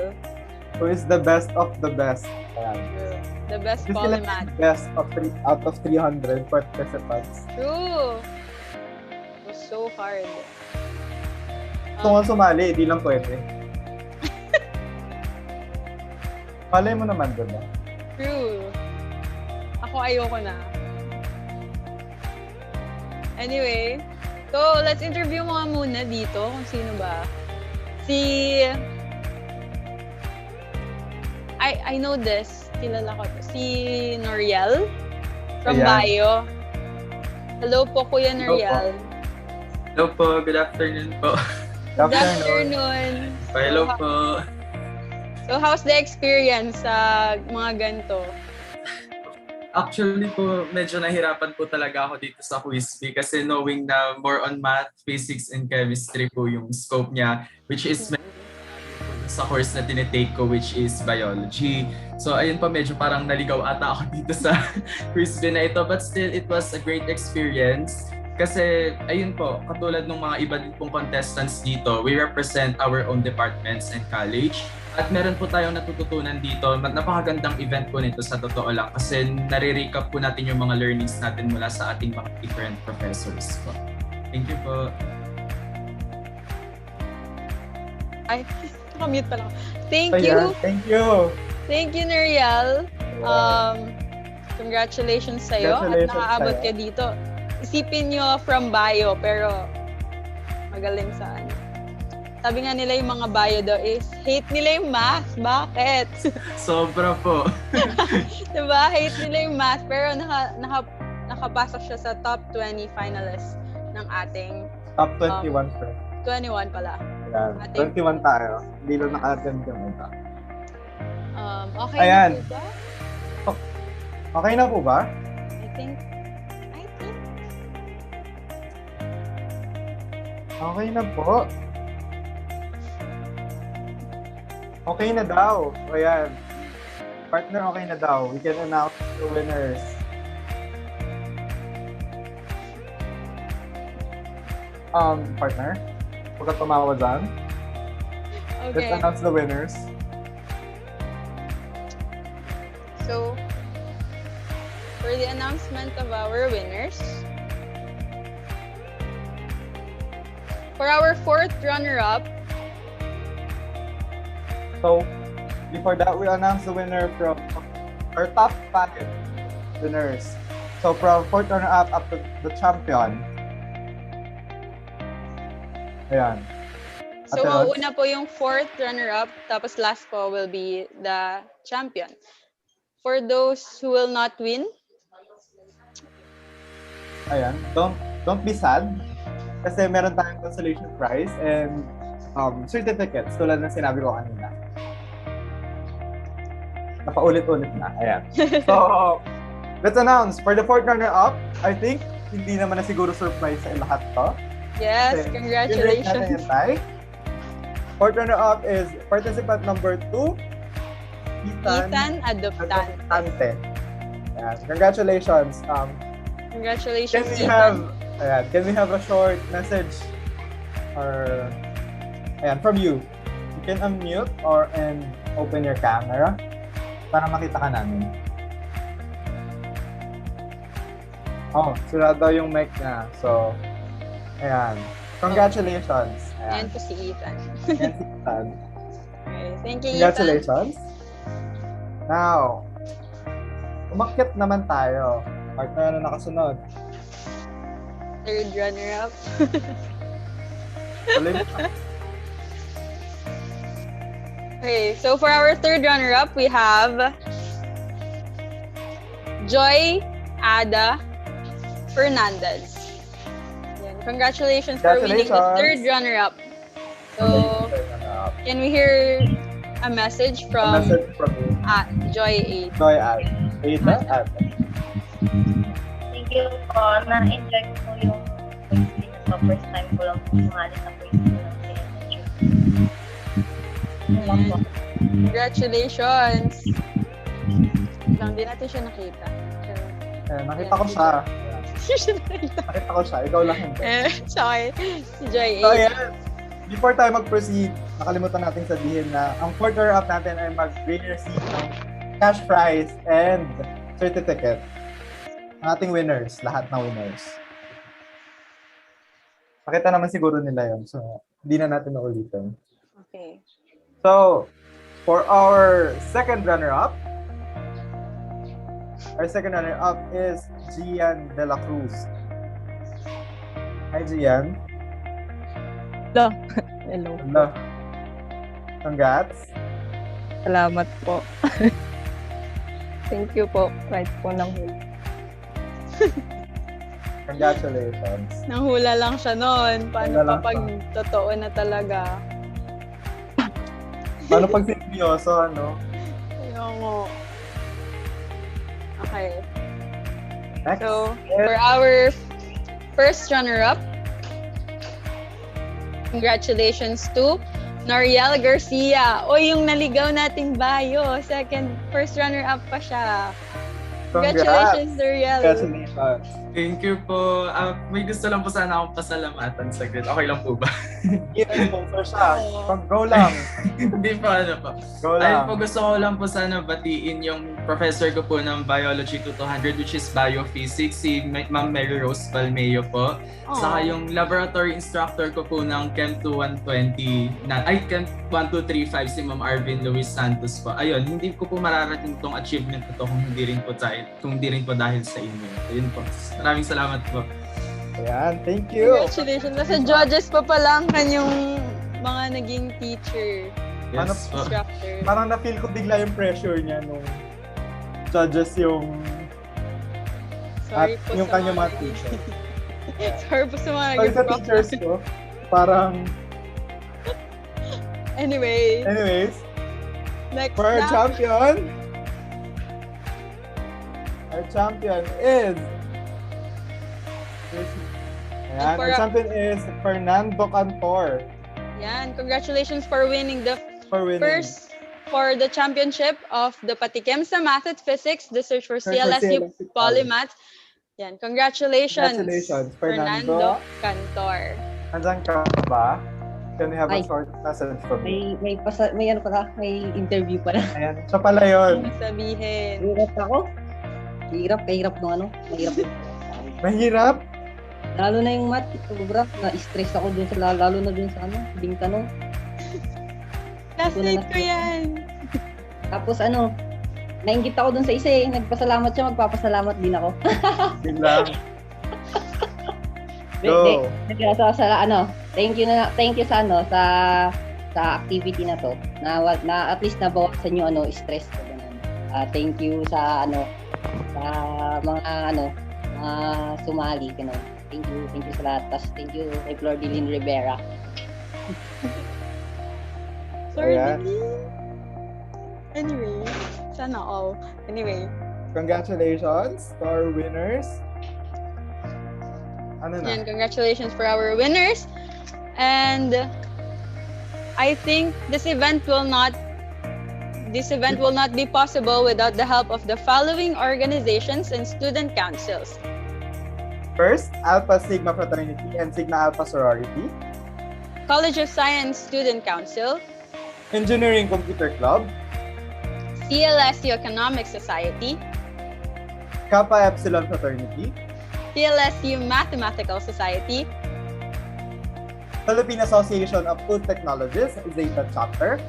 Who is the best of the best? Ayan. True. The best Kasi polymath. Best of out of 300 participants. True. It was so hard. Kung nga sumali, di lang pwede. Malay mo naman doon. True. Ako ayoko na. Anyway, so let's interview mga muna dito kung sino ba. I know this. Kilala ko to. Si Noriel from Bio. Hello po, Kuya Noriel. Hello po. Good afternoon po. Good afternoon. Hello po. So, how's the experience sa mga ganito? Actually po, medyo nahirapan po talaga ako dito sa quiz bee kasi knowing na more on math, physics, and chemistry po yung scope niya, which is sa course na tinitake ko, which is biology. So ayun pa, medyo parang naligaw ata ako dito sa quiz bee na ito, but still it was a great experience. Kasi ayun po, katulad ng mga iba din pong contestants dito, we represent our own departments and college. At meron po tayong natututunan dito. Napakagandang event po nito sa totoo lang kasi nare-recap po natin yung mga learnings natin mula sa ating mga different professors po. Thank you po. Ay, nakamute pala ako. Thank you. Thank you. Thank you, Neriel. Congratulations sa'yo at nakaabot ka dito. Isipin nyo from bio pero magaling sa ano. Sabi nga nila yung mga bio daw is hate nila yung math. Bakit? Sobra po. Diba? Hate nila yung math pero nakapasok siya sa top 20 finalists ng ating top 21 sir. 21 pala. Ayan. 21 tayo. Hindi lang naka-attend yung iba. Okay Ayan. na po ba? Okay na po ba? I think. Okay na po. Okay na daw. Ayan. Partner, okay na daw. We can announce the winners. Partner, huwag ka tumawa dyan. Okay. announce the winners. So, for the announcement of our winners, for our fourth runner-up, So, before that, we announce the winner from our top 5 winners. So, from fourth runner-up up to the champion. Ayan. so Ate Rods? una po yung fourth runner-up, tapos last po will be the champion. For those who will not win, Ayan. Don't be sad. Kasi meron tayong consolation prize and certificates tulad ng sinabi ko kanina. Napaulit-ulit na. Ayan. So, let's announce. For the fourth runner-up, I think, hindi naman na siguro surprise sa lahat to. yes, Kasi, congratulations. Fourth runner-up is participant number 2, Ethan Adoptante. Ante. Ayan. Congratulations. Congratulations, Can we have a short message or from you? You can unmute and open your camera para makita ka namin. Oh, sila daw yung mic niya. So, ayan. Congratulations. Yan po si Ethan. Yan si Ethan. Okay, thank you, Congratulations. Now, umakyat naman tayo. Partner na nakasunod. Ethan. Third runner-up. Okay, so for our third runner-up, we have Joy Ada Fernandez. Yan. Congratulations for winning the third runner-up. So, can we hear a message from Joy Ada? Joy Ada. Thank you po. Na-enjoy ko po yung voice din na first time ko lang po sumali sa voice din ng CLSU. Congratulations! Lang din natin siya nakita. Nakita ko siya. Nakita ko siya. Ikaw lang hindi. Sorry. Si Joy So, Ada. yes. Before tayo mag-proceed, nakalimutan natin sabihin na ang fourth runner-up natin ay mag-receive ng cash prize and certificate. Ang ating winners, lahat na winners. Pakita naman siguro nila yun. So, hindi na natin naulitin. Okay. So, for our second runner-up is Gian De La Cruz. Hi, Gian. Hello. Hello. Hello. Congrats. Salamat po. Thank you po. Right po ng huli. Congratulations. Nanghula lang siya noon. Paano pa pag totoo na talaga? Paano pag seryoso, ano? Ayun mo. Okay. Next. So, for our first runner-up, congratulations to Noriel Garcia. O, yung naligaw nating bio. First runner-up pa siya. Congratulations, Noriel. Congratulations. Thank you po. May gusto lang po sana akong pasalamatan saglit. Okay lang po ba? Sponsor siya. Go lang. Hindi po, ano po. Go lang. Ayun po, gusto ko lang po sana batiin yung professor ko po ng Biology 2200 which is Biophysics, si Ma'am Mary Rose Palmeo po. Saka yung laboratory instructor ko po ng Chem 2120, Chem 1235 si Ma'am Arvin Luis Santos po. Ayun, hindi ko po mararating tong achievement na to kung hindi rin po dahil sa inyo. Ayun po. Maraming salamat po. Ayan, thank you. Congratulations. Nasa judges pa pala ang kanyang mga naging teacher. Yes, instructor. Parang na-feel ko bigla yung pressure niya nung judges yung Sorry po yung sa kanyang mga mga teacher. Sorry po sa mga Sorry naging sa prof. teachers ko. Parang Anyways, next for our na. champion is Ayan, our champion is Fernando Cantor. Yan, congratulations for winning the first for the championship of the PatiCHEM sa Math at Physics, the search for CLSU Polymaths. Yan, congratulations, Congratulations, Fernando Cantor. Nandiyan ka ba? Can we have a Ay. short message from you? May ano pala, may interview pala. Ayan, siya pala yun. Sabihin. Hirap ako. Kahirap nung ano. Mahirap yung Mahirap? Lalo na yung math, sobra. Na-stress ako dun sa, lalo na dun sa ano, huling tanong. Classmate ko yan. Tapos ano, nainggit ako dun sa isa eh. Nagpasalamat siya, magpapasalamat din ako. Biglang. Go. Thank you sa ano, sa activity na to. Na at least nabawasan yung ano, stress ko ganun. Thank you sa ano, sa mga sumali ganun. Thank you sa lahat. Tas thank you kay Flordeline Rivera. Anyway, sana all. Anyway. Congratulations to our winners. Ano na? And congratulations for our winners. And I think this event will not be possible without the help of the following organizations and student councils. First, Alpha Sigma Fraternity and Sigma Alpha Sorority. College of Science Student Council. Engineering Computer Club. CLSU Economic Society. Kappa Epsilon Fraternity. CLSU Mathematical Society. Philippine Association of Food Technologists, Zeta Chapter.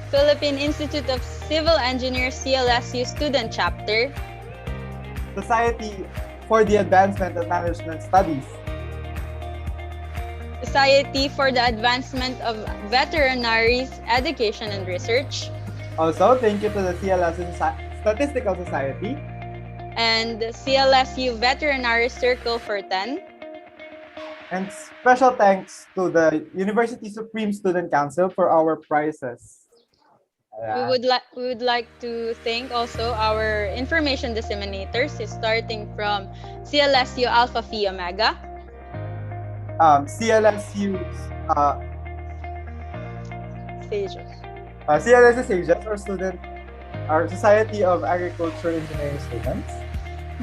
Philippine Institute of Civil Engineers, CLSU Student Chapter. Society for the Advancement of Management Studies. Society for the Advancement of Veterinary Education and Research. Also, thank you to the CLSU Statistical Society. And the CLSU Veterinary Circle for 10. And special thanks to the University Supreme Student Council for our prizes. We would like to thank also our information disseminators, starting from CLSU Alpha Phi Omega. CLSU Sages. CLSU Sages, our Society of Agriculture Engineering Students.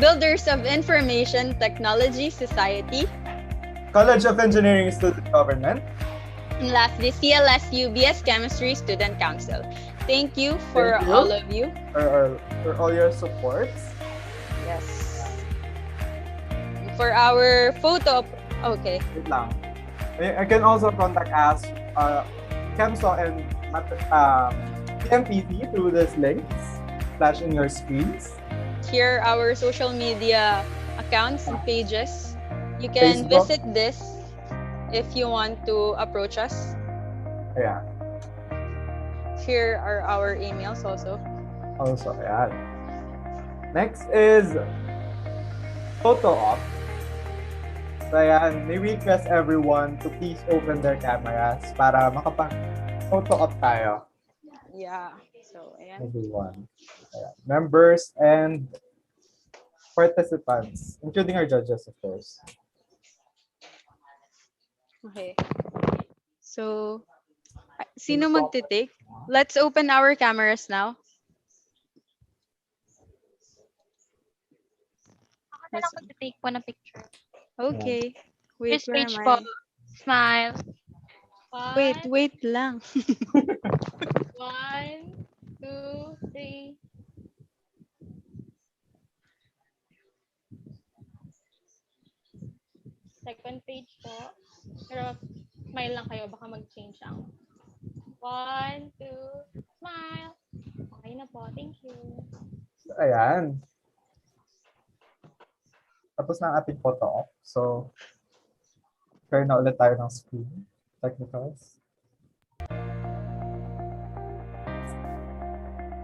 Builders of Information Technology Society. College of Engineering Student Government. And lastly, CLSU BS Chemistry Student Council. Thank you for all of you. For all your supports. Yes. For our photo, okay. Wait lang. I can also contact us, Chemso and PMPC through these links flash in your screens. Here are our social media accounts and pages. You can visit this if you want to approach us. Yeah. Here are our emails also. Yeah. Next is photo op. So ayan, may request everyone to please open their cameras para makapag-photo op tayo. Yeah. So ayan. Everyone. Ayan. Members and participants, including our judges, of course. Okay. So, sino magte-take? Let's open our cameras now. Ako na lang magte-take po ng picture. Okay. Wait, First where page am po. I? Smile. Wait lang. 1, 2, 3. Second page po. Pero smile lang kayo, baka mag-change ang. 1, 2, smile. Okay na po, thank you. So, ayan. Tapos na ang ating photo op. So, share na ulit tayo ng screen. Technicals.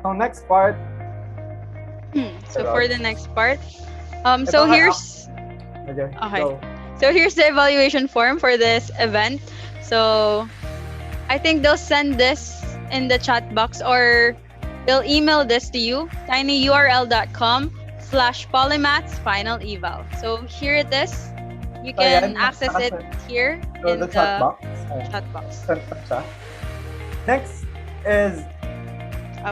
So, next part. So for the next part, so here's okay. Go. So here's the evaluation form for this event. So I think they'll send this in the chat box or they'll email this to you, tinyurl.com/polymaths final eval. So here it is. You can access it here in the chat box. Next is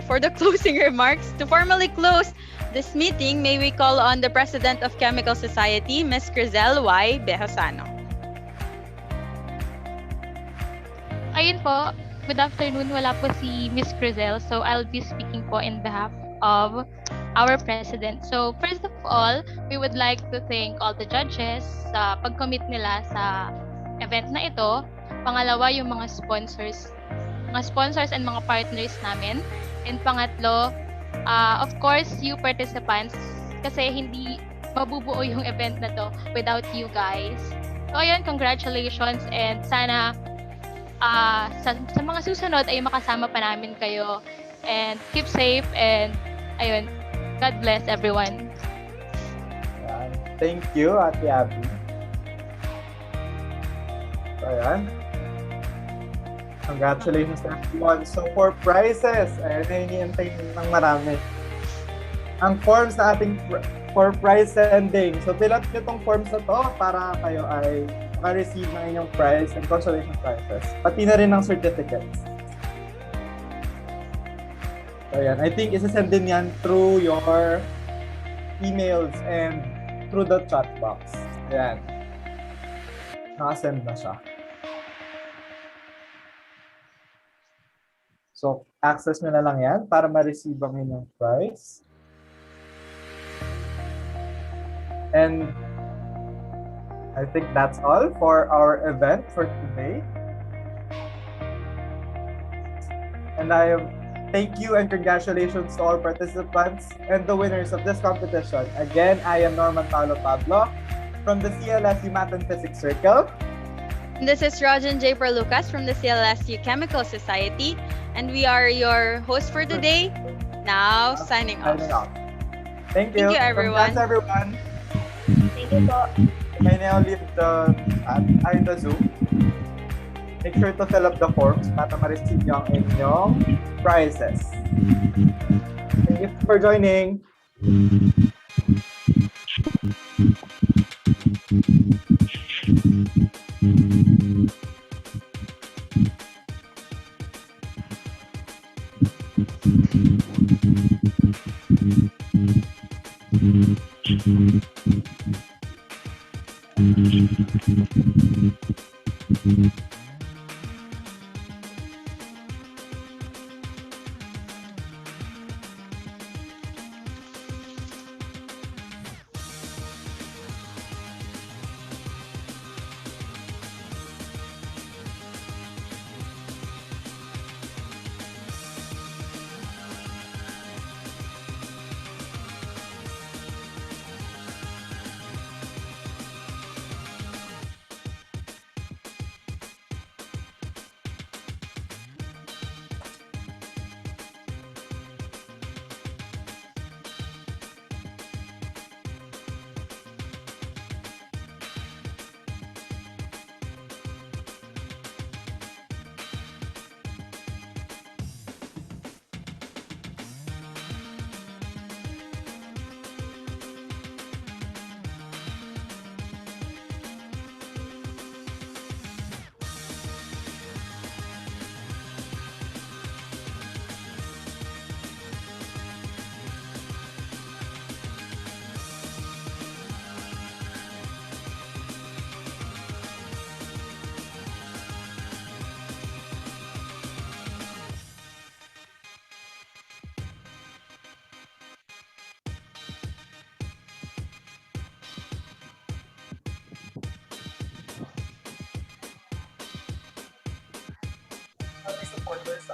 for the closing remarks. To formally close this meeting, may we call on the President of Chemical Society, Ms. Crizel Y. Behosano. I po. Good afternoon. Wala po si Miss Crizel, so I'll be speaking po in behalf of our president. So first of all, we would like to thank all the judges sa pag-commit nila sa event na ito. Pangalawa, yung mga sponsors and mga partners namin. And pangatlo, of course, you participants, kasi hindi mabubuo yung event na to without you guys. So ayun, congratulations, and sana sa mga susunod ay makasama pa namin kayo. And keep safe, and ayun, God bless everyone. Ayan. Thank you, Ate Abby. So, ayan. Congratulations to everyone. So, for prizes, ayun na iniintay ng marami. Ang forms na ating for prize sending. So, fill out nyo tong forms na to para kayo ay maka-receive ng inyong prize and consolation prizes. Pati na rin ng certificates. So, ayan. I think isa-send din yan through your emails and through the chat box. Ayan. Naka-send na siya. So, access nyo na lang yan para ma-receive ang inyong prize. And I think that's all for our event for today. And I thank you and congratulations to all participants and the winners of this competition. Again, I am Norman Paulo Pablo from the CLSU Math and Physics Circle. This is Rajan J. Lucas from the CLSU Chemical Society, and we are your host for today. Now, signing off. Thank you. Thank you, everyone. Congrats, everyone. Thank you po. I now leave the Zoom. Make sure to fill up the forms para ma-receive nyo ang inyong prizes. Thank you for joining. Supporters